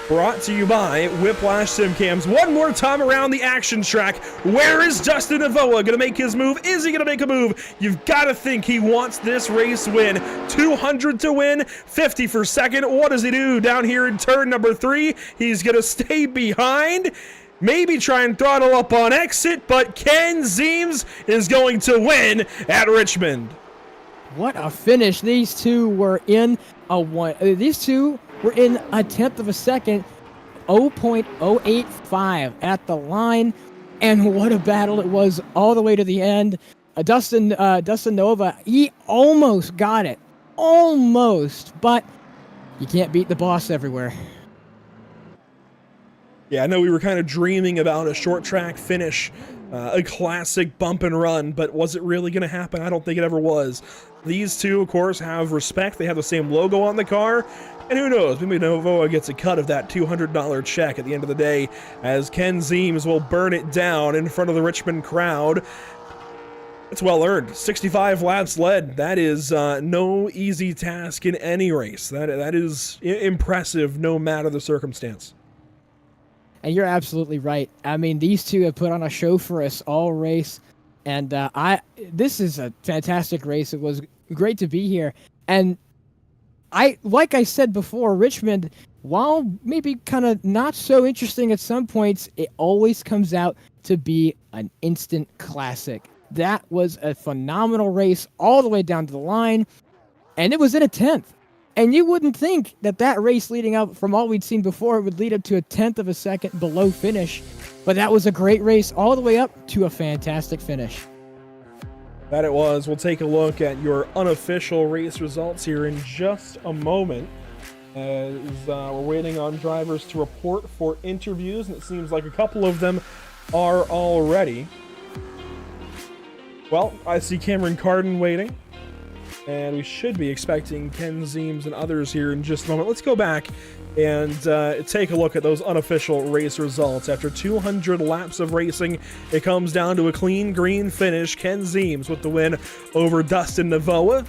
Brought to you by Whiplash Simcams. One more time around the action track. Where is Dustin Navoa going to make his move? Is he going to make a move? You've got to think he wants this race win. 200 to win, 50 for second. What does he do down here in turn number 3? He's going to stay behind. Maybe try and throttle up on exit, but Ken Zeems is going to win at Richmond. What a finish. These two were in a 1/10 of a second, 0.085 at the line, and what a battle it was all the way to the end. Dustin Nova, he almost got it, but you can't beat the boss everywhere. Yeah, I know we were kind of dreaming about a short track finish, a classic bump and run, but was it really going to happen? I don't think it ever was. These two, of course, have respect. They have the same logo on the car. And who knows, maybe Navoa gets a cut of that $200 check at the end of the day, as Ken Zeems will burn it down in front of the Richmond crowd. It's well earned. 65 laps led. That is no easy task in any race. That is impressive no matter the circumstance. And you're absolutely right. I mean, these two have put on a show for us all race. And this is a fantastic race. It was great to be here. And like I said before, Richmond, while maybe kind of not so interesting at some points, it always comes out to be an instant classic. That was a phenomenal race all the way down to the line, and it was in a 10th. And you wouldn't think that race leading up from all we'd seen before would lead up to a 10th of a second below finish, but that was a great race all the way up to a fantastic finish. That it was. We'll take a look at your unofficial race results here in just a moment, as we're waiting on drivers to report for interviews, and it seems like a couple of them are already. Well, I see Cameron Carden waiting, and we should be expecting Ken Zeems and others here in just a moment. Let's go back and take a look at those unofficial race results. After 200 laps of racing, it comes down to a clean green finish. Ken Zeems with the win over Dustin Navoa.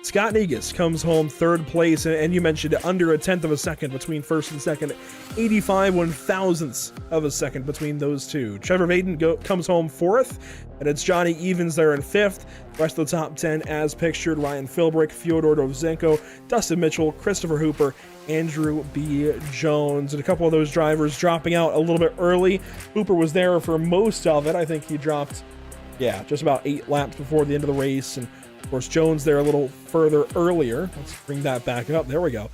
Scott Negus comes home third place, and you mentioned it, under a tenth of a second between first and second, 85 1,000ths of a second between those two. Trevor Vaden comes home fourth, and it's Johnny Evans there in fifth. The rest of the top 10 as pictured: Ryan Philbrick, Fyodor Dovzhenko, Dustin Mitchell, Christopher Hooper, Andrew B. Jones, and a couple of those drivers dropping out a little bit early. Hooper was there for most of it. I think he dropped, just about 8 laps before the end of the race, and of course, Jones there a little further earlier. Let's bring that back up. There we go.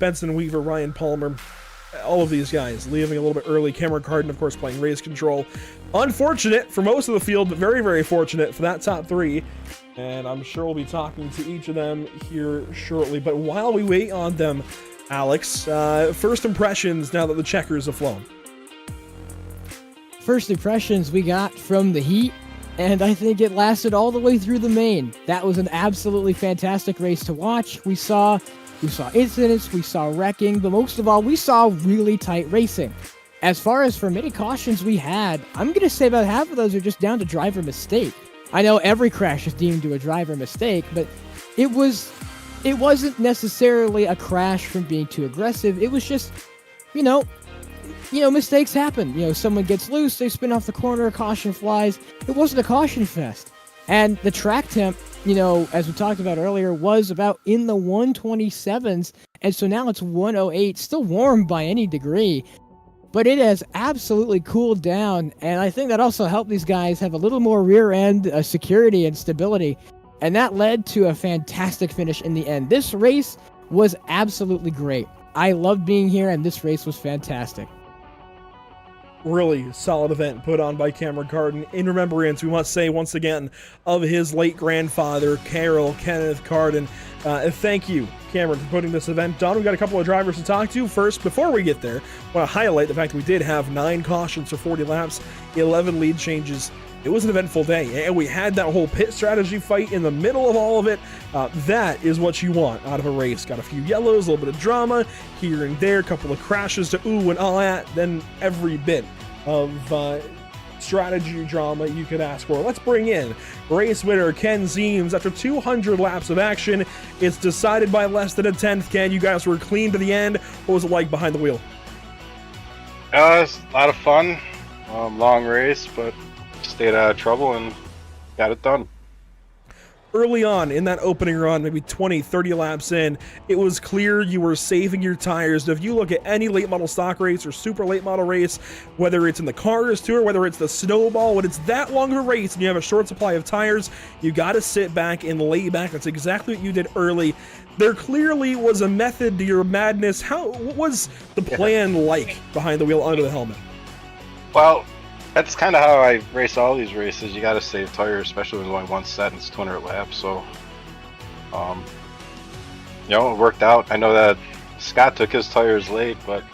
Benson Weaver, Ryan Palmer, all of these guys leaving a little bit early. Cameron Carden, of course, playing race control. Unfortunate for most of the field, but very, very fortunate for that top 3. And I'm sure we'll be talking to each of them here shortly. But while we wait on them, Alex, first impressions now that the checkers have flown. First impressions we got from the heat, and I think it lasted all the way through the main. That was an absolutely fantastic race to watch. We saw incidents, we saw wrecking, but most of all, we saw really tight racing. As far as for many cautions we had, I'm going to say about half of those are just down to driver mistake. I know every crash is deemed to a driver mistake, but it wasn't necessarily a crash from being too aggressive. It was just, mistakes happen. Someone gets loose, they spin off the corner, caution flies. It wasn't a caution fest. And the track temp, as we talked about earlier, was about in the 127s. And so now it's 108, still warm by any degree. But it has absolutely cooled down. And I think that also helped these guys have a little more rear end security and stability. And that led to a fantastic finish in the end. This race was absolutely great. I loved being here, and this race was fantastic. Really solid event put on by Cameron Carden. In remembrance, we must say once again, of his late grandfather, Carrol Kenneth Carden. Thank you, Cameron, for putting this event on. We've got a couple of drivers to talk to. First, before we get there, I want to highlight the fact that we did have 9 cautions for 40 laps, 11 lead changes. It was an eventful day, and we had that whole pit strategy fight in the middle of all of it. That is what you want out of a race. Got a few yellows, a little bit of drama here and there, a couple of crashes to ooh and all that, then every bit of strategy drama you could ask for. Let's bring in race winner Ken Zeems. After 200 laps of action, it's decided by less than a tenth. Ken, you guys were clean to the end. What was it like behind the wheel? It's a lot of fun. Long race, but stayed out of trouble and got it done. Early on in that opening run, maybe 20, 30 laps in, it was clear you were saving your tires. If you look at any late model stock race or super late model race, whether it's in the Cars Tour, whether it's the Snowball, when it's that long of a race and you have a short supply of tires, you got to sit back and lay back. That's exactly what you did early. There clearly was a method to your madness. What was the plan like behind the wheel under the helmet? Well, that's kind of how I race all these races. You got to save tires, especially when only one set and it's 200 laps. So, it worked out. I know that Scott took his tires late, but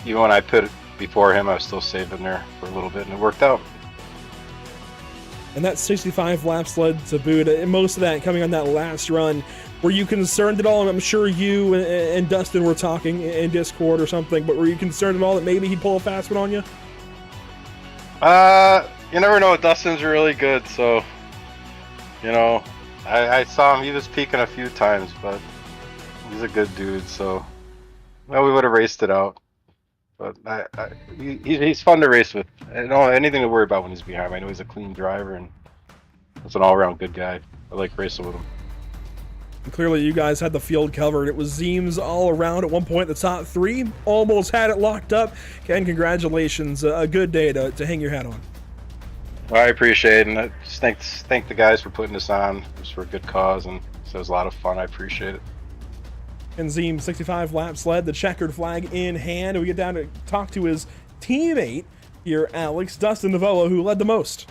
even when I put before him, I was still saving there for a little bit, and it worked out. And that 65 laps led to boot, and most of that coming on that last run. Were you concerned at all? I'm sure you and Dustin were talking in Discord or something, but were you concerned at all that maybe he'd pull a fast one on you? You never know. Dustin's really good, so I saw him. He was peaking a few times, but he's a good dude. So, we would have raced it out. But he's fun to race with. I don't have anything to worry about when he's behind me. I know he's a clean driver and he's an all-around good guy. I like racing with him. And clearly, you guys had the field covered. It was Zeems all around at one point. The top 3 almost had it locked up. Ken, congratulations. A good day to hang your hat on. Well, I appreciate it, and I just thank the guys for putting this on. It was for a good cause, and so it was a lot of fun. I appreciate it. And Zeems, 65 laps led, the checkered flag in hand. And we get down to talk to his teammate here, Alex, Dustin Novello, who led the most.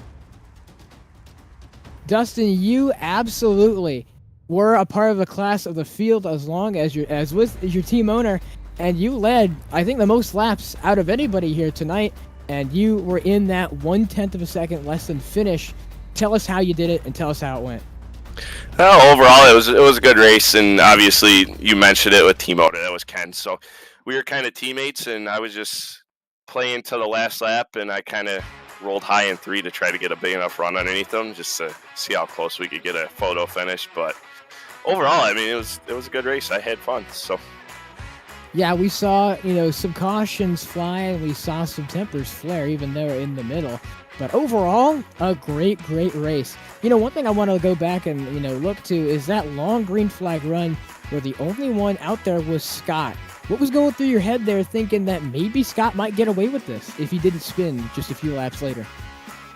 Dustin, you absolutely were a part of the class of the field as with your team owner, and you led, I think, the most laps out of anybody here tonight, and you were in that 1/10 of a second less than finish. Tell us how you did it and tell us how it went. Well, overall, it was a good race, and obviously you mentioned it with team owner. That was Ken. So we were kind of teammates, and I was just playing to the last lap, and I kind of rolled high in 3 to try to get a big enough run underneath them just to see how close we could get a photo finish. But overall, I mean, it was a good race. I had fun. So Yeah, we saw, some cautions fly, and we saw some tempers flare, even though we're in the middle. But overall, a great race. One thing I want to go back and, look to is that long green flag run where the only one out there was Scott. What was going through your head there thinking that maybe Scott might get away with this if he didn't spin just a few laps later?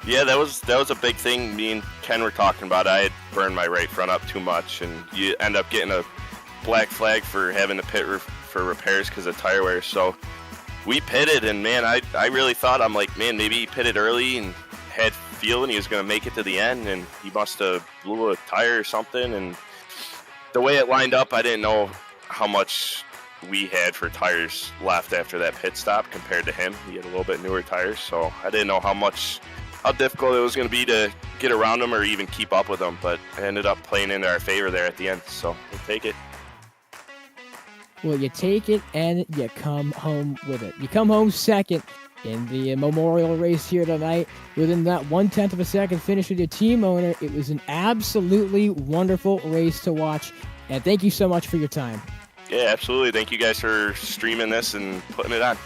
yeah, that was a big thing. Me and Ken were talking about. I had burned my right front up too much, and you end up getting a black flag for having to pit for repairs because of tire wear. So we pitted, and man, I really thought, I'm like, man, maybe he pitted early and had feeling he was going to make it to the end, and he must have blew a tire or something. And the way it lined up, I didn't know how much we had for tires left after that pit stop compared to him. He had a little bit newer tires, so I didn't know how difficult it was going to be to get around him or even keep up with him, but it ended up playing into our favor there at the end, so we'll take it. Well, you take it and you come home with it. You come home second in the memorial race here tonight. Within that 1/10 of a second finish with your team owner, it was an absolutely wonderful race to watch. And thank you so much for your time. Yeah, absolutely. Thank you guys for streaming this and putting it on.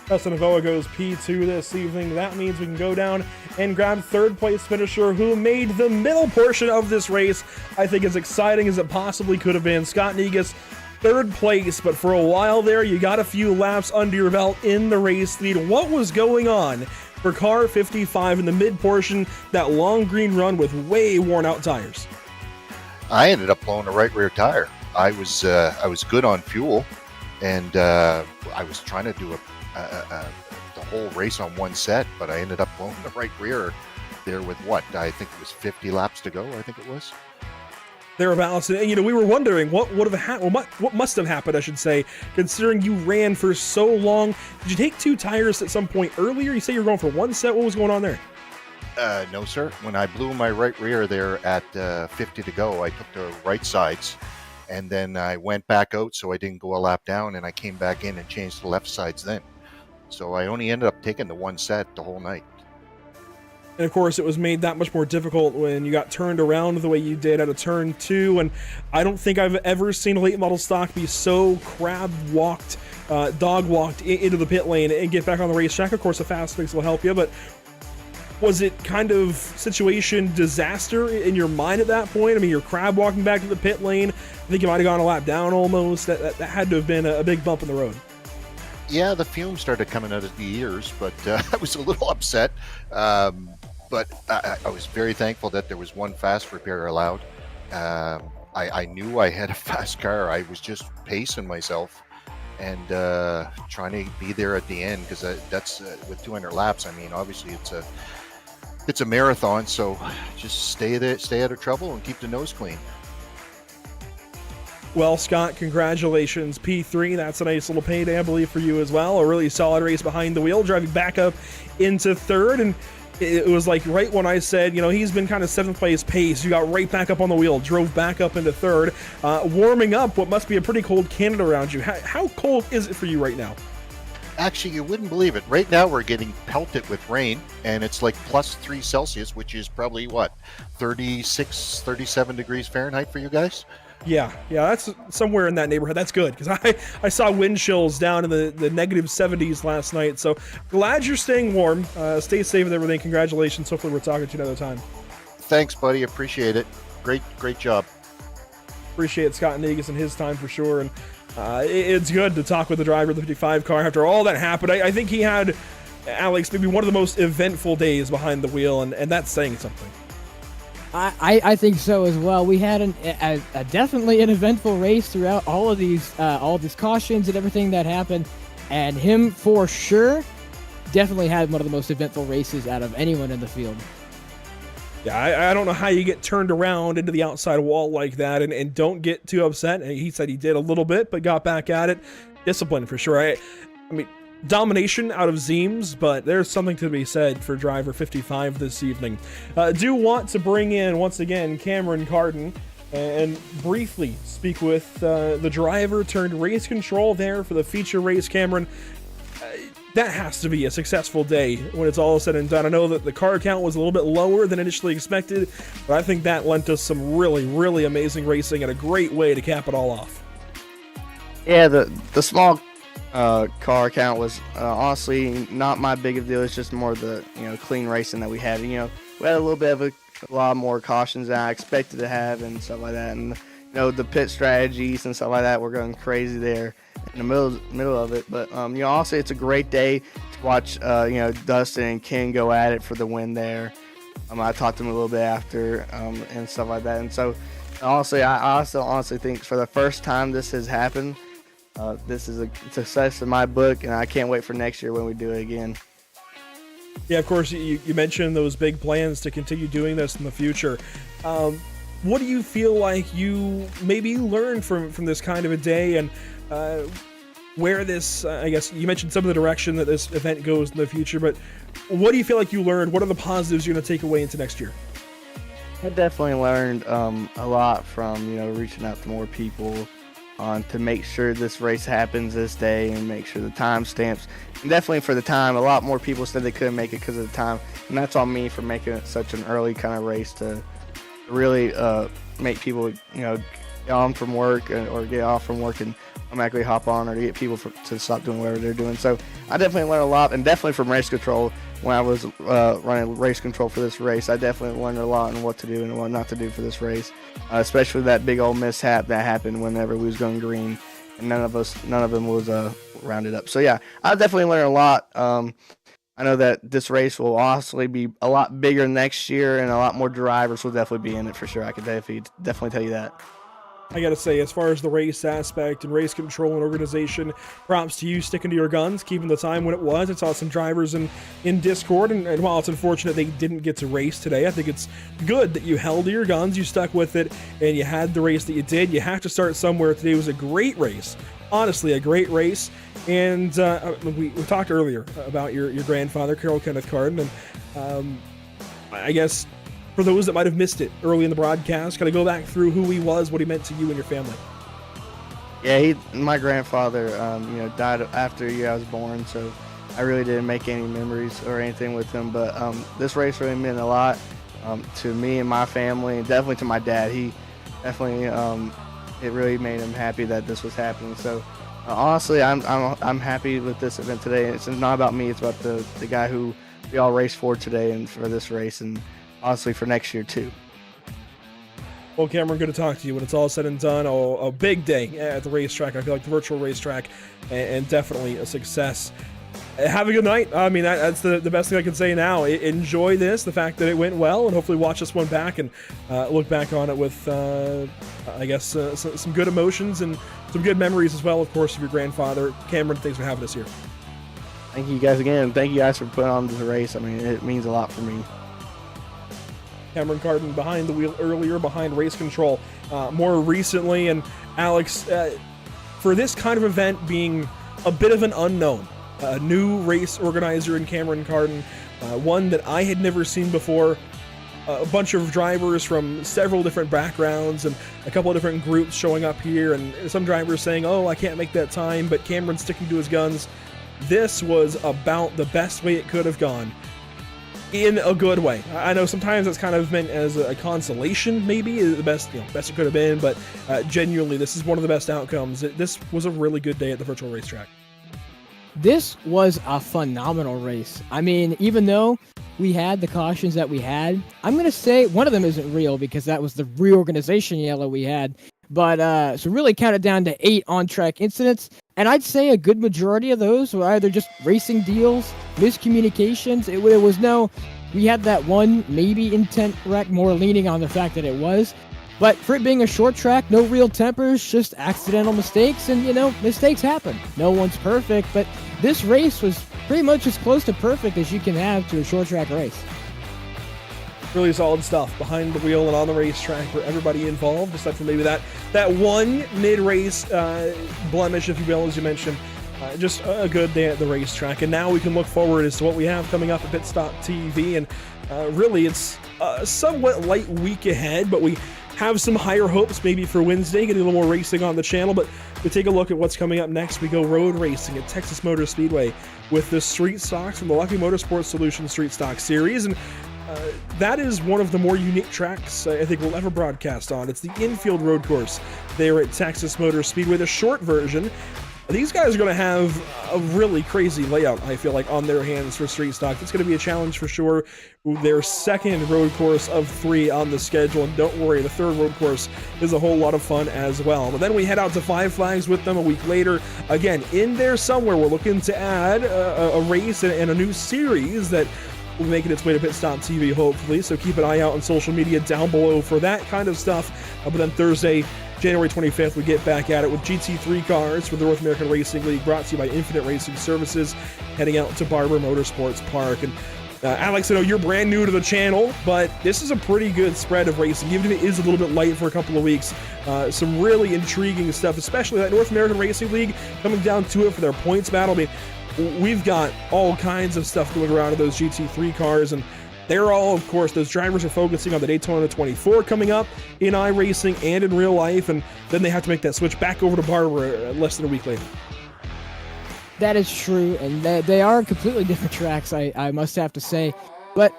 Justin Avoa goes P2 this evening. That means we can go down and grab third place finisher who made the middle portion of this race, I think, as exciting as it possibly could have been. Scott Negus, third place, but for a while there, you got a few laps under your belt in the race lead. What was going on for car 55 in the mid portion, that long green run with way worn out tires? I ended up blowing the right rear tire. I was good on fuel, and I was trying to do the whole race on one set, but I ended up blowing the right rear there with I think it was 50 laps to go. I think it was thereabouts. And we were wondering what would have happened, what must have happened, I should say, considering you ran for so long. Did you take two tires at some point earlier? You say you were going for one set. What was going on there? No, sir. When I blew my right rear there at 50 to go, I took the right sides, and then I went back out so I didn't go a lap down, and I came back in and changed the left sides then. So I only ended up taking the one set the whole night. And of course, it was made that much more difficult when you got turned around the way you did out of turn 2. And I don't think I've ever seen a late model stock be so dog walked into the pit lane and get back on the racetrack. Of course, a fast fix will help you, but was it kind of situation disaster in your mind at that point? I mean, you're crab walking back to the pit lane. I think you might have gone a lap down almost. That had to have been a big bump in the road. Yeah, the fumes started coming out of the ears, but I was a little upset. But I was very thankful that there was one fast repair allowed. I knew I had a fast car. I was just pacing myself and trying to be there at the end, because that's with 200 laps. I mean, obviously it's a marathon, so just stay out of trouble and keep the nose clean. Well, Scott, congratulations. P3, that's a nice little payday, I believe, for you as well. A really solid race behind the wheel, driving back up into third. And it was like right when I said, he's been kind of seventh place pace, you got right back up on the wheel, drove back up into third, warming up what must be a pretty cold Canada around you. How cold is it for you right now? Actually, you wouldn't believe it. Right now, we're getting pelted with rain, and it's like +3 Celsius, which is probably 36, 37 degrees Fahrenheit for you guys? Yeah, that's somewhere in that neighborhood. That's good, because I saw wind chills down in the negative 70s last night. So glad you're staying warm. Stay safe with everything. Congratulations. Hopefully we're talking to you another time. Thanks, buddy. Appreciate it. Great job. Appreciate Scott Negus and his time for sure. And it's good to talk with the driver of the 55 car after all that happened. I think he had, Alex, maybe one of the most eventful days behind the wheel, and that's saying something. I think so as well. We had a definitely an eventful race throughout all of these cautions and everything that happened, and him for sure definitely had one of the most eventful races out of anyone in the field. Yeah, I don't know how you get turned around into the outside wall like that and don't get too upset. He said he did a little bit, but got back at it. Discipline for sure. I mean, domination out of Zeems, but there's something to be said for driver 55 this evening. Do want to bring in, once again, Cameron Carden and briefly speak with the driver turned race control there for the feature race. Cameron, that has to be a successful day when it's all said and done. I know that the car count was a little bit lower than initially expected, but I think that lent us some really, really amazing racing and a great way to cap it all off. Yeah, the small car count was honestly not my big of a deal. It's just more the clean racing that we had. We had a little bit of a lot more cautions than I expected to have and stuff like that. And the pit strategies and stuff like that were going crazy there in the middle of it. But honestly, it's a great day to watch Dustin and Ken go at it for the win there. I talked to him a little bit after and stuff like that. And so honestly, I also honestly think for the first time this has happened, this is a success in my book, and I can't wait for next year when we do it again. Yeah, of course, you mentioned those big plans to continue doing this in the future. What do you feel like you maybe learned from this kind of a day, and where this, I guess you mentioned some of the direction that this event goes in the future, but what do you feel like you learned? What are the positives you're going to take away into next year? I definitely learned a lot from reaching out to more people to make sure this race happens this day and make sure the time stamps. And definitely for the time, a lot more people said they couldn't make it because of the time, and that's on me for making it such an early kind of race to really make people get on from work or get off from work and automatically hop on, or to get people to stop doing whatever they're doing. So I definitely learned a lot, and definitely from race control. When I was running race control for this race, I definitely learned a lot on what to do and what not to do for this race, especially that big old mishap that happened whenever we was going green, and none of them was rounded up. So yeah, I definitely learned a lot. I know that this race will honestly be a lot bigger next year, and a lot more drivers will definitely be in it for sure. I could definitely tell you that. I gotta say, as far as the race aspect and race control and organization, props to you sticking to your guns, keeping the time when it was. I saw some drivers in Discord, and while it's unfortunate they didn't get to race today, I think it's good that you held to your guns, you stuck with it, and you had the race that you did. You have to start somewhere. Today was a great race. Honestly, a great race. And we talked earlier about your grandfather, Carrol Kenneth Carden, and I guess for those that might have missed it early in the broadcast, kind of go back through who he was, what he meant to you and your family. Yeah, my grandfather, died after the year I was born, so I really didn't make any memories or anything with him. But this race really meant a lot to me and my family, and definitely to my dad. He definitely, it really made him happy that this was happening. So honestly, I'm happy with this event today. It's not about me; it's about the guy who we all raced for today and for this race, and honestly for next year too. Well, Cameron, good to talk to you. When it's all said and done, a big day at the racetrack. I feel like the virtual racetrack, and definitely a success. Have a good night. I mean, that's the best thing I can say now. Enjoy this, the fact that it went well, and hopefully watch this one back and look back on it with, some good emotions and some good memories as well, of course, of your grandfather. Cameron, thanks for having us here. Thank you guys again. Thank you guys for putting on this race. I mean, it means a lot for me. Cameron Carden behind the wheel earlier, behind race control more recently. And Alex, for this kind of event being a bit of an unknown, a new race organizer in Cameron Carden, one that I had never seen before, a bunch of drivers from several different backgrounds and a couple of different groups showing up here, and some drivers saying, oh, I can't make that time, but Cameron sticking to his guns. This was about the best way it could have gone. In a good way. I know sometimes that's kind of meant as a consolation, maybe the best it could have been, but genuinely, this is one of the best outcomes. This was a really good day at the virtual racetrack. This was a phenomenal race. I mean, even though we had the cautions that we had, I'm going to say one of them isn't real because that was the reorganization yellow we had. But so really counted down to 8 on-track incidents. And I'd say a good majority of those were either just racing deals, miscommunications. It was no, we had that one maybe intent wreck, more leaning on the fact that it was. But for it being a short track, no real tempers, just accidental mistakes. And, mistakes happen. No one's perfect. But this race was pretty much as close to perfect as you can have to a short track race. Really solid stuff behind the wheel and on the racetrack for everybody involved, aside from maybe that one mid-race blemish, if you will, as you mentioned. Just a good day at the racetrack. And now we can look forward as to what we have coming up at Pit Stop TV. And really, it's a somewhat light week ahead, but we have some higher hopes maybe for Wednesday, getting a little more racing on the channel. But we take a look at what's coming up next. We go road racing at Texas Motor Speedway with the street stocks from the Lucky Motorsports Solutions Street Stock Series. And that is one of the more unique tracks I think we'll ever broadcast on. It's the infield road course there at Texas Motor Speedway, the short version. These guys are going to have a really crazy layout, I feel like, on their hands for street stock. It's going to be a challenge for sure. Their second road course of 3 on the schedule, and don't worry, the third road course is a whole lot of fun as well. But then we head out to Five Flags with them a week later. Again, in there somewhere, we're looking to add a race and a new series that will be making its way to Pit Stop TV, hopefully. So keep an eye out on social media down below for that kind of stuff. But then Thursday, January 25th, we get back at it with GT3 cars for the North American Racing League, brought to you by Infinite Racing Services, heading out to Barber Motorsports Park. And Alex, I know you're brand new to the channel, but this is a pretty good spread of racing, even if it is a little bit light for a couple of weeks. Some really intriguing stuff, especially that North American Racing League coming down to it for their points battle. I mean, we've got all kinds of stuff going around in those GT3 cars, and they're all, of course, those drivers are focusing on the Daytona 24 coming up in iRacing and in real life, and then they have to make that switch back over to Barber less than a week later. That is true, and they are completely different tracks, I must have to say. But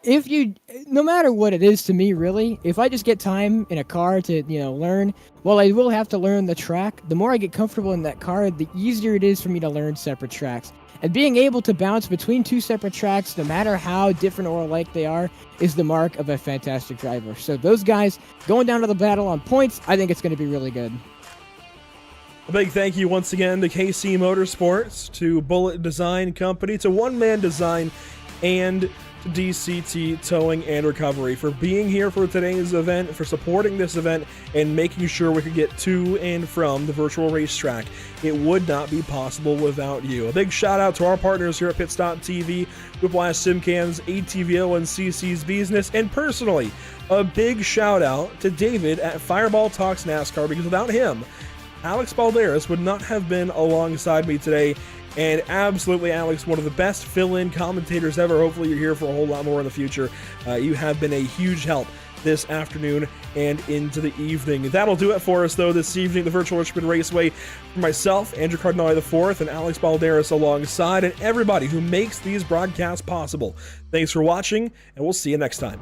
if you, no matter what it is to me, really, if I just get time in a car to, learn, well, I will have to learn the track. The more I get comfortable in that car, the easier it is for me to learn separate tracks. And being able to bounce between 2 separate tracks, no matter how different or alike they are, is the mark of a fantastic driver. So those guys going down to the battle on points, I think it's going to be really good. A big thank you once again to KC Motorsports, to Bullet Design Company, to One Man Design, and to DCT Towing and Recovery for being here for today's event, for supporting this event, and making sure we could get to and from the virtual racetrack. It would not be possible without you. A big shout out to our partners here at Pit Stop TV, Whiplash Simcams, ATVO, and CC's Business, and personally, a big shout out to David at Fireball Talks NASCAR, because without him, Alex Balderas would not have been alongside me today. And absolutely, Alex, one of the best fill-in commentators ever. Hopefully you're here for a whole lot more in the future. You have been a huge help this afternoon and into the evening. That'll do it for us, though, this evening. The Virtual Richmond Raceway. For myself, Andrew Carden IV, and Alex Balderas alongside, and everybody who makes these broadcasts possible. Thanks for watching, and we'll see you next time.